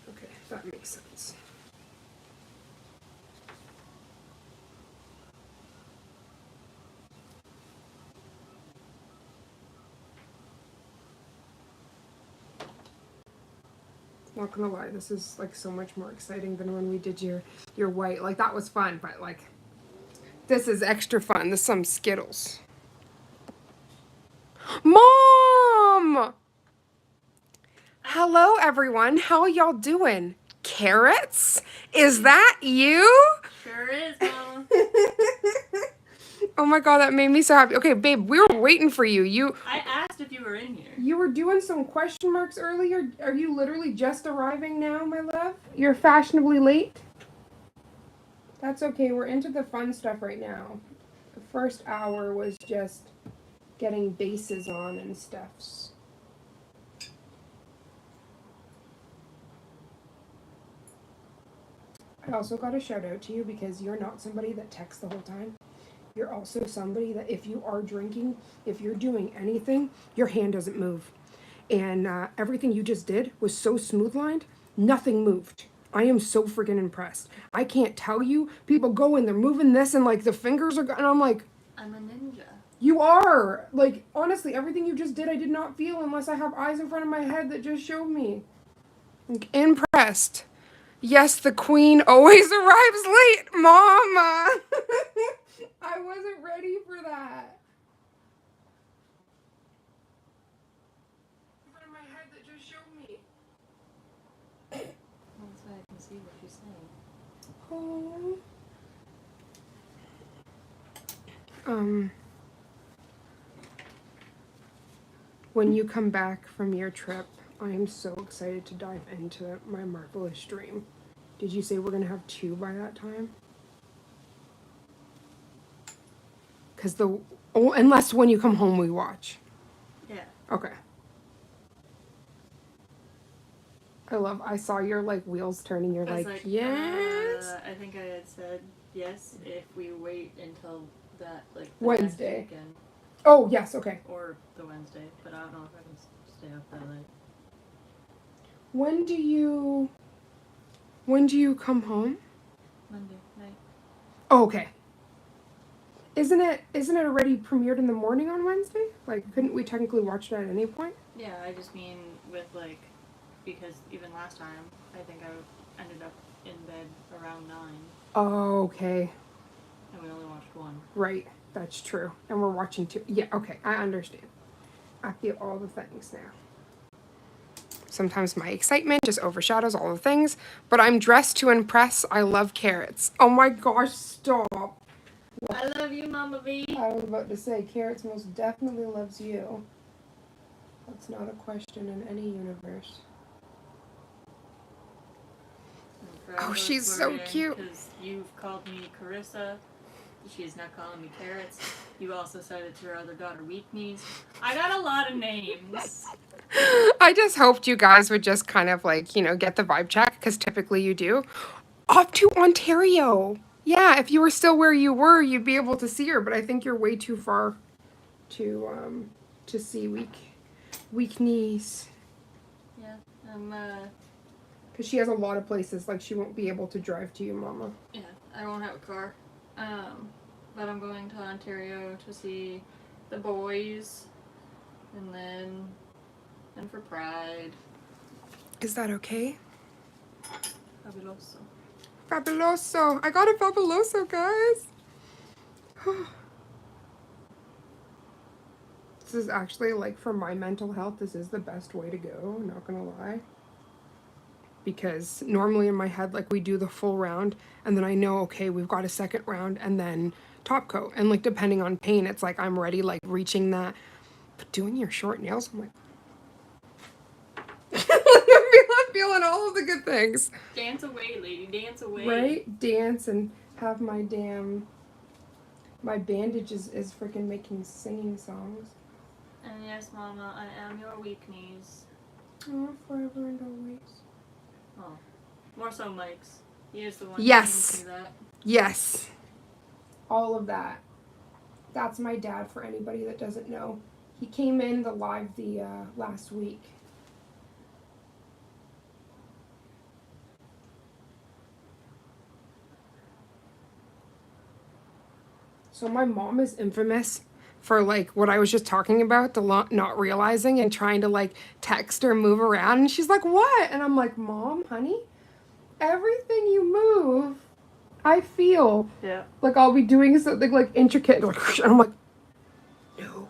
Okay, that makes sense. Not gonna lie, this is like so much more exciting than when we did your white. Like that was fun, but like this is extra fun. This is some Skittles. Mom! Hello everyone. How y'all doing? Carrots? Is that you? Sure is, Mama. Oh my god, that made me so happy. Okay, babe, we were waiting for you. I asked if you were in here. You were doing some question marks earlier. Are you literally just arriving now, my love? You're fashionably late? That's okay. We're into the fun stuff right now. The first hour was just getting bases on and stuffs. I also got a shout out to you because you're not somebody that texts the whole time. You're also somebody that if you are drinking, if you're doing anything, your hand doesn't move. And everything you just did was so smooth lined, nothing moved. I am so freaking impressed. I can't tell you. People go and they're moving this and like the fingers are, and I'm like, I'm a ninja. you are. Like, honestly, everything you just did, I did not feel unless I have eyes in front of my head that just showed me. Like, impressed. Yes, the queen always arrives late, Mama. I wasn't ready for that. In front of my head that just showed me. That's why I can see what she's saying. Oh. When you come back from your trip, I am so excited to dive into my marvelous dream. Did you say we're gonna have 2 by that time? Cause unless when you come home we watch. Yeah. Okay. I saw your like wheels turning. You're I was like, yes. I think I had said yes if we wait until that like the Wednesday. next weekend Oh yes, okay. or the Wednesday, but I don't know if I can stay up that late. When do you come home? Monday night. Oh, okay. Isn't it already premiered in the morning on Wednesday? Like, couldn't we technically watch it at any point? Yeah, I just mean with like, because even last time, I think I ended up in bed around 9, Oh, okay. and we only watched 1. Right. That's true. And we're watching 2. Yeah, okay. I understand. I feel all the things now. Sometimes my excitement just overshadows all the things, but I'm dressed to impress. I love carrots. Oh my gosh, stop. I love you, Mama V. I was about to say, carrots most definitely loves you. That's not a question in any universe. Oh, she's so cute. Because you've called me Carissa. She's not calling me Carrots. You also said it's your other daughter, Weak Knees. I got a lot of names. I just hoped you guys would just kind of like, get the vibe check, because typically you do. Off to Ontario. Yeah, if you were still where you were, you'd be able to see her, but I think you're way too far to see Weak Knees. Yeah, Because she has a lot of places, like she won't be able to drive to you, Mama. yeah, I don't have a car. But I'm going to Ontario to see the boys, and for Pride. Is that okay? Fabuloso. Fabuloso. I got a Fabuloso, guys. This is actually, like, for my mental health, this is the best way to go, not gonna lie. Because normally in my head, like, we do the full round, and then I know, okay, we've got a second round, and then top coat. And, like, depending on pain, it's like I'm ready, like, reaching that. But doing your short nails, I'm like, I'm feeling all of the good things. Dance away, lady, dance away. Right? Dance and have my damn... My bandage is freaking making singing songs. And yes, Mama, I am your weak knees. Oh, forever and always. Oh, more so Mike's. He is the one Yes. who can do that. Yes. All of that. That's my dad, for anybody that doesn't know. He came in the live the last week. So my mom is infamous for, like, what I was just talking about, the not realizing and trying to, like, text or move around. And she's like, what? And I'm like, Mom, honey, everything you move, I feel. Yeah. Like, I'll be doing something, like, intricate. Like, and I'm like, no.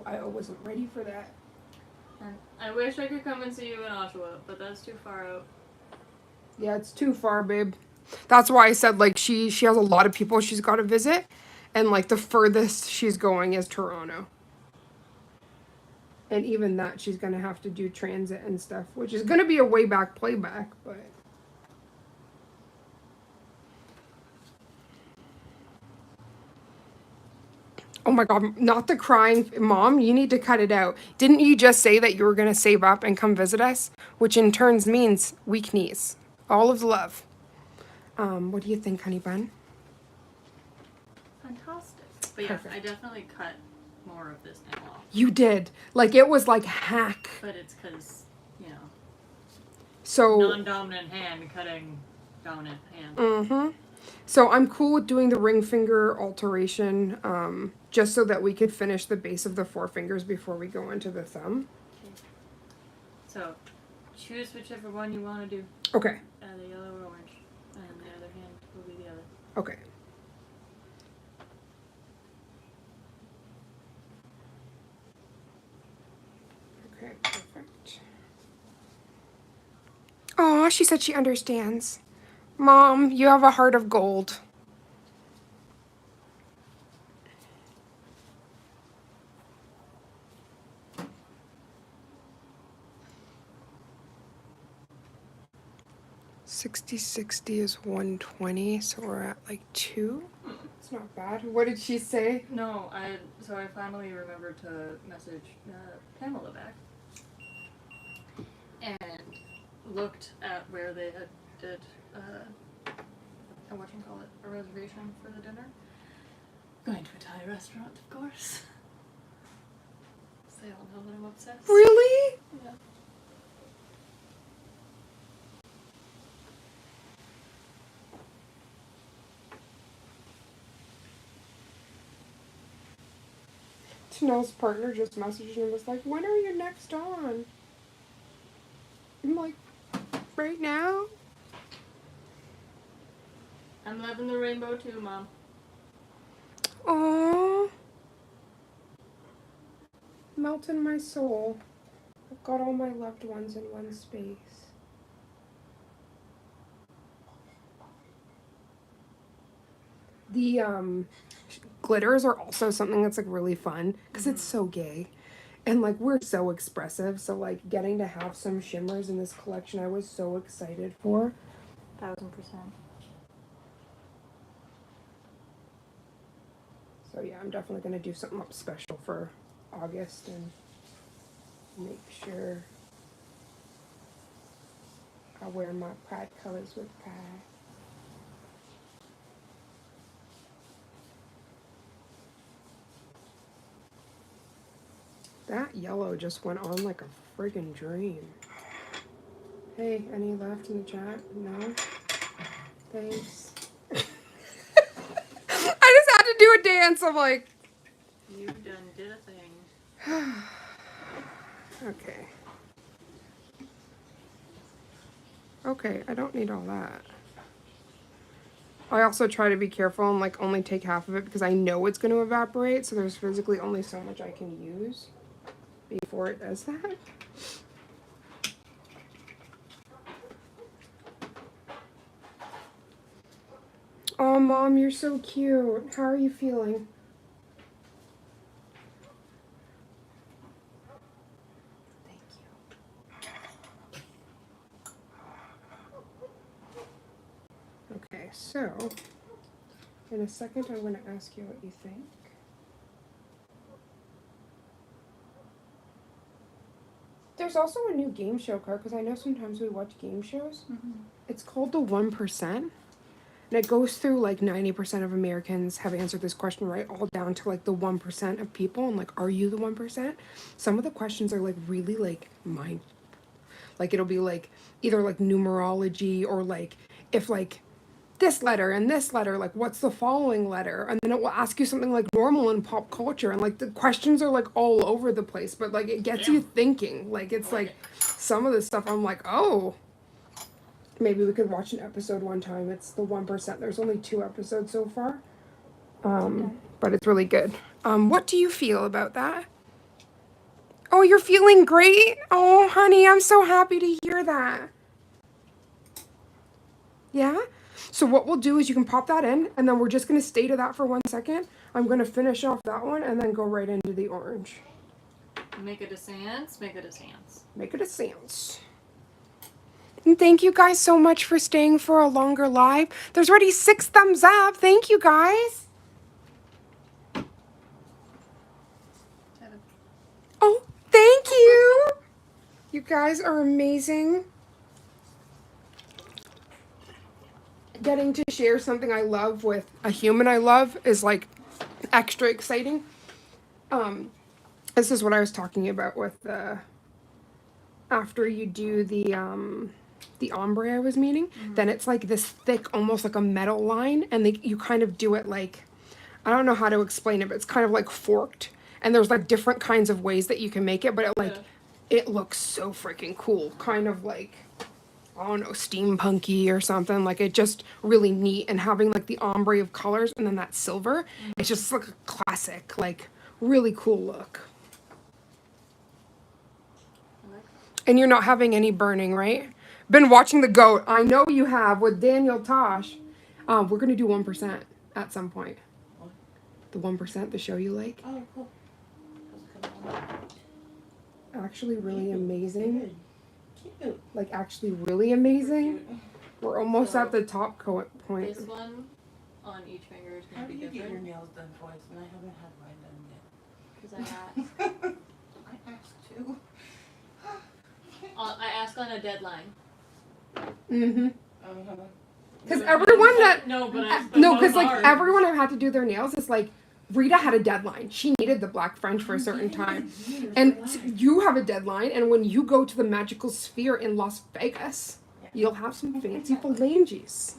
I wasn't ready for that. And I wish I could come and see you in Oshawa, but that's too far out. Yeah, it's too far, babe. That's why I said, like, she has a lot of people she's got to visit. And, like, the furthest she's going is Toronto. And even that, she's going to have to do transit and stuff, which is going to be a way back playback, but... Oh my God, not the crying. Mom, you need to cut it out. Didn't you just say that you were going to save up and come visit us? Which in turn means weak knees. All of the love. What do you think, honey bun? Fantastic. But yeah, Perfect. I definitely cut more of this nail off. You did. Like, it was like hack. But it's because, So... non-dominant hand cutting dominant hand. Mm-hmm. So I'm cool with doing the ring finger alteration, just so that we could finish the base of the four fingers before we go into the thumb. Okay. So, choose whichever one you want to do. Okay. The yellow or orange. And the other hand will be the other. Okay. Okay, perfect. Aw, she said she understands. Mom, you have a heart of gold. $60 is 120, so we're at like 2. It's not bad. What did she say? No, I finally remembered to message Pamela back. And looked at where they had did a reservation for the dinner. Going to a Thai restaurant, of course. They all know that I'm obsessed. Really? Yeah. Chanel's partner just messaged and was like, when are you next on? I'm like, right now? I'm loving the rainbow too, Mom. Aww. Melt in my soul. I've got all my loved ones in one space. The glitters are also something that's like really fun because it's so gay. And like we're so expressive, so like getting to have some shimmers in this collection I was so excited for. 1000%. So yeah, I'm definitely gonna do something up special for August and make sure I wear my pride colors with pride. That yellow just went on like a friggin' dream. Hey, any left in the chat? No? Thanks. I just had to do a dance. I'm like... You done did a thing. Okay. Okay, I don't need all that. I also try to be careful and like only take half of it because I know it's going to evaporate, so there's physically only so much I can use before it does that. Oh, Mom, you're so cute. How are you feeling? Okay, so in a second I'm going to ask you what you think. There's also a new game show card because I know sometimes we watch game shows. It's called the 1%. And it goes through like 90% of Americans have answered this question right, all down to like the 1% of people. And like, are you the 1%? Some of the questions are like really like like it'll be like either like numerology or like if like this letter and this letter, like what's the following letter? And then it will ask you something like normal in pop culture. And like the questions are like all over the place, but like it gets you thinking. Like it's like some of the stuff I'm like, oh, maybe we could watch an episode one time. It's the 1%. There's only 2 episodes so far. But it's really good. What do you feel about that? Oh, you're feeling great? Oh, honey, I'm so happy to hear that. Yeah? So what we'll do is you can pop that in, and then we're just going to stay to that for 1 second. I'm going to finish off that one and then go right into the orange. Make it a seance, make it a seance. Make it a seance. And thank you guys so much for staying for a longer live. There's already 6 thumbs up. Thank you guys. Oh, thank you. You guys are amazing. Getting to share something I love with a human I love is like extra exciting. This is what I was talking about with after you do the ombre I was meaning, then it's like this thick, almost like a metal line, and you kind of do it like, I don't know how to explain it, but it's kind of like forked, and there's like different kinds of ways that you can make it, but it like, it looks so freaking cool, kind of like, I don't know, steampunky or something. Like it just really neat, and having like the ombre of colors and then that silver, it's just like a classic, like really cool look. And you're not having any burning, right? Been watching The Goat. I know you have with Daniel Tosh. We're gonna do 1% at some point. The 1%, the show you like. Oh, cool. Actually, really amazing. Cute. Like actually, really amazing. We're almost at the top point. This one on each finger is How going do to be you get your different. nails done twice and I haven't had mine done yet? Because I asked. I asked too. I asked on a deadline. Mm-hmm. Uh-huh. Because everyone that No, but no, because like hard. everyone I've had to do their nails is like Rita had a deadline. She needed the black French for a certain time, and you have a deadline. And when you go to the magical sphere in Las Vegas, you'll have some fancy phalanges.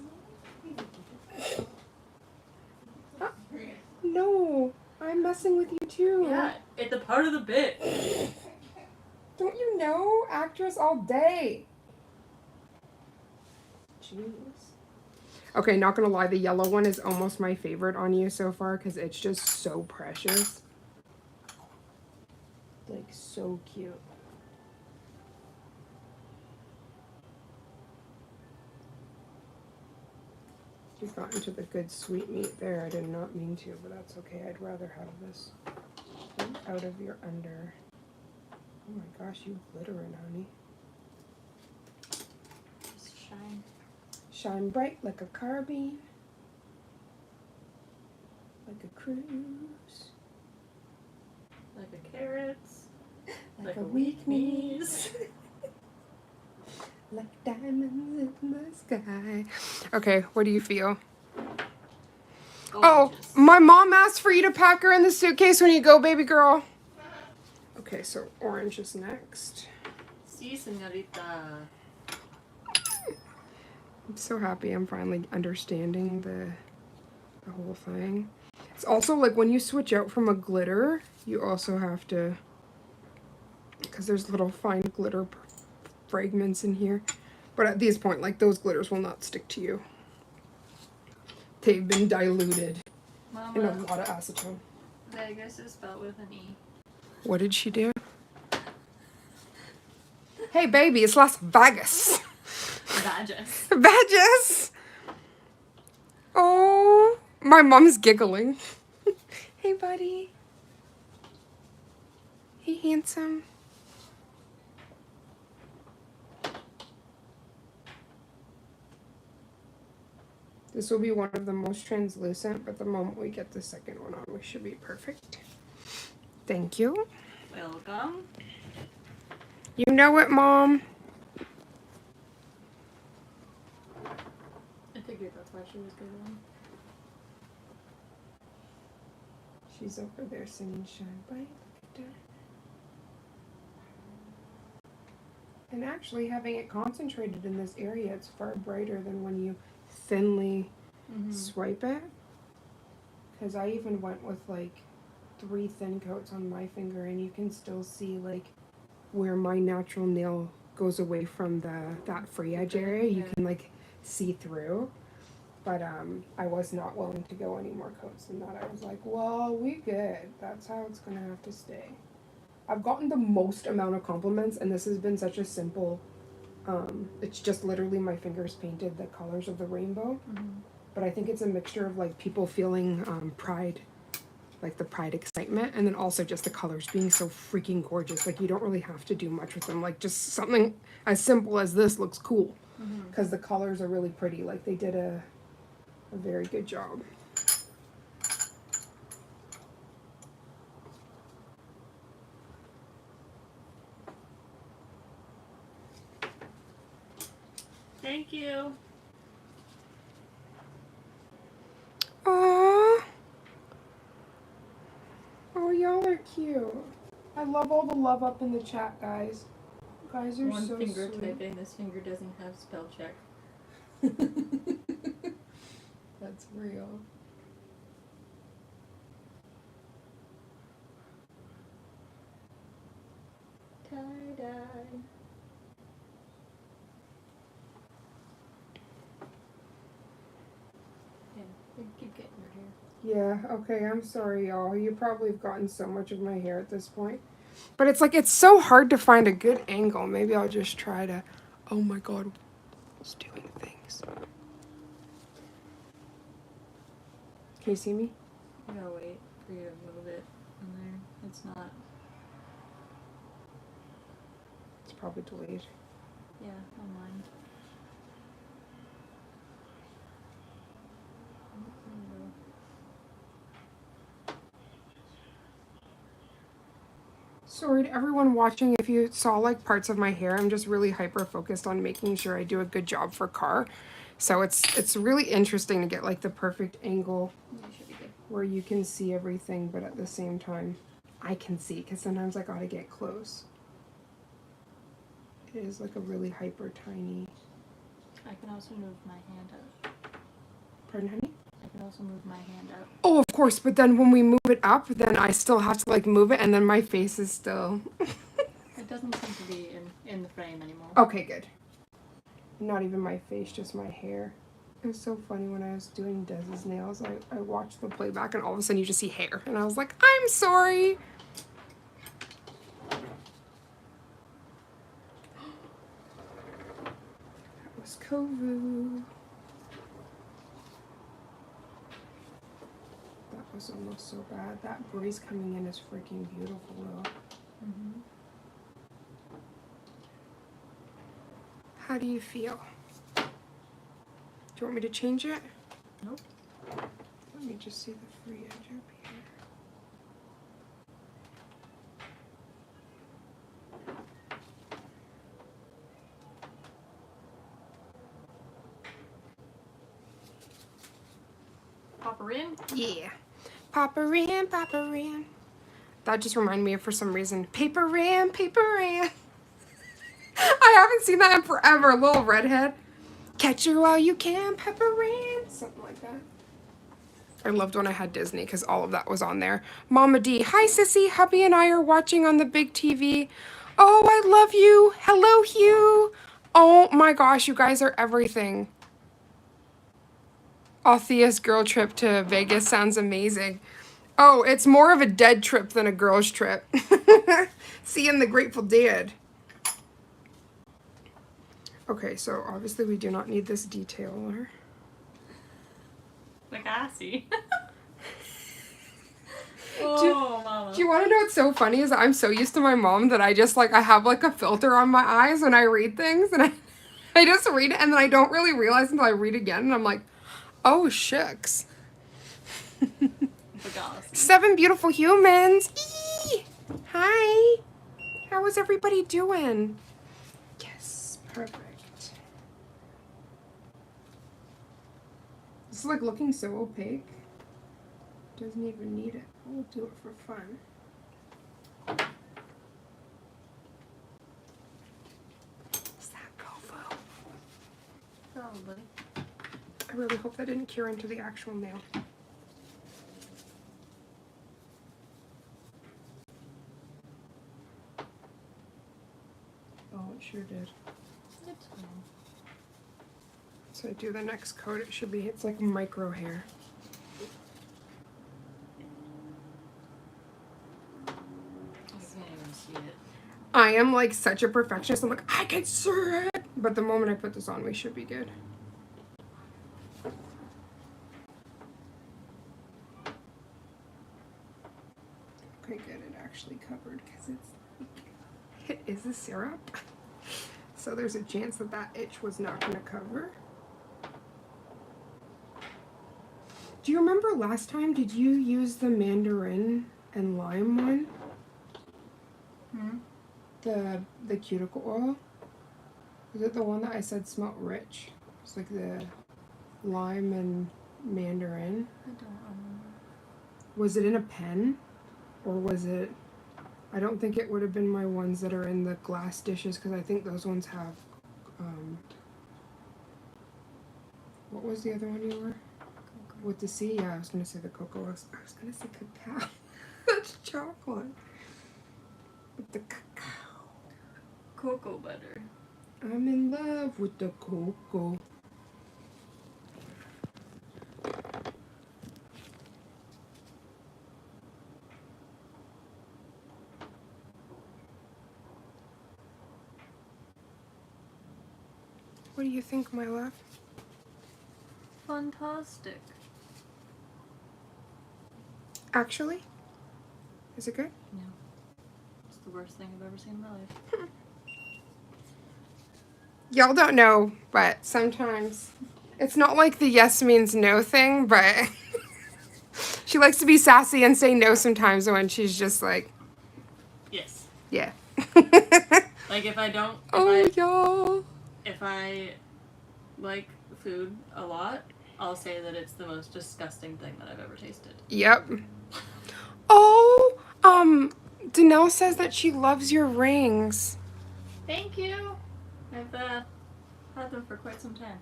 No, I'm messing with you too. Yeah, it's a part of the bit. Don't you know? Actress all day. Jeez. Okay, not gonna lie, the yellow one is almost my favorite on you so far because it's just so precious. Like, so cute. You got into the good sweet meat there. I did not mean to, but that's okay. I'd rather have this out of your under. Oh my gosh, you glittering, honey. Just shine. Shine bright like a carbine. Like a cruise. Like a carrot. Like Like a a weak weak knees. Like diamonds in the sky. Okay, what do you feel? Oh, Gorgeous. my mom asked for you to pack her in the suitcase when you go, baby girl. Okay, so orange is next. Si, señorita. I'm so happy I'm finally understanding the whole thing. It's also like when you switch out from a glitter, you also have to, because there's little fine glitter fragments in here. But at this point, like those glitters will not stick to you. They've been diluted in a Mama, lot of acetone. Vegas is spelled with an E. What did she do? Hey, baby, it's Las Vegas. Vagus. Vegas! Oh, my mom's giggling. Hey, buddy. Hey, handsome. This will be one of the most translucent, but the moment we get the second one on, we should be perfect. Thank you. Welcome. You know it, Mom. I figured that's why she was giggling. She's over there singing Shine Bright. Look at her. And actually, having it concentrated in this area, it's far brighter than when you thinly swipe it. Because I even went with like 3 thin coats on my finger, and you can still see like where my natural nail goes away from that free edge area. You can like see through. But I was not willing to go any more coats than that. I was like, well, we good. That's how it's gonna have to stay. I've gotten the most amount of compliments, and this has been such a simple, it's just literally my fingers painted the colors of the rainbow. But I think it's a mixture of like people feeling pride, like the pride excitement, and then also just the colors being so freaking gorgeous. Like you don't really have to do much with them. Like just something as simple as this looks cool because the colors are really pretty. Like they did a very good job. Thank you. Aww. Oh, y'all are cute. I love all the love up in the chat, guys. You guys are One so finger sweet. typing. This finger doesn't have spell check. That's real. Tie-dye. Yeah, you keep getting your hair. Yeah, okay, I'm sorry, y'all. You probably have gotten so much of my hair at this point. But it's like, it's so hard to find a good angle. Maybe I'll just try to... Oh my god. It's doing things. Can you see me? You gotta wait for you to move it in there. It's not. It's probably delayed. Yeah, on mine. Sorry to everyone watching if you saw like parts of my hair. I'm just really hyper focused on making sure I do a good job for Car. So it's really interesting to get like the perfect angle You should be good. where you can see everything, but at the same time I can see, because sometimes I gotta get close. It is like a really hyper tiny. I can also move my hand up. Pardon, honey? I can also move my hand up. Oh, of course, but then when we move it up, then I still have to like move it, and then my face is still... It doesn't seem to be in the frame anymore. Okay, good. Not even my face, just my hair. It was so funny when I was doing Dez's nails. I watched the playback, and all of a sudden you just see hair. And I was like, I'm sorry. That was Kovu. That was almost so bad. That breeze coming in is freaking beautiful, though. Mm-hmm. How do you feel? Do you want me to change it? Nope. Let me just see the free edge up here. Pop her in. Yeah. Pop her in, pop her in. That just reminded me of, for some reason, paper in, paper in. I haven't seen that in forever. Little redhead. Catch her while you can, pepper in. Something like that. I loved when I had Disney because all of that was on there. Mama D. Hi, Sissy. Hubby and I are watching on the big TV. Oh, I love you. Hello, Hugh. Oh my gosh, you guys are everything. Althea's girl trip to Vegas sounds amazing. Oh, it's more of a dead trip than a girl's trip. Seeing the Grateful Dead. Okay, so obviously we do not need this detailer. Bugatti. Oh, mama. Do you want to know what's so funny is I'm so used to my mom that I just like I have like a filter on my eyes when I read things and I just read it and then I don't really realize until I read again and I'm like, oh shucks. Bugatti. 7 beautiful humans. Eee! Hi. How is everybody doing? Yes, perfect. This is like looking so opaque. Doesn't even need it. We'll do it for fun. Is that Kofo? Probably. I really hope that didn't cure into the actual nail. Oh, it sure did. It's fine. So I do the next coat, it should be, it's like micro hair. I can't even see it. I am like such a perfectionist. I'm like, I can see it. But the moment I put this on, we should be good. Okay, good. It actually covered because it is a syrup. So there's a chance that that itch was not going to cover. Do you remember last time? Did you use the mandarin and lime one? Hmm? The cuticle oil? Was it the one that I said smelled rich? It's like the lime and mandarin. I don't remember. Was it in a pen? Or was it... I don't think it would have been my ones that are in the glass dishes because I think those ones have... what was the other one you were? With the C? Yeah, I was going to say the cocoa. I was going to say cacao. That's chocolate. With the cacao. Cocoa butter. I'm in love with the cocoa. What do you think, my love? Fantastic. Actually? Is it good? No. It's the worst thing I've ever seen in my life. Y'all don't know, but sometimes it's not like the yes means no thing, but she likes to be sassy and say no sometimes when she's just like, Yes. yeah. Like if I don't, Oh, y'all. if I like food a lot, I'll say that it's the most disgusting thing that I've ever tasted. Yep. Oh, Danelle says that she loves your rings. Thank you. I've had them for quite some time.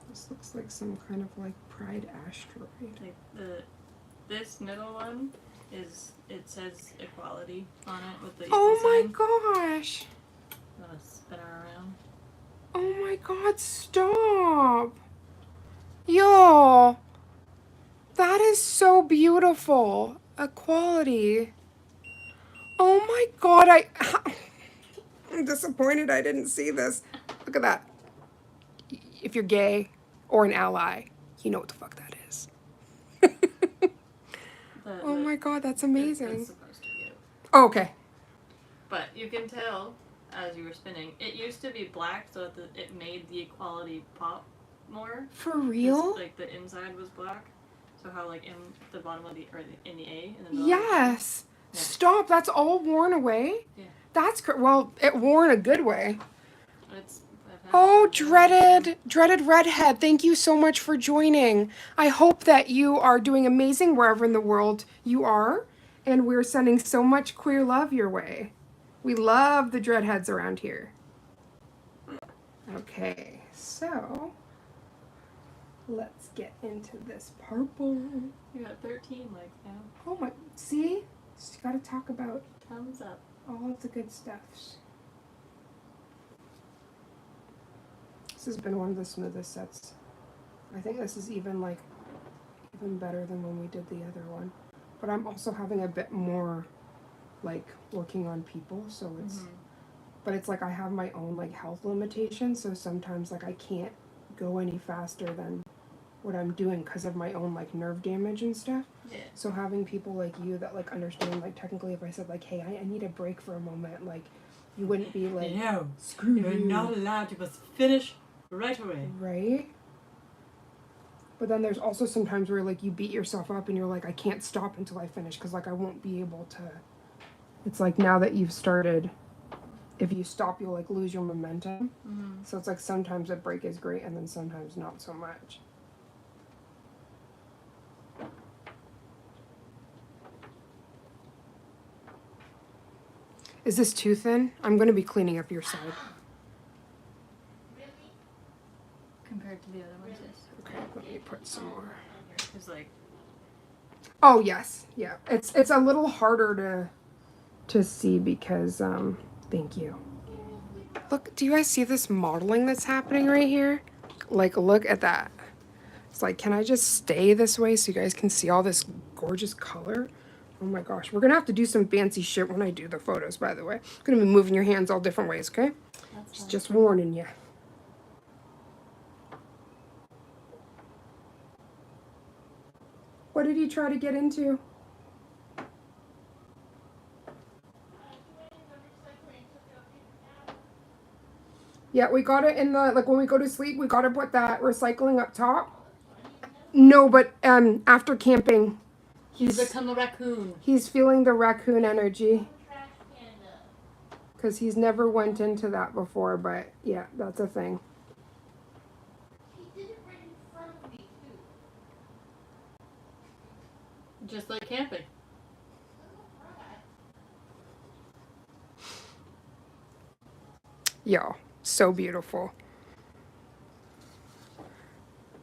This looks like some kind of like pride asteroid. Like this middle one it says equality on it with the Oh equal my sign. gosh. I'm gonna spin her around. Oh my god, stop. Yo. That is so beautiful. Equality. Oh my god, I'm disappointed I didn't see this. Look at that. If you're gay or an ally, you know what the fuck that is. Oh my god, that's amazing. It's supposed to be. Oh, okay. But you can tell as you were spinning. It used to be black, so that it made the equality pop more. For real? Like the inside was black. So how like in the bottom of in the A in the middle. Yes. Yeah. Stop. That's all worn away? Yeah. That's well, it wore in a good way. I've had Oh, it. dreaded redhead. Thank you so much for joining. I hope that you are doing amazing wherever in the world you are, and we're sending so much queer love your way. We love the dreadheads around here. Okay, so let's get into this purple. You got 13 legs now. Oh my, see? Just gotta talk about Thumbs up. all of the good stuffs. This has been one of the smoothest sets. I think this is even better than when we did the other one. But I'm also having a bit more like working on people, so it's but it's like I have my own like health limitations, so sometimes like I can't go any faster than what I'm doing because of my own like nerve damage and stuff. Yeah. So having people like you that like understand, like technically if I said like, hey, I need a break for a moment, like you wouldn't be like, No, screw you're you. not allowed. You must finish right away. Right? But then there's also sometimes where like you beat yourself up and you're like, I can't stop until I finish because like I won't be able to. It's like now that you've started, if you stop, you'll like lose your momentum. So it's like sometimes a break is great and then sometimes not so much. Is this too thin? I'm going to be cleaning up your side. Compared to the other ones, yes. Okay, let me put some more. It's like, Oh yes, yeah. It's a little harder to see because thank you. Look, do you guys see this modeling that's happening right here? Like, look at that. It's like, can I just stay this way so you guys can see all this gorgeous color? Oh my gosh, we're gonna have to do some fancy shit when I do the photos, by the way. I'm gonna be moving your hands all different ways, okay? that's Just warning you. What did he try to get into? Yeah, we got it in the, like when we go to sleep, we gotta put that recycling up top. No, but after camping, He's become a raccoon. he's feeling the raccoon energy. Because he's never went into that before, but yeah, that's a thing. He did it right in front of me, too. Just like camping. Yeah, so beautiful.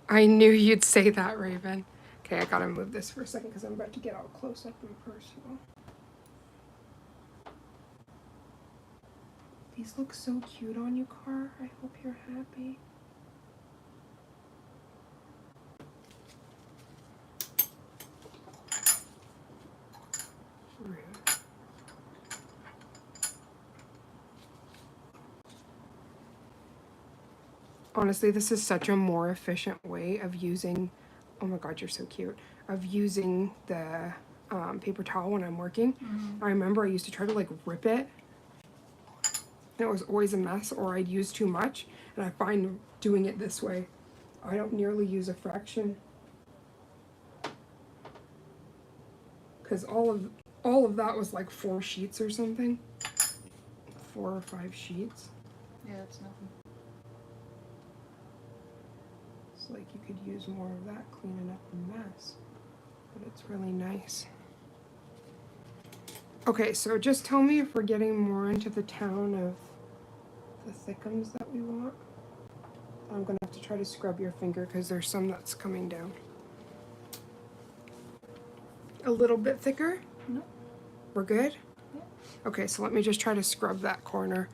I knew you'd say that, Raven. Okay, I gotta move this for a second because I'm about to get all close up and personal. These look so cute on you, Car. I hope you're happy. Rude. Honestly, this is such a more efficient way of using, oh my god, you're so cute, of using the paper towel when I'm working. I remember I used to try to like rip it, and it was always a mess, or I'd use too much, and I find doing it this way, I don't nearly use a fraction. Because all of that was like 4 sheets or something. 4 or 5 sheets. Yeah, that's nothing. So like you could use more of that cleaning up the mess. But it's really nice. Okay, so just tell me if we're getting more into the town of the thickums that we want. I'm gonna have to try to scrub your finger because there's some that's coming down. A little bit thicker? No. We're good? Yeah. Okay, so let me just try to scrub that corner.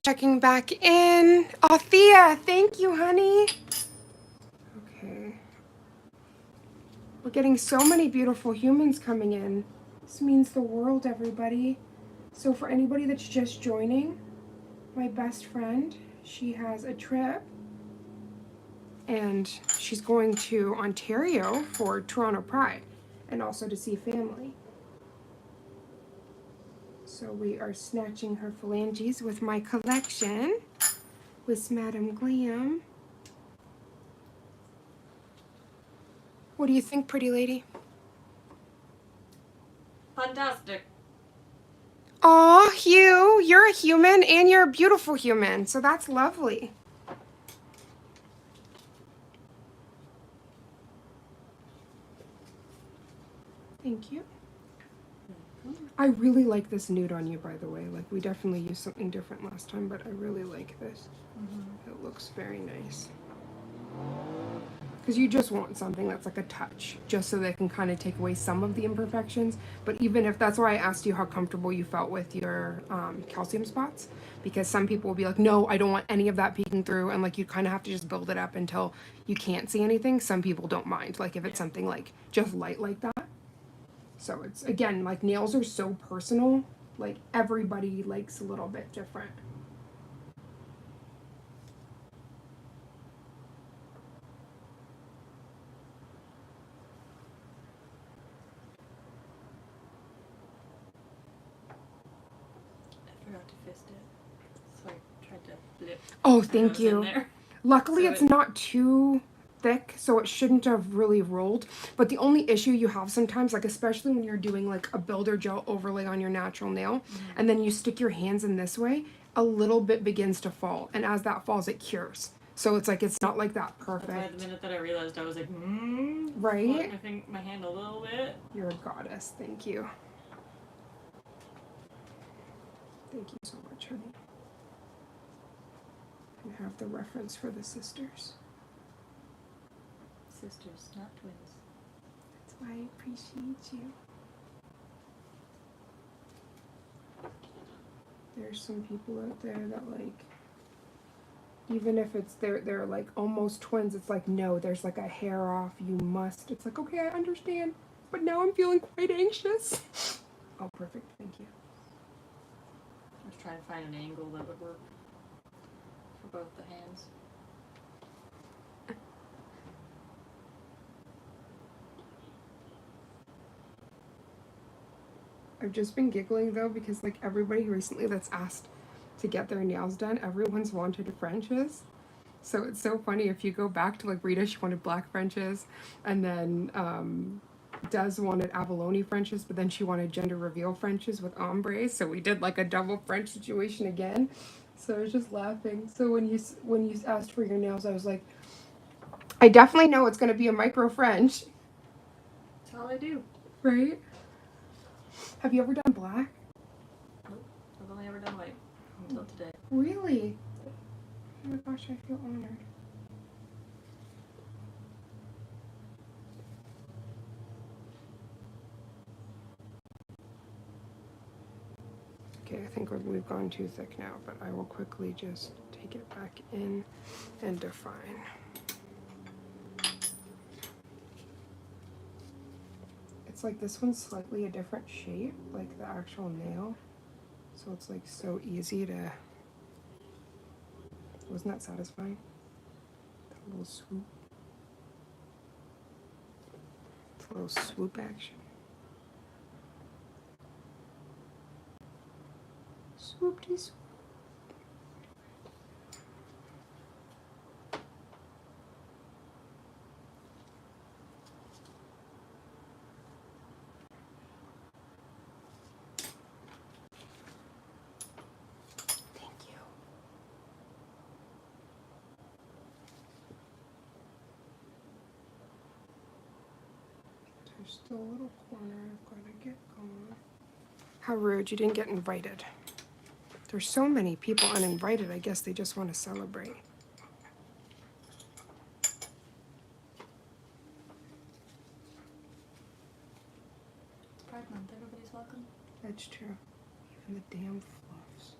Checking back in. Oh, Thea, thank you, honey. Okay. We're getting so many beautiful humans coming in. This means the world, everybody. So for anybody that's just joining, my best friend, she has a trip. And she's going to Ontario for Toronto Pride and also to see family. So we are snatching her phalanges with my collection with Madame Glam. What do you think, pretty lady? Fantastic. Aw, Hugh, you're a human and you're a beautiful human, so that's lovely. Thank you. I really like this nude on you, by the way. Like, we definitely used something different last time, but I really like this. It looks very nice. because you just want something that's like a touch, just so they can kind of take away some of the imperfections. But even if that's why I asked you how comfortable you felt with your calcium spots, because some people will be like, no, I don't want any of that peeking through, and like you kind of have to just build it up until you can't see anything. Some people don't mind, like if it's something like just light like that. So it's again, like nails are so personal, like everybody likes a little bit different. I forgot to fist it, so I tried to blip. Oh, and it thank was in you. there. Luckily, So it's it- not too thick, so it shouldn't have really rolled. But the only issue you have sometimes, like especially when you're doing like a builder gel overlay on your natural nail, and then you stick your hands in this way, a little bit begins to fall, and as that falls, it cures. So it's like it's not like that That's why perfect, the minute that I realized, I was like, right? my hand a little bit. You're a goddess. Thank you. Thank you so much, honey. And have the reference for the sisters. Sisters, not twins. That's why I appreciate you. There's some people out there that like, even if it's they're like almost twins, it's like no, there's like a hair off. You must. It's like okay, I understand, but now I'm feeling quite anxious. Oh, perfect. Thank you. I was trying to find an angle that would work for both the hands. I've just been giggling though because like everybody recently that's asked to get their nails done, everyone's wanted Frenches. So it's so funny if you go back to like Rita, she wanted black Frenches, and then Des wanted abalone Frenches, but then she wanted gender reveal Frenches with ombre. So we did like a double French situation again. So I was just laughing. So when you asked for your nails, I was like, I definitely know it's gonna be a micro French, That's all I do. right? Have you ever done black? I've only ever done white until today. Really? Oh my gosh, I feel honored. Okay, I think we've gone too thick now, but I will quickly just take it back in and define. It's like this one's slightly a different shape, like the actual nail. So it's like so easy to... Wasn't that satisfying? That little swoop. It's a little swoop action. Swoop-de swoop. Thank you. There's still a little corner I've got to get going. How rude, you didn't get invited. There's so many people uninvited, I guess they just want to celebrate. It's Pride Month, everybody's welcome. That's true. Even the damn fluffs.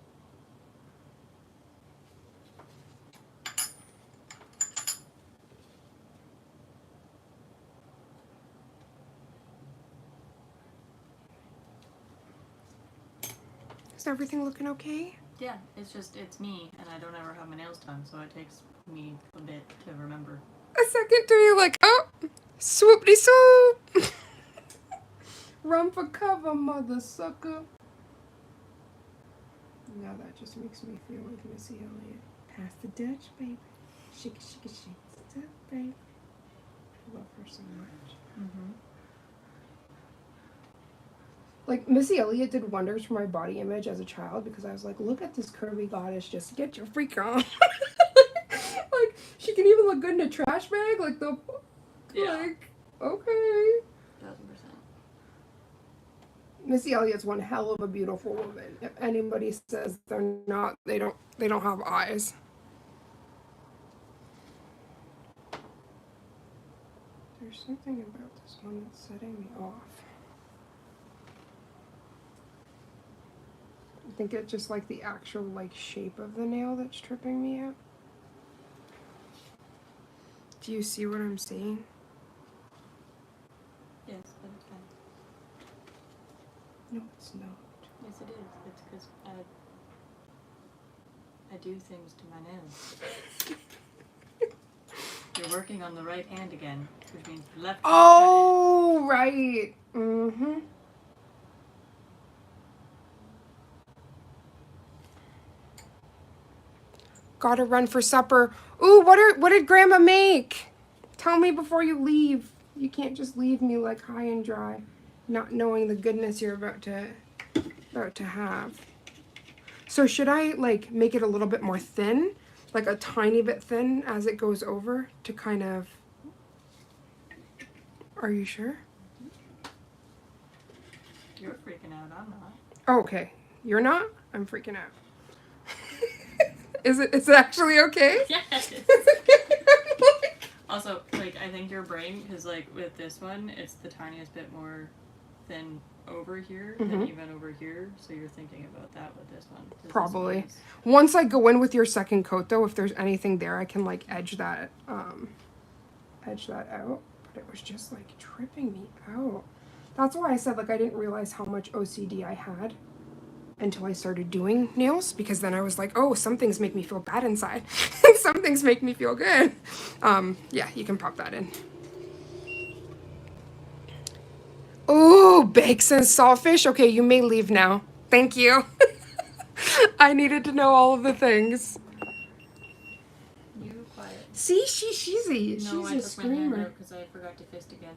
Is everything looking okay? Yeah, it's me, and I don't ever have my nails done, so it takes me a bit to remember. A second to be like, oh, swoop-de swoop. Run for cover, mother sucker. Now that just makes me feel like Missy Elliott. Pass the Dutch, baby. Shake it, shake it, shake it, baby. I love her so much. Mm-hmm. Like, Missy Elliott did wonders for my body image as a child because I was like, look at this curvy goddess, just get your freak on. Like, she can even look good in a trash bag. Like, Yeah. like, okay. 1000%. Missy Elliott's one hell of a beautiful woman. If anybody says they're not, they don't have eyes. There's something about this one that's setting me off. I think it's just like the actual like shape of the nail that's tripping me out. Do you see what I'm saying? Yes, but it's fine. No, it's not. Yes, it is. It's because I do things to my nails. You're working on the right hand again, which means the left. Oh, right. Mm-hmm. Gotta run for supper. Ooh, what did Grandma make? Tell me before you leave. You can't just leave me like high and dry, not knowing the goodness you're about to have. So should I like make it a little bit more thin, like a tiny bit thin as it goes over to kind of? Are you sure? You're freaking out. I'm not. Oh, okay. You're not? I'm freaking out. Is it actually okay? Yes. Also, like, I think your brain, because, like, with this one, it's the tiniest bit more thin over here than even over here, so you're thinking about that with this one. Probably. This Once I go in with your second coat, though, if there's anything there, I can, like, edge that out. But it was just, like, tripping me out. That's why I said, like, I didn't realize how much OCD I had until I started doing nails, because then I was like, oh, some things make me feel bad inside. Some things make me feel good. Yeah, you can pop that in. Ooh, bakes and saltfish. Okay, you may leave now. Thank you. I needed to know all of the things. You quiet. See, she's No, a I took my hand screamer. out because I forgot to fist again.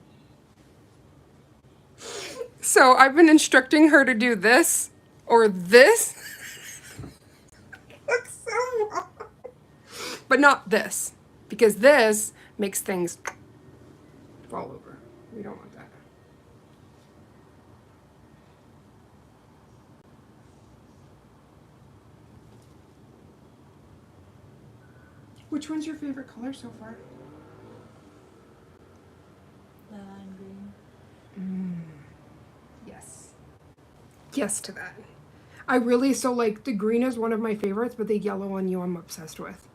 So I've been instructing her to do this or this. Looks so wrong. But not this, because this makes things fall over. We don't want that. Which one's your favorite color so far? The lime green. Yes. Yes to that. I really, so like the green is one of my favorites, but the yellow on you I'm obsessed with.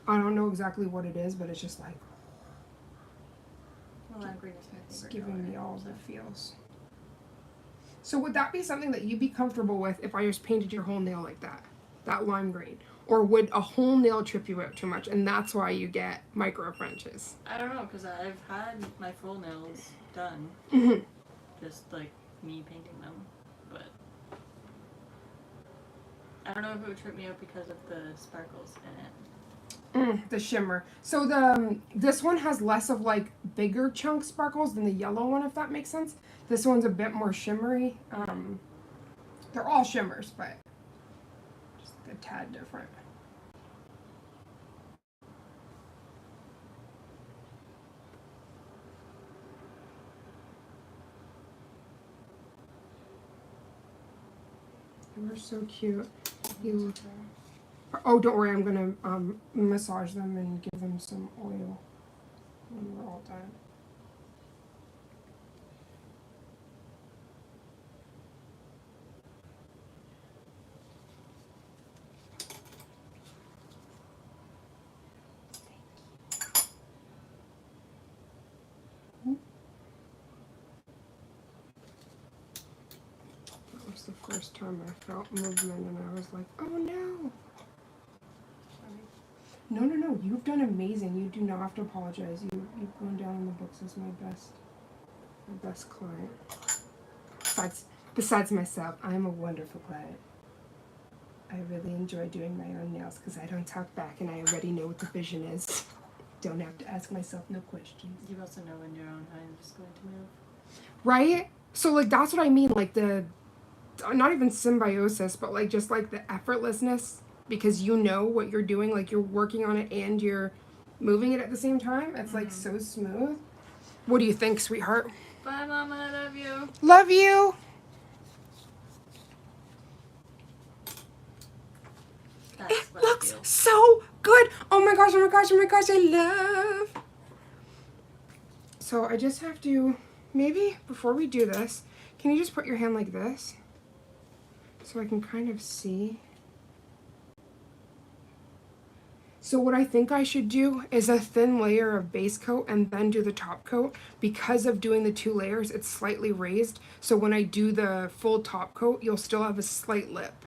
I don't know exactly what it is, but it's just like, The lime green is my favorite it's giving color, me all so. the feels. So would that be something that you'd be comfortable with if I just painted your whole nail like that? That lime green? Or would a whole nail trip you out too much, and that's why you get micro Frenches? I don't know, because I've had my full nails done. Mhm. Just like me painting them. But I don't know if it would trip me out because of the sparkles in it. The shimmer. So the this one has less of like bigger chunk sparkles than the yellow one, if that makes sense. This one's a bit more shimmery. They're all shimmers, but just a tad different. You were so cute. You. Oh, don't worry. I'm gonna massage them and give them some oil when we're all done. That was the first time I felt movement, and I was like, oh no. No, you've done amazing. You do not have to apologize. You've gone down in the books as my best client. Besides myself, I'm a wonderful client. I really enjoy doing my own nails because I don't talk back and I already know what the vision is. Don't have to ask myself no questions. You also know when your own hand is going to move. Right? So like that's what I mean, like the not even symbiosis, but like just like the effortlessness, because you know what you're doing, like you're working on it and you're moving it at the same time. It's like so smooth. What do you think, sweetheart? Bye, Mama. I love you. Love you. That's It what I looks feel. so good. Oh my gosh, I love. So I just have to, maybe before we do this, can you just put your hand like this? So I can kind of see. So what I think I should do is a thin layer of base coat and then do the top coat. Because of doing the 2 layers, it's slightly raised. So when I do the full top coat, you'll still have a slight lip.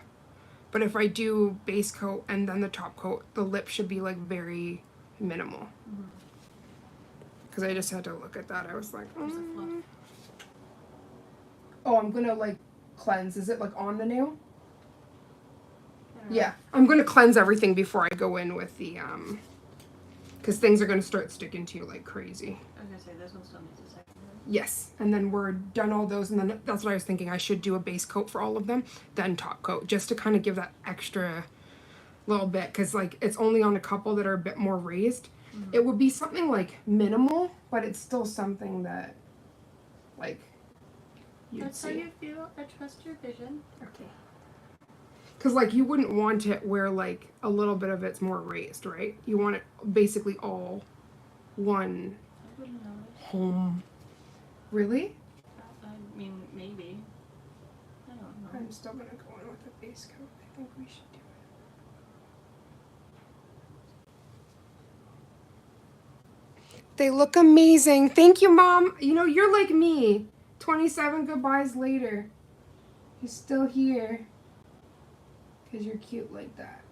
But if I do base coat and then the top coat, the lip should be like very minimal. Because I just had to look at that. I was like, Where's the fluff? oh, I'm gonna like cleanse. Is it like on the nail? I don't know. Yeah, I'm gonna cleanse everything before I go in with the because things are gonna start sticking to you like crazy. I was gonna say this one still needs a second coat. Yes, and then we're done all those, and then that's what I was thinking. I should do a base coat for all of them, then top coat, just to kind of give that extra little bit, because like it's only on a couple that are a bit more raised. It would be something like minimal, but it's still something that like you'd That's how see. you feel. I trust your vision. Okay. Because like you wouldn't want it where like a little bit of it's more raised, right? You want it basically all one I wouldn't notice. home. Really? I mean, maybe. I don't know. I'm still gonna go in with a base coat. I think we should do it. They look amazing. Thank you, Mom. You know, you're like me. 27 goodbyes later. You're still here. Because you're cute like that.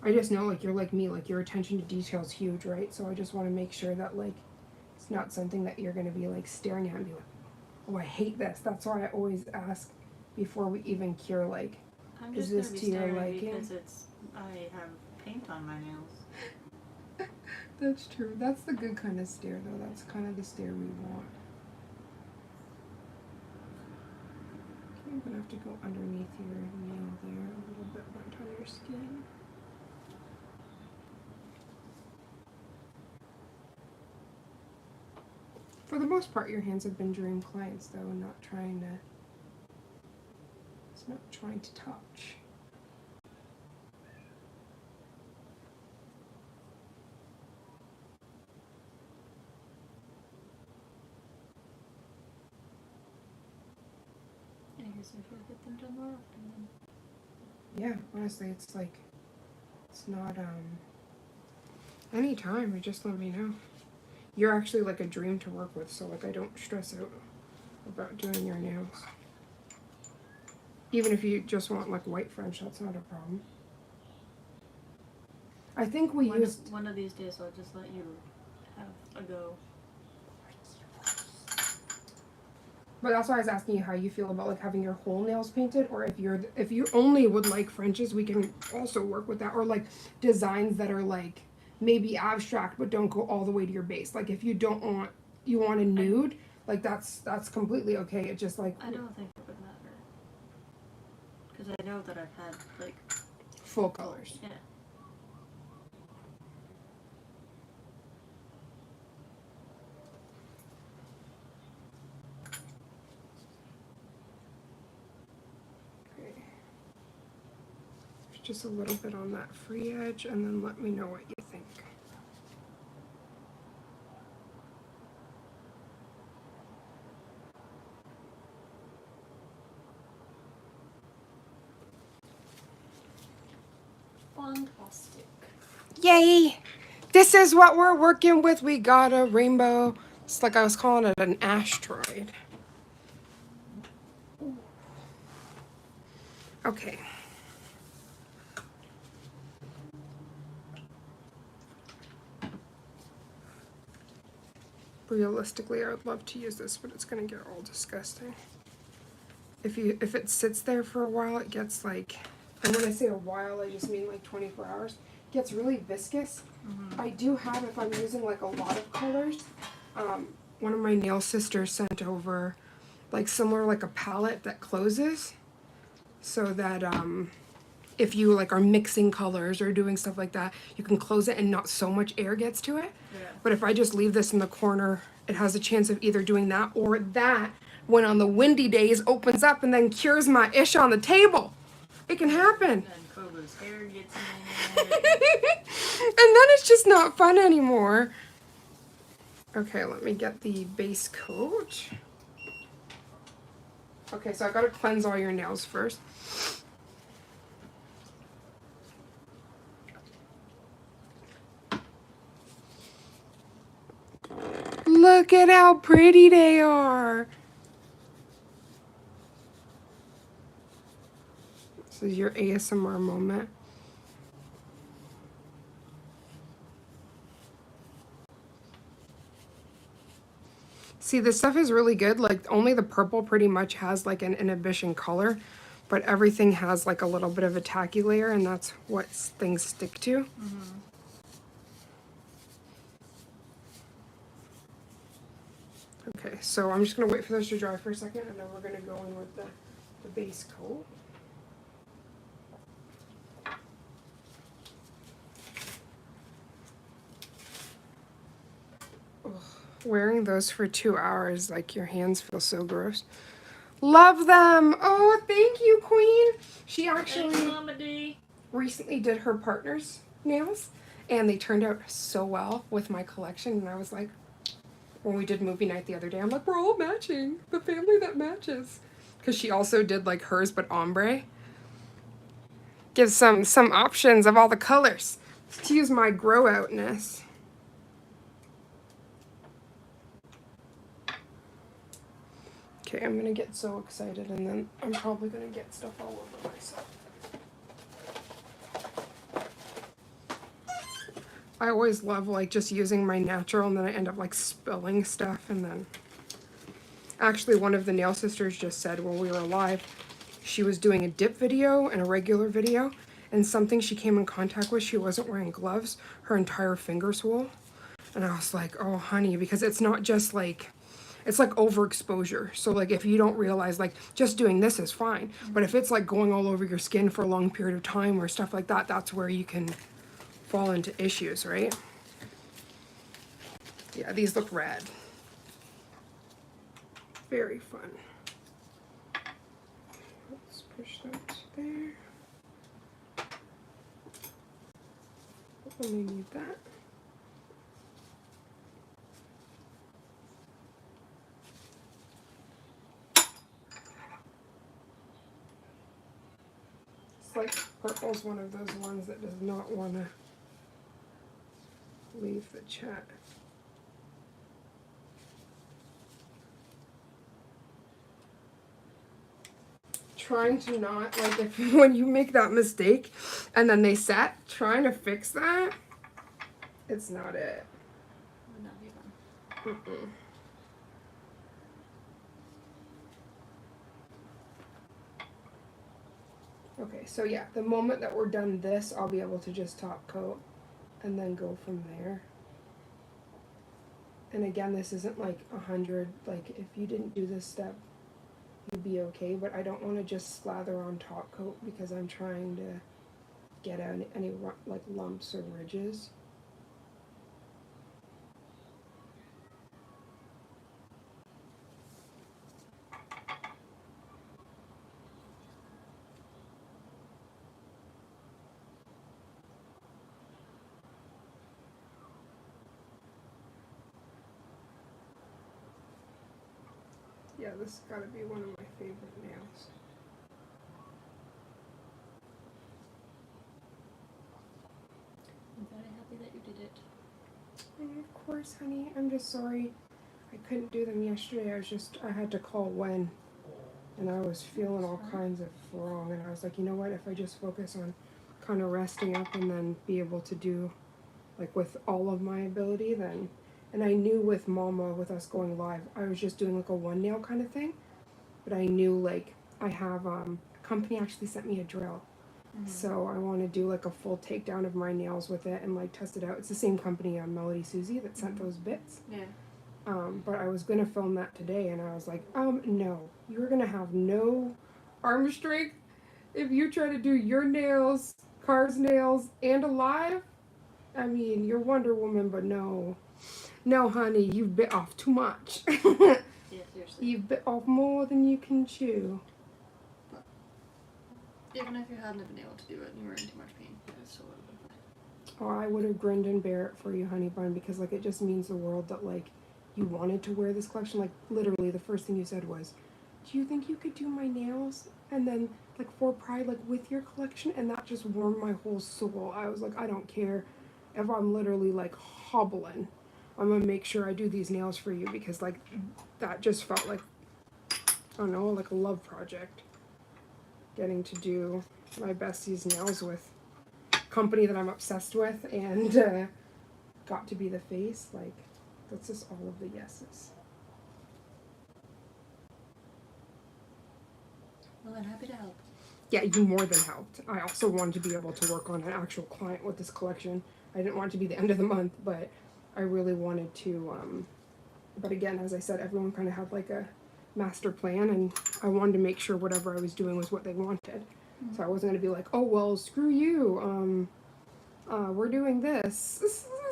I just know, like, you're like me. Like, your attention to detail is huge, right? So I just want to make sure that, like, it's not something that you're going to be, like, staring at and be like, oh, I hate this. That's why I always ask before we even cure, like, I'm Is just this gonna be to your staring liking? because I have paint on my nails. That's true. That's the good kind of stare, though. That's kind of the stare we want. Okay, I'm gonna have to go underneath your nail there, a little bit burnt on your skin. For the most part, your hands have been dream clients, though, and not trying to. It's not trying to touch. I guess I should get them done more often then. Yeah, honestly, it's like, it's not, anytime, you just let me know. You're actually like a dream to work with, so like I don't stress out about doing your nails. Even if you just want like white French, that's not a problem. I think we used, One of these days I'll just let you have a go. but that's why I was asking you how you feel about like having your whole nails painted, or if you only would like Frenches, we can also work with that, or like designs that are like maybe abstract but don't go all the way to your base. Like if you don't want, you want a nude, like that's completely okay. It's just like I don't think it would matter. Because I know that I've had, like, full colors. yeah. Okay. Just a little bit on that free edge, and then let me know what you think. Fantastic. Yay! This is what we're working with. We got a rainbow. It's like I was calling it an asteroid. Okay. Realistically, I would love to use this, but it's gonna get all disgusting. If it sits there for a while, it gets like, and when I say a while, I just mean like 24 hours. It gets really viscous. I do have, if I'm using like a lot of colors, one of my nail sisters sent over like similar like a palette that closes, so that if you like are mixing colors or doing stuff like that, you can close it and not so much air gets to it. Yeah. But if I just leave this in the corner, it has a chance of either doing that or that when on the windy days opens up and then cures my ish on the table. It can happen. And Kobo's hair gets in And it. then it's just not fun anymore. Okay, let me get the base coat. Okay, so I gotta cleanse all your nails first. Look at how pretty they are. This is your ASMR moment. See, this stuff is really good. Like, only the purple pretty much has like an inhibition color, but everything has like a little bit of a tacky layer, and that's what things stick to. Okay, so I'm just gonna wait for those to dry for a second, and then we're gonna go in with the base coat. Ugh, wearing those for 2 hours, like your hands feel so gross. Love them! Oh, thank you, Queen! She actually Thanks, Mama D. recently did her partner's nails, and they turned out so well with my collection, and I was like, when we did movie night the other day, I'm like, we're all matching. The family that matches. Because she also did like hers, but ombre. Gives some options of all the colors. To use my grow outness. Okay, I'm gonna get so excited, and then I'm probably gonna get stuff all over myself. I always love like just using my natural, and then I end up like spilling stuff, and then actually one of the nail sisters just said when we were live, she was doing a dip video and a regular video, and something she came in contact with, she wasn't wearing gloves, her entire finger swole. And I was like, oh honey, because it's not just like, it's like overexposure. So like if you don't realize, like just doing this is fine, but if it's like going all over your skin for a long period of time or stuff like that, that's where you can fall into issues, right? Yeah, these look rad. Very fun. Let's push that there. Only need that. It's like purple's one of those ones that does not want to leave the chat. Trying to not, like, if when you make that mistake and then they set, trying to fix that, it's not it. Would not be fun. Mm-mm. Okay, so yeah, the moment that we're done this, I'll be able to just top coat and then go from there. And again, this isn't like 100, like if you didn't do this step, you'd be okay, but I don't want to just slather on top coat because I'm trying to get out any like lumps or ridges. Yeah, this has got to be one of my favorite nails. I'm very happy that you did it. Of course, honey. I'm just sorry I couldn't do them yesterday. I had to call Wen, and I was feeling all kinds of wrong, and I was like, you know what, if I just focus on kind of resting up and then be able to do, like, with all of my ability, then, and I knew with Mama, with us going live, I was just doing like a one nail kind of thing, but I knew, like, I have, a company actually sent me a drill. So I want to do like a full takedown of my nails with it and like test it out. It's the same company, Melody Susie, that sent those bits. Yeah. But I was gonna film that today, and I was like, no, you're gonna have no arm strength if you try to do your nails, Car's nails, and a live. I mean, you're Wonder Woman, but no, honey, you've bit off too much. Yeah, seriously. You've bit off more than you can chew. Even if you hadn't been able to do it and you were in too much pain, it still would have been fine. Oh, I would have grinned and bear it for you, honey bun, because like it just means the world that like you wanted to wear this collection. Like literally, the first thing you said was, "Do you think you could do my nails?" And then like for Pride, like with your collection, and that just warmed my whole soul. I was like, I don't care if I'm literally like hobbling. I'm gonna make sure I do these nails for you because like that just felt like, I don't know, like a love project. Getting to do my bestie's nails with company that I'm obsessed with and got to be the face, like that's just all of the yeses. Well, I'm happy to help. Yeah, you more than helped. I also wanted to be able to work on an actual client with this collection. I didn't want it to be the end of the month, but I really wanted to, but again, as I said, everyone kind of had like a master plan and I wanted to make sure whatever I was doing was what they wanted. Mm-hmm. So I wasn't going to be like, oh, well, screw you. We're doing this.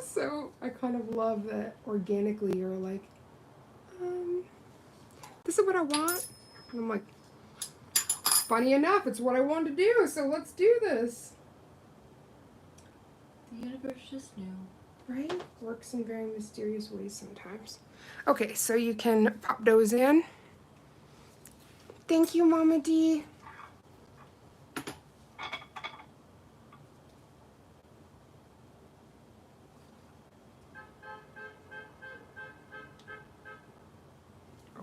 So I kind of love that organically you're like, this is what I want. And I'm like, funny enough, it's what I wanted to do, so let's do this. The universe just knew. Right? Works in very mysterious ways sometimes. Okay, so you can pop those in. Thank you, Mama D.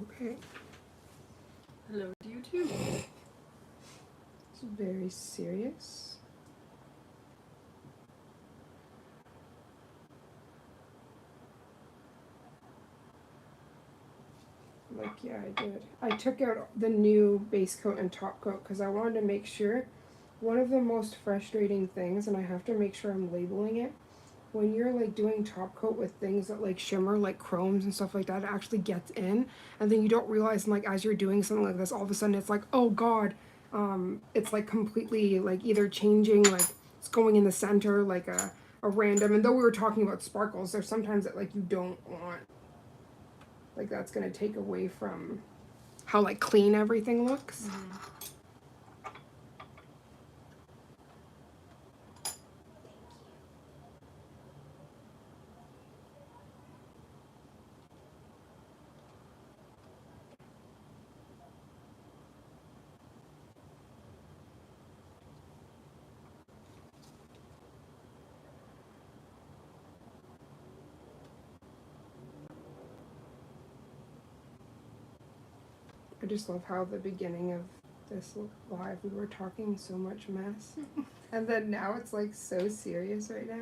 Okay. Hello to you too. It's very serious. Like, yeah, I did. I took out the new base coat and top coat because I wanted to make sure. One of the most frustrating things, and I have to make sure I'm labeling it, when you're like doing top coat with things that like shimmer, like chromes and stuff like that, it actually gets in, and then you don't realize, and like as you're doing something like this, all of a sudden it's like, oh god, it's like completely like either changing, like it's going in the center, like a random. And though we were talking about sparkles, there's sometimes that like you don't want, like that's gonna take away from how like clean everything looks. Mm-hmm. I just love how the beginning of this live we were talking so much mess, and then now it's like so serious right now.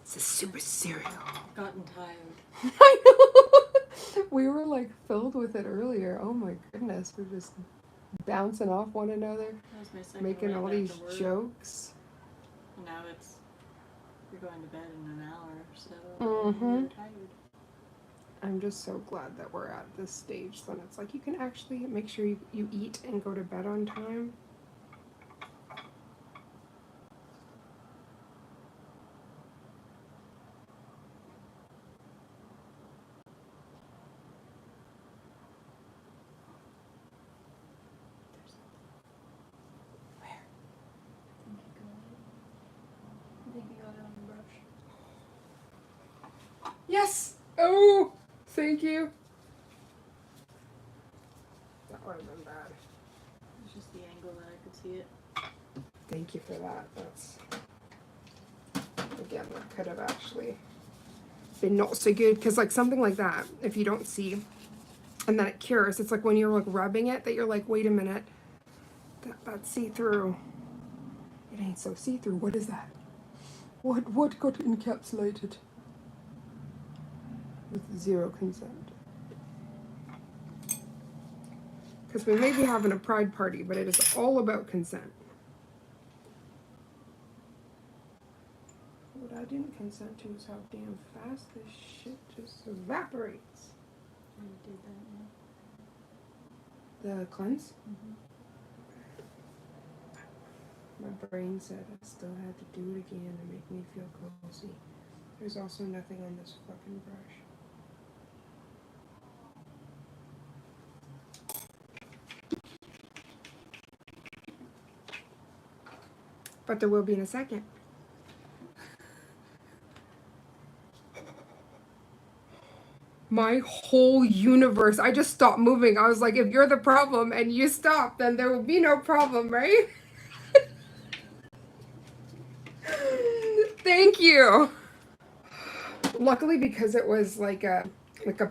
This is super serial. Gotten tired. I know. We were like filled with it earlier. Oh my goodness, we're just bouncing off one another, That was my second making ride all back these to work. jokes. And now you're going to bed in an hour, so Mhm. you're tired. I'm just so glad that we're at this stage. Then it's like you can actually make sure you eat and go to bed on time. I think you got it on the brush. Yes! Oh! Thank you. That would have been bad. It's just the angle that I could see it. Thank you for that. That's, again, that could have actually been not so good. Because like something like that, if you don't see, and then it cures, it's like when you're like rubbing it that you're like, wait a minute, that's see-through. It ain't so see-through. What is that? What got encapsulated? With zero consent. Because we may be having a pride party, but it is all about consent. What I didn't consent to is how damn fast this shit just evaporates. I did that now. The cleanse? Mm-hmm. My brain said I still had to do it again to make me feel cozy. There's also nothing on this fucking brush. But there will be in a second. My whole universe, I just stopped moving. I was like, if you're the problem and you stop, then there will be no problem, right? Thank you. Luckily, because it was like a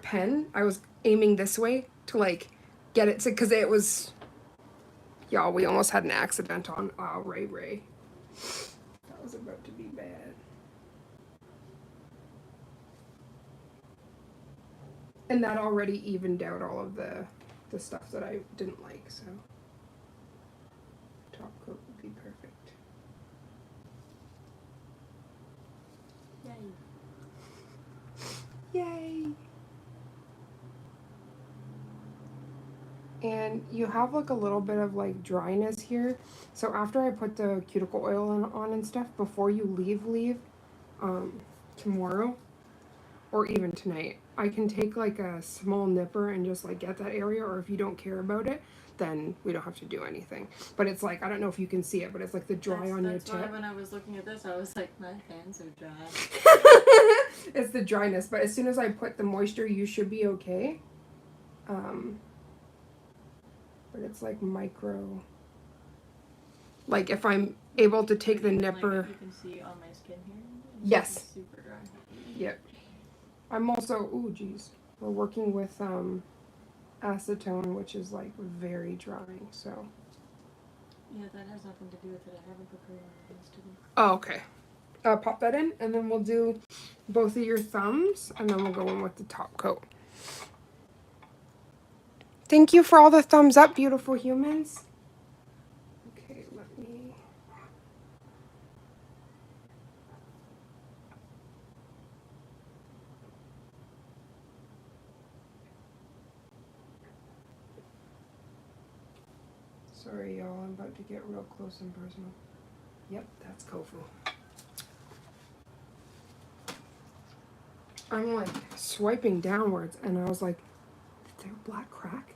pen, I was aiming this way to like get it to, because it was, y'all, we almost had an accident on Ray. That was about to be bad. And that already evened out all of the stuff that I didn't like, so top coat would be perfect. Yay! And you have like a little bit of like dryness here. So after I put the cuticle oil on and stuff, before you leave tomorrow or even tonight, I can take like a small nipper and just like get that area, or if you don't care about it, then we don't have to do anything. But it's like, I don't know if you can see it, but it's like the dry on your tip. That's why when I was looking at this, I was like, my hands are dry. It's the dryness, but as soon as I put the moisture, you should be okay. But it's like micro. Like if I'm able to take the nipper. Like, you can see on my skin here. Yes. Super dry. Yep. I'm also, ooh, geez. We're working with acetone, which is like very drying, so. Yeah, that has nothing to do with it. I haven't put cream on my hands today. Oh, okay. Pop that in, and then we'll do both of your thumbs, and then we'll go in with the top coat. Thank you for all the thumbs up, beautiful humans. Okay, let me... Sorry, y'all, I'm about to get real close and personal. Yep, that's Kofu. I'm like swiping downwards, and I was like, is there black crack?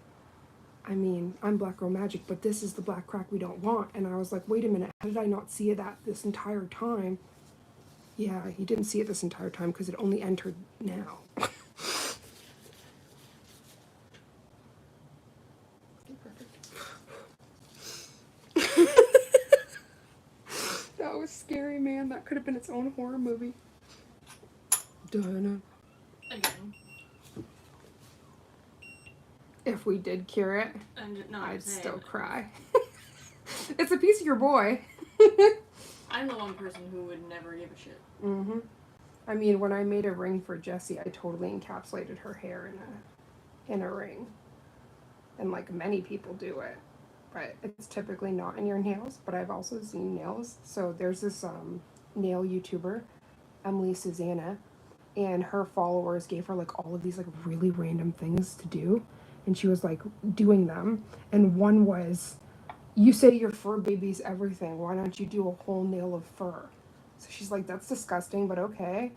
I mean, I'm Black Girl Magic, but this is the black crack we don't want. And I was like, wait a minute, how did I not see that this entire time? Yeah, he didn't see it this entire time because it only entered now. That was scary, man. That could have been its own horror movie. Donna. Again. If we did cure it, No, I'd still cry. It's a piece of your boy. I'm the one person who would never give a shit. Mm-hmm. I mean, when I made a ring for Jessie, I totally encapsulated her hair in a ring. And like many people do it. But it's typically not in your nails, but I've also seen nails. So there's this nail YouTuber, Emily Susanna, and her followers gave her like all of these like really random things to do, and she was like doing them, and one was, you say your fur baby's everything, why don't you do a whole nail of fur? So she's like, that's disgusting, but okay.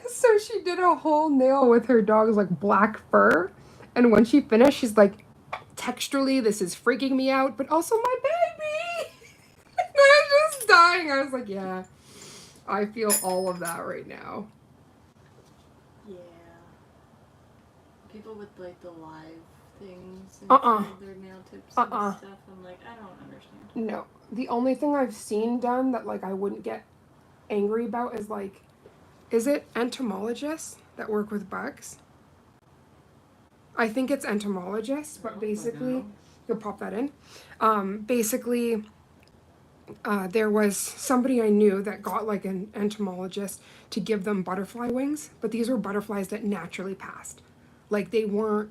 So she did a whole nail with her dog's like black fur, and when she finished, she's like, texturally, this is freaking me out, but also my baby. And I was just dying. I was like, yeah, I feel all of that right now. Yeah. People with like the live things and their nail tips and stuff, I'm like, I don't understand. No. The only thing I've seen done that like I wouldn't get angry about is like, is it entomologists that work with bugs? I think it's entomologists, but basically, you'll pop that in. Basically, there was somebody I knew that got like an entomologist to give them butterfly wings, but these were butterflies that naturally passed. Like they weren't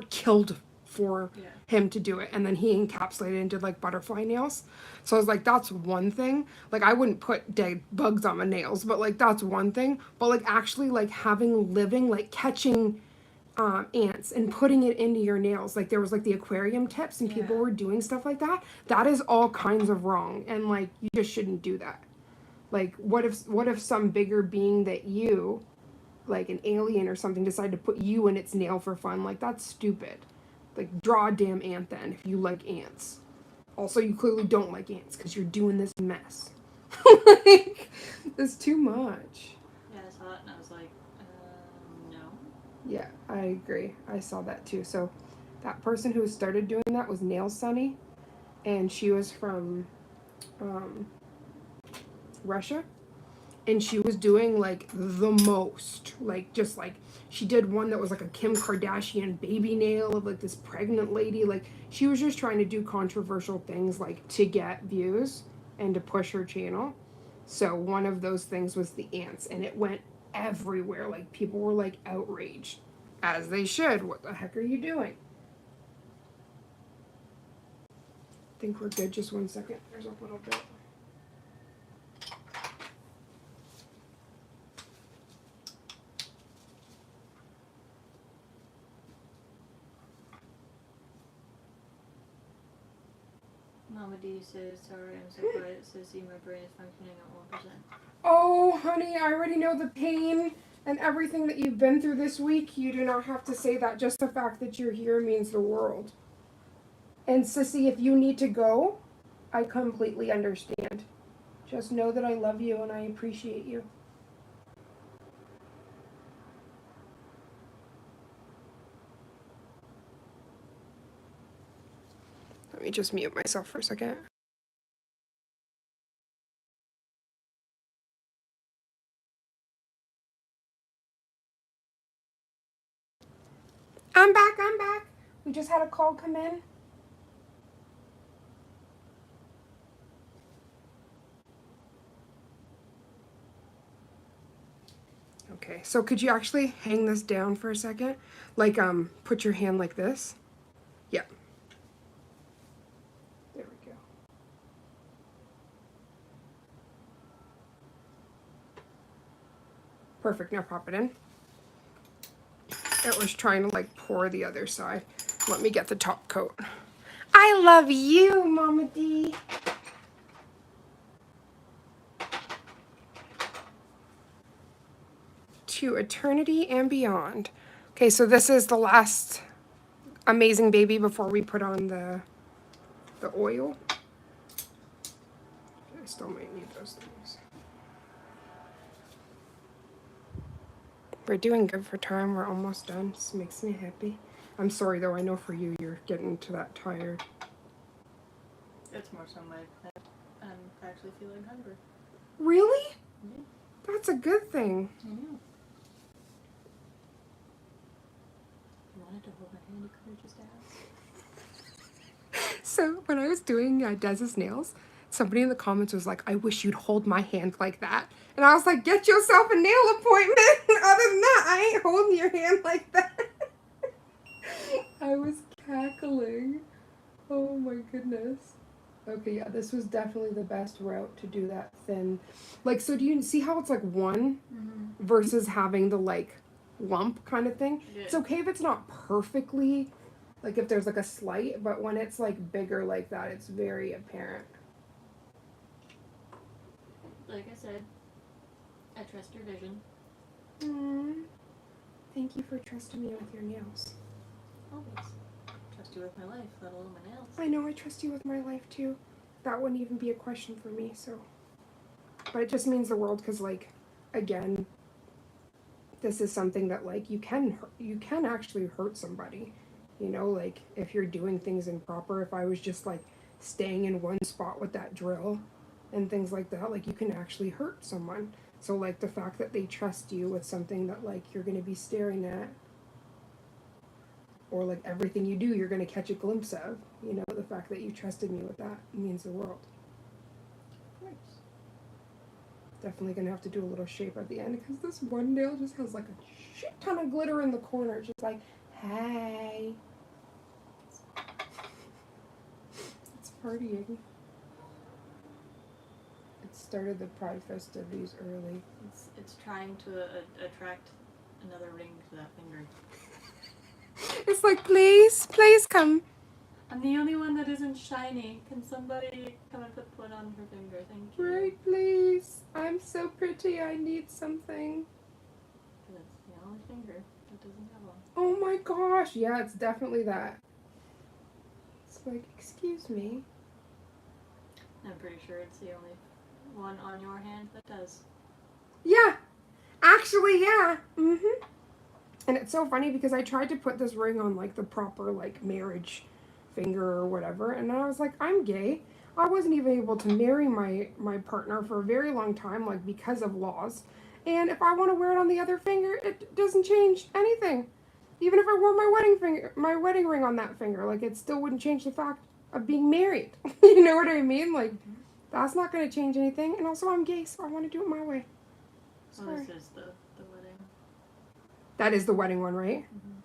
killed for him to do it, and then he encapsulated and did like butterfly nails. So I was like, that's one thing. Like I wouldn't put dead bugs on my nails, but like that's one thing. But like actually like having living, like catching ants and putting it into your nails, like there was like the aquarium tips and people were doing stuff like that. That is all kinds of wrong, and like you just shouldn't do that. Like what if some bigger being that you, like an alien or something, decided to put you in its nail for fun? Like that's stupid. Like draw a damn ant then if you like ants. Also, you clearly don't like ants because you're doing this mess. Like, it's too much. Yeah, I saw it and I was like, no. Yeah, I agree. I saw that too. So, that person who started doing that was Nail Sunny, and she was from Russia, and she was doing like the most, like just like she did one that was like a Kim Kardashian baby nail of like this pregnant lady. Like she was just trying to do controversial things like to get views and to push her channel. So one of those things was the ants, and it went everywhere. Like people were like outraged, as they should. What the heck are you doing? I think we're good. Just 1 second. There's a little bit. Mama D says, sorry, I'm so quiet. Sissy, my brain is functioning at 1%. Oh, honey, I already know the pain and everything that you've been through this week. You do not have to say that. Just the fact that you're here means the world. And Sissy, if you need to go, I completely understand. Just know that I love you and I appreciate you. Let me just mute myself for a second. I'm back, I'm back. We just had a call come in. Okay, so could you actually hang this down for a second? Like, put your hand like this. Yeah. There we go. Perfect, now pop it in. It was trying to like pour the other side. Let me get the top coat. I love you, Mama D. To eternity and beyond. Okay, so this is the last amazing baby before we put on the oil. I still might need those things. We're doing good for time. We're almost done. This makes me happy. I'm sorry though. I know for you, you're getting to that tired. It's more so I'm actually feeling hungry. Really? Yeah. That's a good thing. I know. You wanted to hold my hand, you could have just asked. So when I was doing Dez's nails, somebody in the comments was like, I wish you'd hold my hand like that. And I was like, get yourself a nail appointment. Other than that, I ain't holding your hand like that. I was cackling. Oh my goodness. Okay, yeah, this was definitely the best route to do that thin. Like, so do you see how it's like one versus having the like lump kind of thing? Yeah. It's okay if it's not perfectly, like if there's like a slight, but when it's like bigger like that, it's very apparent. Like I said, I trust your vision. Thank you for trusting me with your nails. Always. Trust you with my life, let alone my nails. I know I trust you with my life too. That wouldn't even be a question for me, so. But it just means the world because, like, again, this is something that, like, you can actually hurt somebody. You know, like, if you're doing things improper, if I was just, like, staying in one spot with that drill and things like that, like, you can actually hurt someone. So, like, the fact that they trust you with something that, like, you're going to be staring at, or like everything you do, you're going to catch a glimpse of. You know, the fact that you trusted me with that means the world. Of course. Definitely going to have to do a little shape at the end because this one nail just has like a shit ton of glitter in the corner. Just like, hey. It's partying. It started the Pride festivities early. It's trying to attract another ring to that finger. It's like, please, please come. I'm the only one that isn't shiny. Can somebody come and put one on her finger? Thank you. Right, please. I'm so pretty. I need something. Because it's the only finger that doesn't have one. Oh my gosh. Yeah, it's definitely that. It's like, excuse me. I'm pretty sure it's the only one on your hand that does. Yeah, actually, yeah. And it's so funny because I tried to put this ring on like the proper like marriage finger or whatever, and I was like, I'm gay. I wasn't even able to marry my partner for a very long time, like because of laws. And if I want to wear it on the other finger, it doesn't change anything. Even if I wore my wedding ring on that finger, like it still wouldn't change the fact of being married. You know what I mean? Like that's not going to change anything. And also, I'm gay, so I want to do it my way. Well, Sorry. this is the wedding. That is the wedding one, right? Mm-hmm.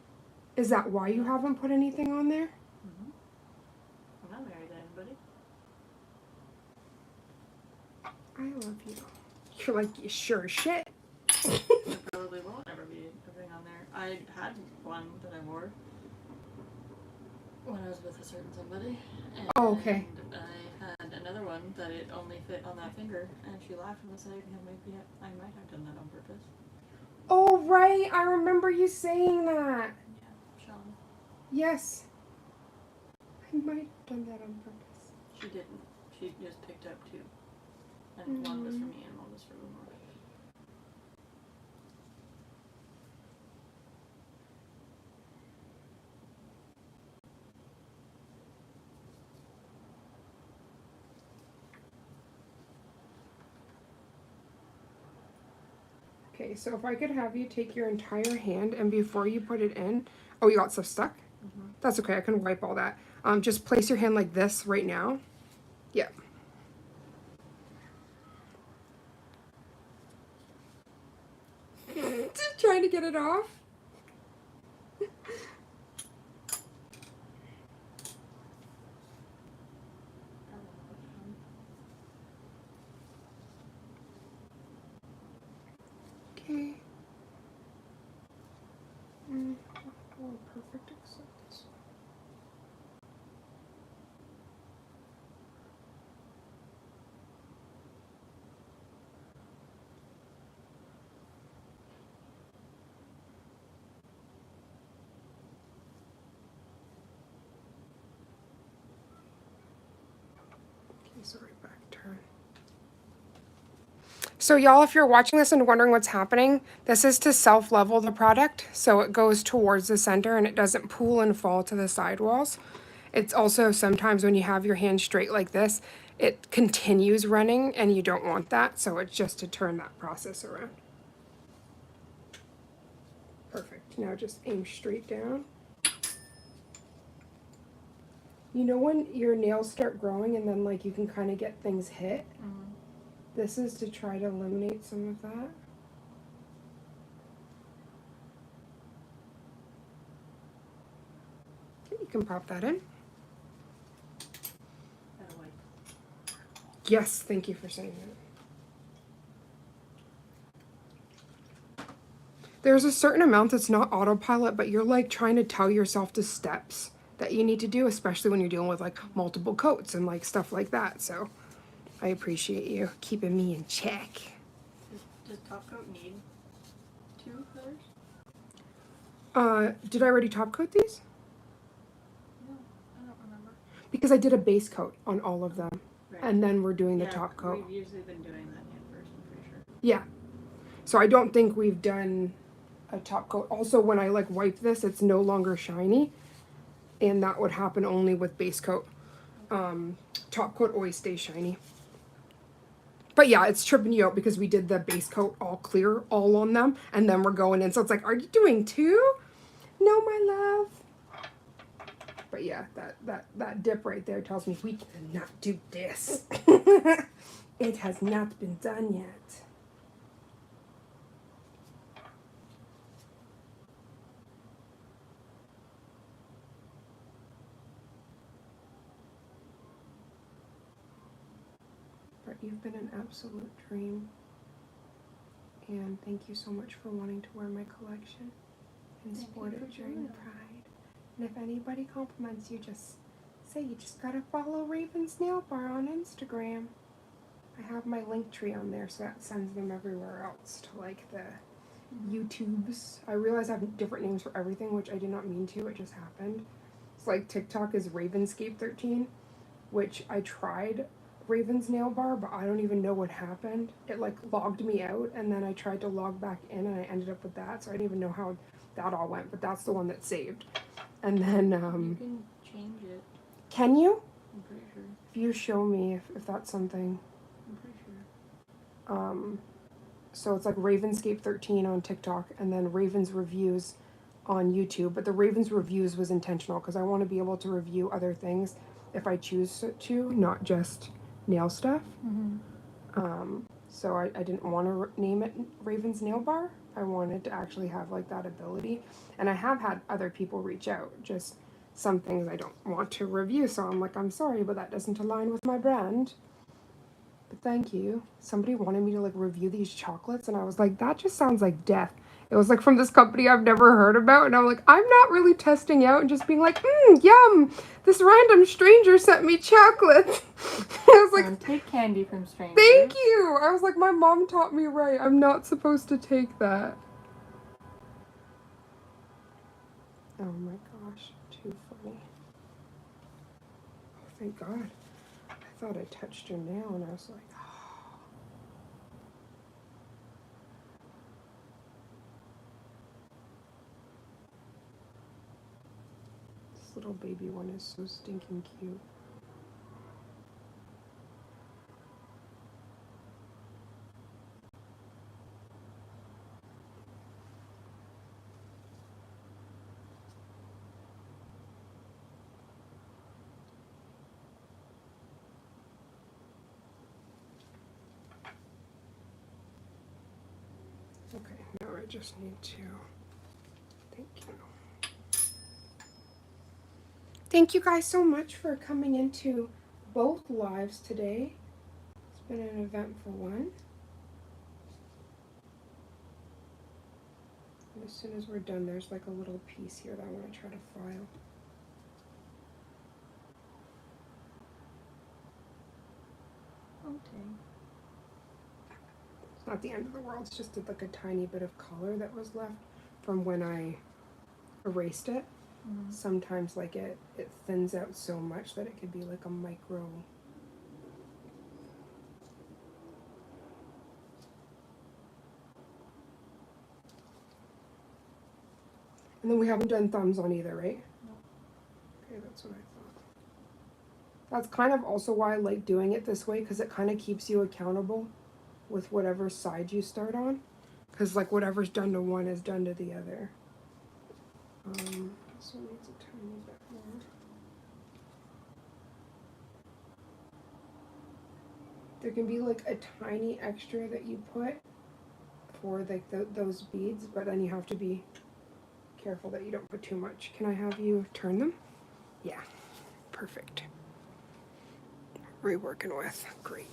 Is that why you haven't put anything on there? Mm-hmm. I'm not married to anybody. I love you. You're like, you sure as shit. There probably won't ever be a ring on there. I had one that I wore when I was with a certain somebody. And Oh, okay. I had another one that it only fit on that finger, and she laughed and said, maybe I might have done that on purpose. Oh, right. I remember you saying that. Yeah, Sean. Yes. I might have done that on purpose. She didn't. She just picked up two. And one was for me and one was for Lenore. Okay, so if I could have you take your entire hand and before you put it in, oh, you got stuff stuck? Mm-hmm. That's okay, I can wipe all that. Just place your hand like this right now. Yeah. Just trying to get it off. Okay. Oh, perfect acceptance. Okay, sorry, back turn. So y'all, if you're watching this and wondering what's happening, this is to self-level the product, so it goes towards the center and it doesn't pool and fall to the sidewalls. It's also sometimes when you have your hand straight like this, it continues running and you don't want that, so it's just to turn that process around. Perfect. Now just aim straight down. You know when your nails start growing and then like you can kind of get things hit? Mm-hmm. This is to try to eliminate some of that. You can pop that in. That'll wipe. Yes, thank you for saying that. There's a certain amount that's not autopilot, but you're like trying to tell yourself the steps that you need to do, especially when you're dealing with like multiple coats and like stuff like that. So I appreciate you keeping me in check. Does top coat need 2 colors? Did I already top coat these? No, I don't remember. Because I did a base coat on all of them. Right. And then we're doing the Yeah, top coat. We've usually been doing that hand first, I'm pretty sure. Yeah. So I don't think we've done a top coat. Also, when I like wipe this, it's no longer shiny. And that would happen only with base coat. Top coat always stays shiny. But yeah, it's tripping you out because we did the base coat all clear, all on them. And then we're going in. So it's like, are you doing 2? No, my love. But yeah, that dip right there tells me we cannot do this. It has not been done yet. But you've been an absolute dream. And thank you so much for wanting to wear my collection and sport it during Pride. And if anybody compliments you, just say you just gotta follow Raven's Nail Bar on Instagram. I have my link tree on there, so that sends them everywhere else to like the YouTubes. I realize I have different names for everything, which I did not mean to, it just happened. It's like TikTok is Ravenscape 13, which I tried Raven's nail bar, but I don't even know what happened. It like logged me out, and then I tried to log back in, and I ended up with that. So I didn't even know how that all went, but that's the one that saved. And then You can change it. can you? I'm pretty sure. If you show me if that's something. I'm pretty sure. So it's like Ravenscape 13 on TikTok, and then Ravens Reviews on YouTube. But the Ravens Reviews was intentional because I want to be able to review other things if I choose to, not just nail stuff. So I didn't want to name it Raven's Nail Bar. I wanted to actually have like that ability. And I have had other people reach out, just some things I don't want to review. So I'm like, I'm sorry, but that doesn't align with my brand. But thank you. Somebody wanted me to like review these chocolates, and I was like, that just sounds like death. It was like from this company I've never heard about, and I'm like, I'm not really testing out and just being like, yum, this random stranger sent me chocolate. I was like, Don't take candy from strangers. thank you. I was like, my mom taught me right. I'm not supposed to take that. Oh my gosh, too funny. Oh, thank God. I thought I touched her nail, and I was like, this little baby one is so stinking cute. Okay, now I just need to, thank you. Thank you guys so much for coming into both lives today. It's been an eventful one. And as soon as we're done, there's like a little piece here that I want to try to file. Okay. It's not the end of the world, it's just like a tiny bit of color that was left from when I erased it. Sometimes like it thins out so much that it could be like a micro. And then we haven't done thumbs on either, right? No. Okay, that's what I thought. That's kind of also why I like doing it this way, because it kind of keeps you accountable with whatever side you start on. Because like whatever's done to one is done to the other. This one needs a tiny bit more. There can be like a tiny extra that you put for like those beads, but then you have to be careful that you don't put too much. Can I have you turn them? Yeah, perfect. What are we working with? Great.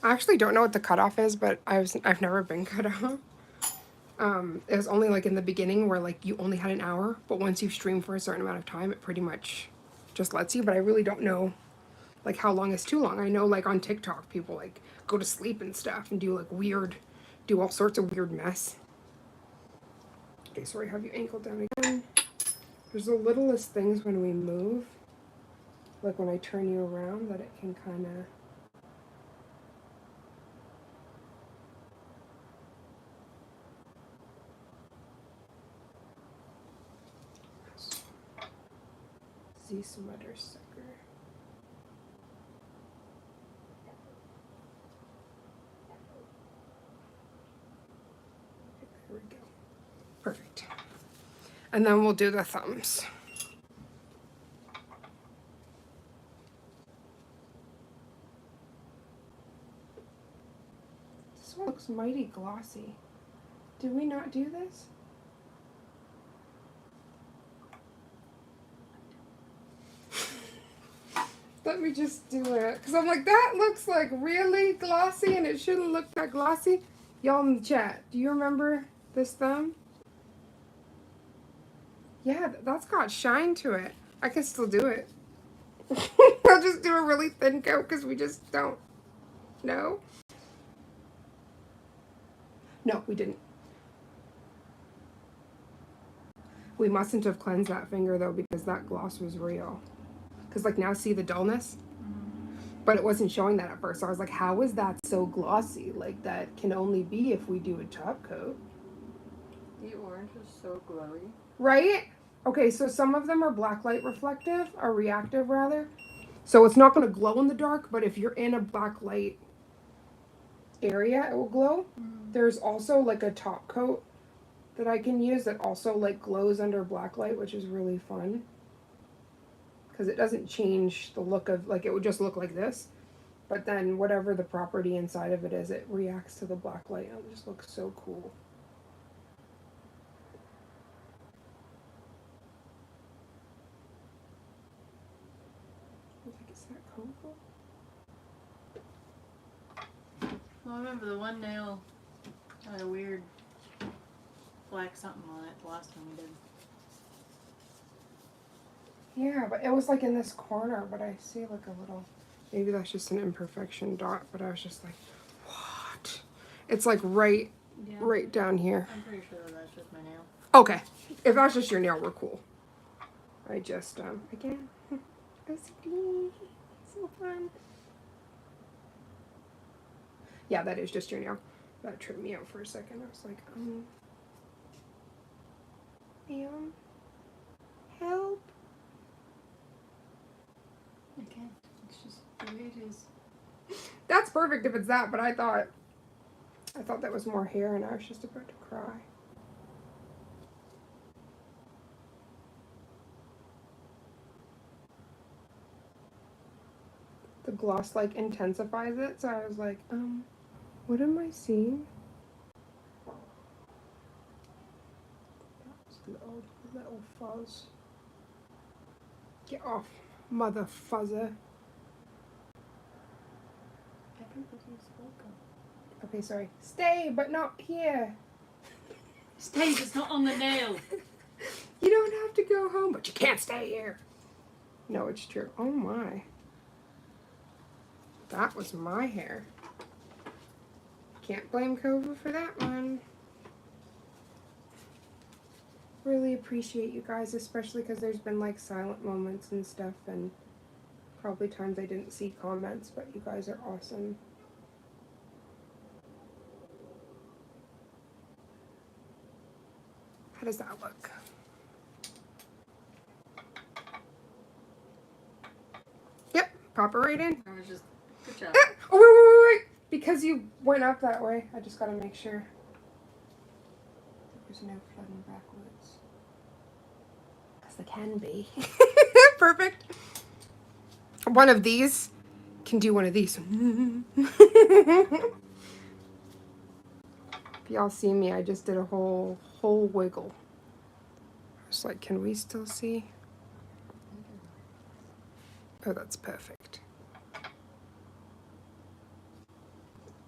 I actually don't know what the cutoff is, but I've never been cut off. It was only like in the beginning where like you only had an hour, but once you stream for a certain amount of time, it pretty much just lets you. But I really don't know like how long is too long. I know like on TikTok people like go to sleep and stuff and do like do all sorts of weird mess. Okay, so I have you ankle down again. There's the littlest things when we move, like when I turn you around, that it can kind of. Smuddersucker. There we go. Perfect. And then we'll do the thumbs. This one looks mighty glossy. Did we not do this? Let me just do it. Because I'm like, that looks like really glossy and it shouldn't look that glossy. Y'all in the chat, do you remember this thumb? Yeah, that's got shine to it. I can still do it. I'll just do a really thin coat because we just don't know. No, we didn't. We mustn't have cleansed that finger though because that gloss was real. Because like now see the dullness? but it wasn't showing that at first. So I was like, how is that so glossy? Like, that can only be if we do a top coat. The orange is so glowy. Right? Okay, so some of them are blacklight reflective, or reactive rather. So it's not going to glow in the dark, but if you're in a blacklight area, it will glow. There's also like a top coat that I can use that also like glows under blacklight, which is really fun. Because it doesn't change the look of, like, it would just look like this. But then whatever the property inside of it is, it reacts to the blacklight and it just looks so cool. Is that cocoa? Well, I remember the one nail had a weird black something on it the last time we did. Yeah, but it was like in this corner, but I see like a little, maybe that's just an imperfection dot, but I was just like, what? It's like right down here. I'm pretty sure that that's just my nail. Okay, if that's just your nail, we're cool. I just, again, OCD, so fun. Yeah, that is just your nail. That tripped me out for a second. I was like, ma'am, help. I can't. It's just the way it is. That's perfect if it's that, but I thought that was more hair and I was just about to cry. The gloss like intensifies it, so I was like, what am I seeing? That's little fuzz. Get off, mother fuzzer. Everybody's welcome. Okay, sorry. Stay, but not here. Stay, it's not on the nail. You don't have to go home, but you can't stay here. No, it's true. Oh my. That was my hair. Can't blame Kova for that one. Really appreciate you guys, especially because there's been like silent moments and stuff, and probably times I didn't see comments, but you guys are awesome. How does that look? Yep, pop it right in. I was just, good job. Oh, wait. Because you went up that way, I just gotta make sure there's no flooding backwards. Because there can be. Perfect. One of these can do one of these. If y'all see me, I just did a whole wiggle. I was like, can we still see? Oh, that's perfect.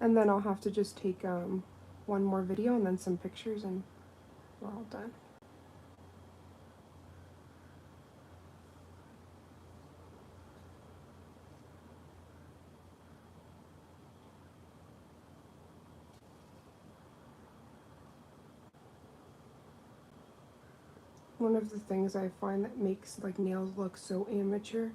And then I'll have to just take one more video and then some pictures and we're all done. One of the things I find that makes like nails look so amateur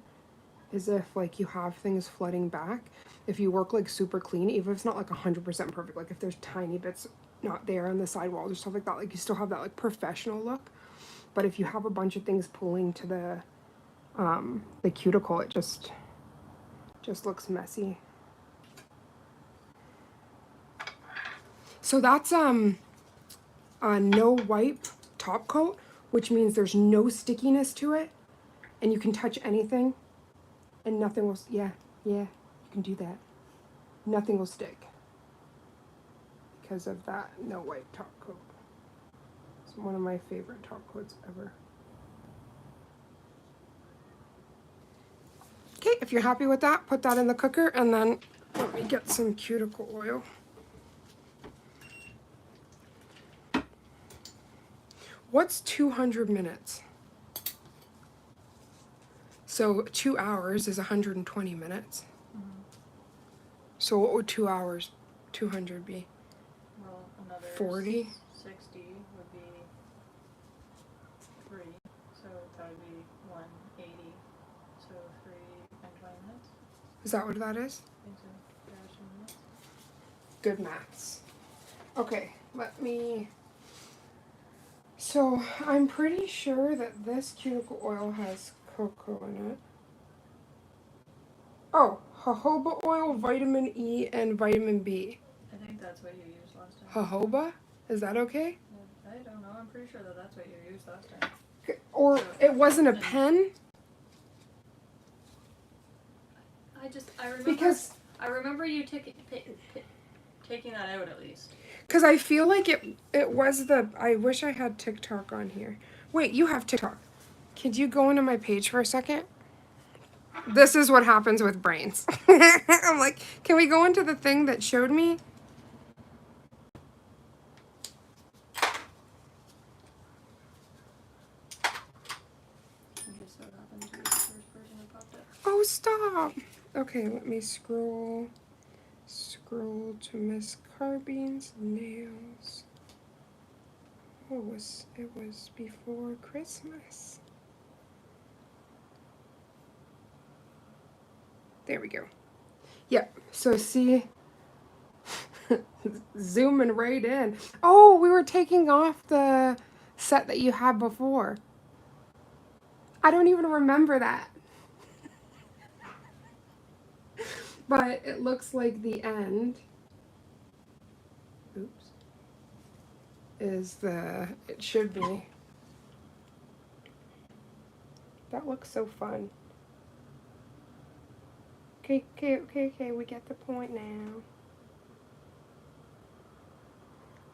is if like you have things flooding back. If you work like super clean, even if it's not like 100% perfect, like if there's tiny bits not there on the sidewalls or stuff like that, like you still have that like professional look. But if you have a bunch of things pulling to the cuticle, it just looks messy. So that's a no wipe top coat, which means there's no stickiness to it and you can touch anything and nothing will, yeah, you can do that. Nothing will stick because of that no wipe top coat. It's one of my favorite top coats ever. Okay, if you're happy with that, put that in the cooker and then let me get some cuticle oil. What's 200 minutes? So 2 hours is 120 minutes. So what would 2 hours, 200 be? Well, another 40? 60 would be 3. So that would be 180. So 3 and 20 minutes. Is that what that is? Good maths. Okay, let me. So I'm pretty sure that this cuticle oil has cocoa in it. Oh, jojoba oil, vitamin E, and vitamin B. I think that's what you used last time. Jojoba? Is that okay? I don't know. I'm pretty sure that that's what you used last time. Or it wasn't a pen? I remember. Because I remember you taking that out at least. Because I feel like it was the. I wish I had TikTok on here. Wait, you have TikTok. Could you go into my page for a second? This is what happens with brains. I'm like, can we go into the thing that showed me? Just so happened to be the first person who popped up. Oh, stop. Okay, let me scroll. Scroll to Miss Carbine's nails. Oh, it was before Christmas. There we go. Yep. So see, zooming right in. Oh, we were taking off the set that you had before. I don't even remember that. But it looks like the end. Oops. It should be. That looks so fun. Okay, we get the point now.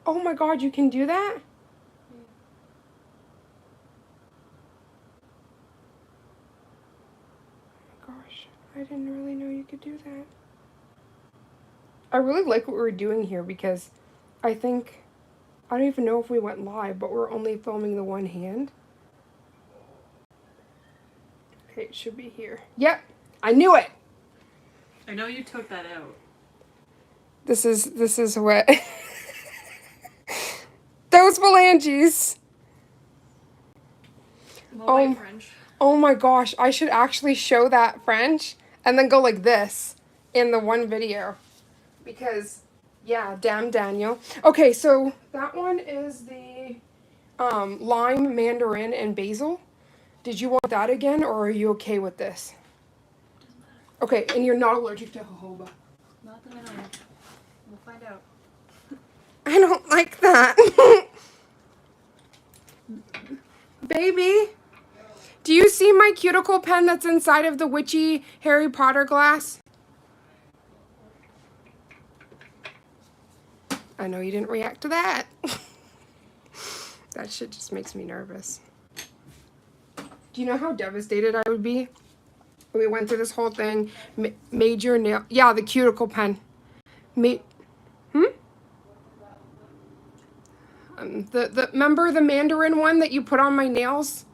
Oh my god, you can do that? Oh my gosh, I didn't really know you could do that. I really like what we're doing here because I don't even know if we went live, but we're only filming the one hand. Okay, it should be here. Yep, I knew it! I know you took that out. This is what those phalanges. Well, French. Oh my gosh, I should actually show that French and then go like this in the one video. Because yeah, damn Daniel. Okay, so that one is the lime, mandarin, and basil. Did you want that again, or are you okay with this? Okay, and you're not allergic to jojoba. Not that I know. We'll find out. I don't like that. Baby, do you see my cuticle pen that's inside of the witchy Harry Potter glass? I know you didn't react to that. That shit just makes me nervous. Do you know how devastated I would be? We went through this whole thing, made your nail. Yeah, the cuticle pen. Remember the mandarin one that you put on my nails?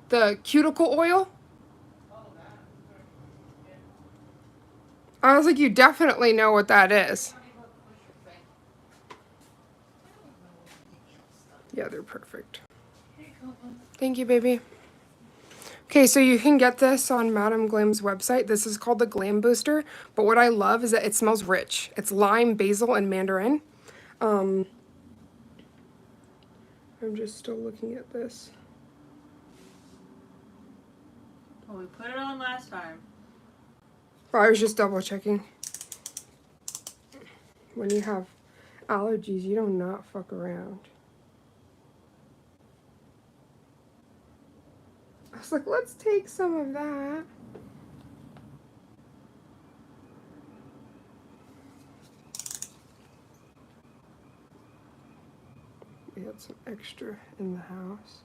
The cuticle oil? I was like, you definitely know what that is. Yeah, they're perfect. Thank you, baby. Okay, so you can get this on Madame Glam's website. This is called the Glam Booster, but what I love is that it smells rich. It's lime, basil, and mandarin. I'm just still looking at this. Well, we put it on last time. I was just double checking. When you have allergies, you do not fuck around. I was like, let's take some of that. We had some extra in the house.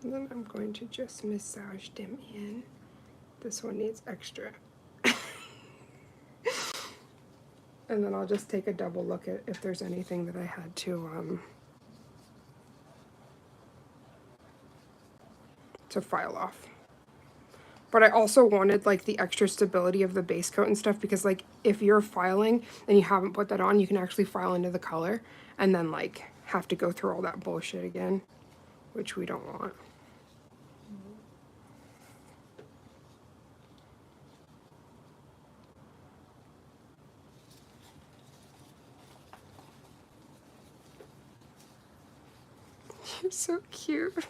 And then I'm going to just massage them in. This one needs extra. And then I'll just take a double look at if there's anything that I had to file off. But I also wanted like the extra stability of the base coat and stuff because like if you're filing and you haven't put that on, you can actually file into the color and then like have to go through all that bullshit again, which we don't want. You're so cute.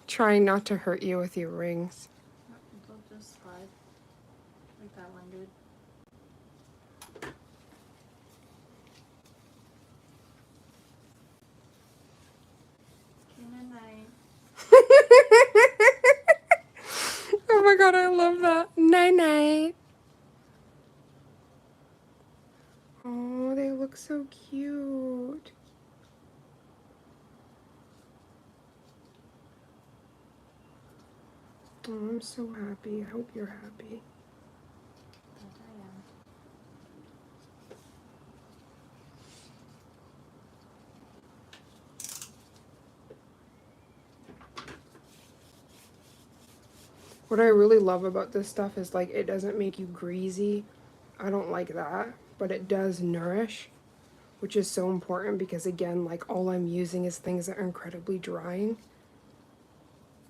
Trying not to hurt you with your rings. They'll just slide. Like that one did. Good night. Oh my god, I love that. Night night. Oh, they look so cute. Oh, I'm so happy. I hope you're happy. Yes, I am. What I really love about this stuff is like it doesn't make you greasy. I don't like that, but it does nourish, which is so important because again, like all I'm using is things that are incredibly drying.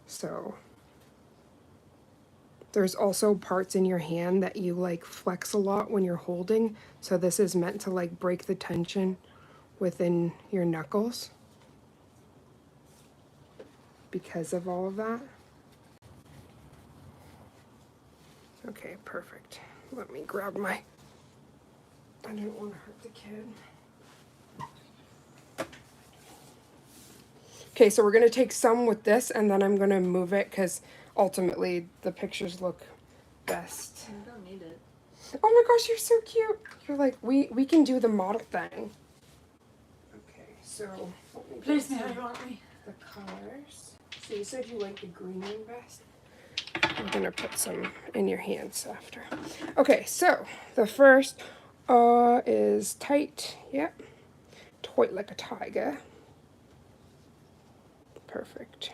So there's also parts in your hand that you like flex a lot when you're holding. So this is meant to like break the tension within your knuckles because of all of that. Okay, perfect. Let me grab my, I didn't want to hurt the kid. Okay, so we're going to take some with this and then I'm going to move it because ultimately the pictures look best. You don't need it. Oh my gosh, you're so cute. You're like, we can do the model thing. Okay, so let me Please, get how some- you want me? the colors. So you said you like the green one best. I'm gonna put some in your hands after. Okay, so the first is tight. Yep. Tight like a tiger. Perfect.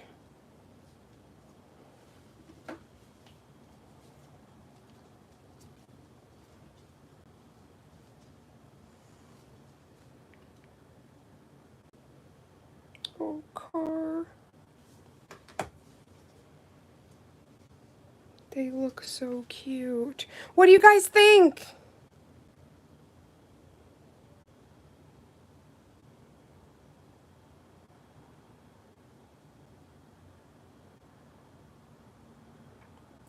Oh, car. They look so cute. What do you guys think?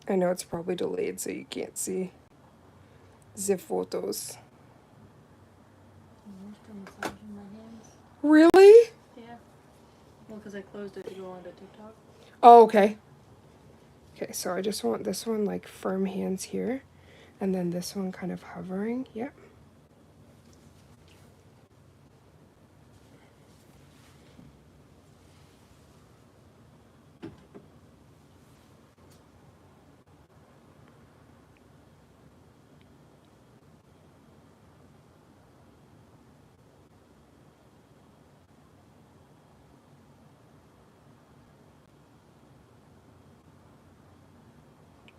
I know it's probably delayed so you can't see the photos. I'm still massaging my hands. Really? Yeah. Well, because I closed it to go onto TikTok. Oh, okay. Okay, so I just want this one like firm hands here, and then this one kind of hovering. Yep.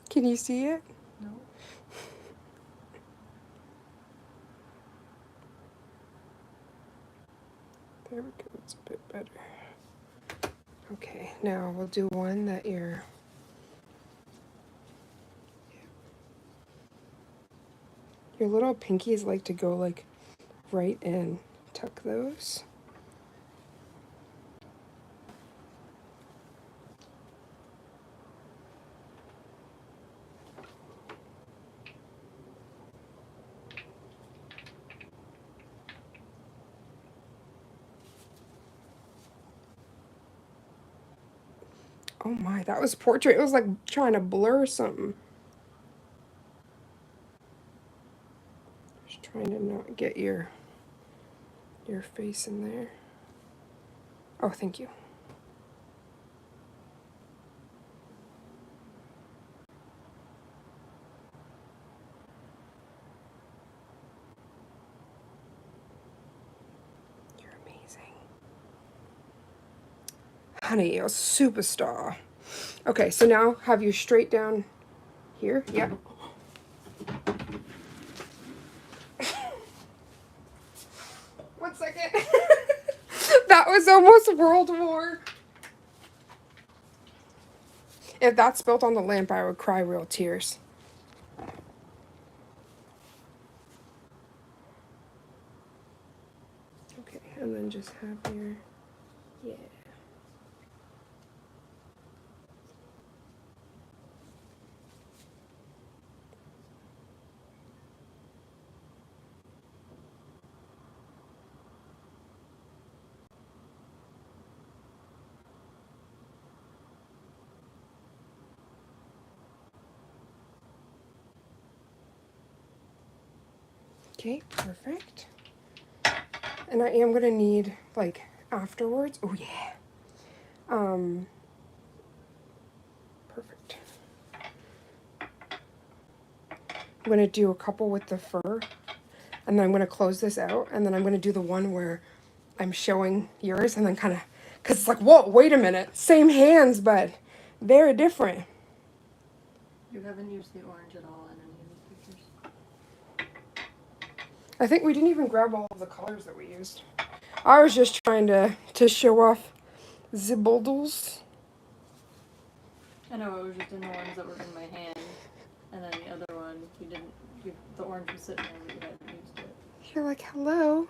Can you see it? No. There we go, it's a bit better. Okay, now we'll do one that your little pinkies like to go like right in. Tuck those. Oh my, that was portrait. It was like trying to blur something. Just trying to not get your face in there. Oh, thank you. You're amazing. Honey, you're a superstar. Okay, so now have you straight down here. Yep. One second. That was almost World War. If that spilt on the lamp, I would cry real tears. Okay, and then just have your, yeah. Okay, perfect. And I am gonna need, like, afterwards, oh yeah. Perfect. I'm gonna do a couple with the fur, and then I'm gonna close this out, and then I'm gonna do the one where I'm showing yours, and then kind of, cause it's like, whoa, wait a minute, same hands, but very different. You haven't used the orange at all in any of these pictures. I think we didn't even grab all of the colors that we used. I was just trying to show off the bouldles. I know it was just in the ones that were in my hand, and then the other one you didn't. The orange was sitting there, but you hadn't used it. You're like, hello.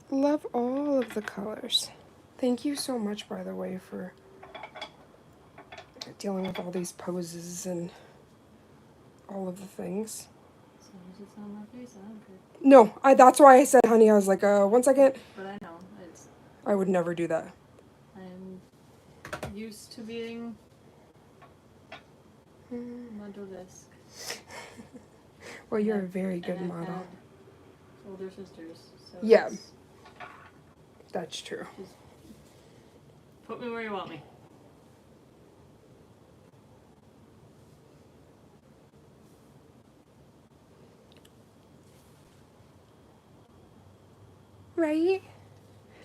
Love all of the colors. Thank you so much, by the way, for dealing with all these poses and all of the things. As long as it's on my face, I don't care. No, that's why I said, honey, I was like, 1 second. But I know it's. I would never do that. I'm used to being model desk. Well, you're a very good and I've model. had older sisters, so Yeah. it's That's true. just put me where you want me. Right?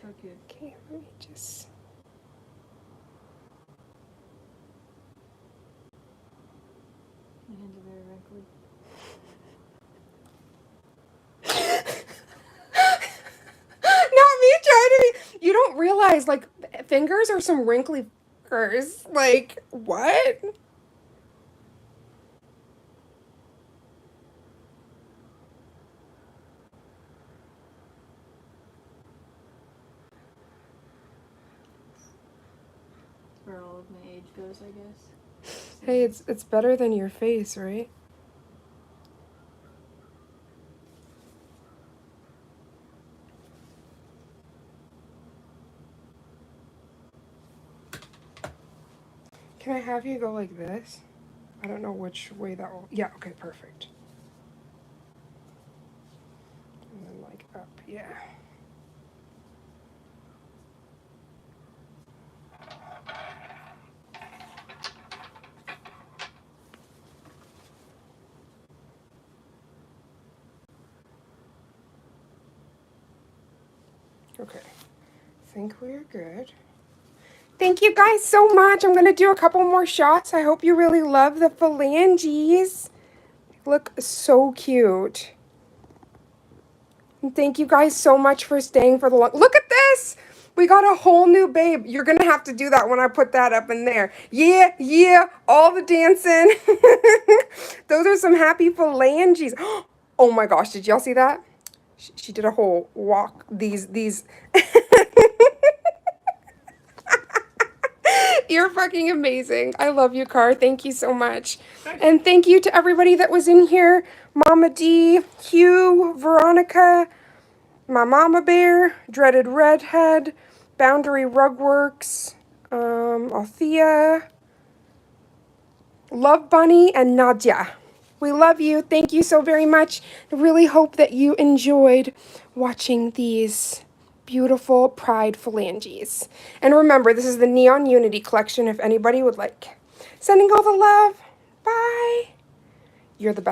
So cute. Okay, let me just... My hands are very wrinkly. Not me trying to be... You don't realize, like, fingers are some wrinkly fingers. Like, what? Where all of my age goes, I guess. Hey, it's better than your face, right? Can I have you go like this? I don't know which way that will... Yeah, okay, perfect. And then like up, yeah. Okay, I think we're good. Thank you guys so much. I'm going to do a couple more shots. I hope you really love the phalanges. Look so cute. And thank you guys so much for staying for the long... Look at this! We got a whole new babe. You're going to have to do that when I put that up in there. Yeah, yeah, all the dancing. Those are some happy phalanges. Oh my gosh, did y'all see that? She did a whole walk. These... You're fucking amazing. I love you, Car. Thank you so much. And thank you to everybody that was in here. Mama D, Hugh, Veronica, my Mama Bear, Dreaded Redhead, Boundary Rugworks, Althea, Love Bunny, and Nadia. We love you. Thank you so very much. I really hope that you enjoyed watching these beautiful Pride phalanges. And remember, this is the Neon Unity collection if anybody would like. Sending all the love. Bye. You're the best.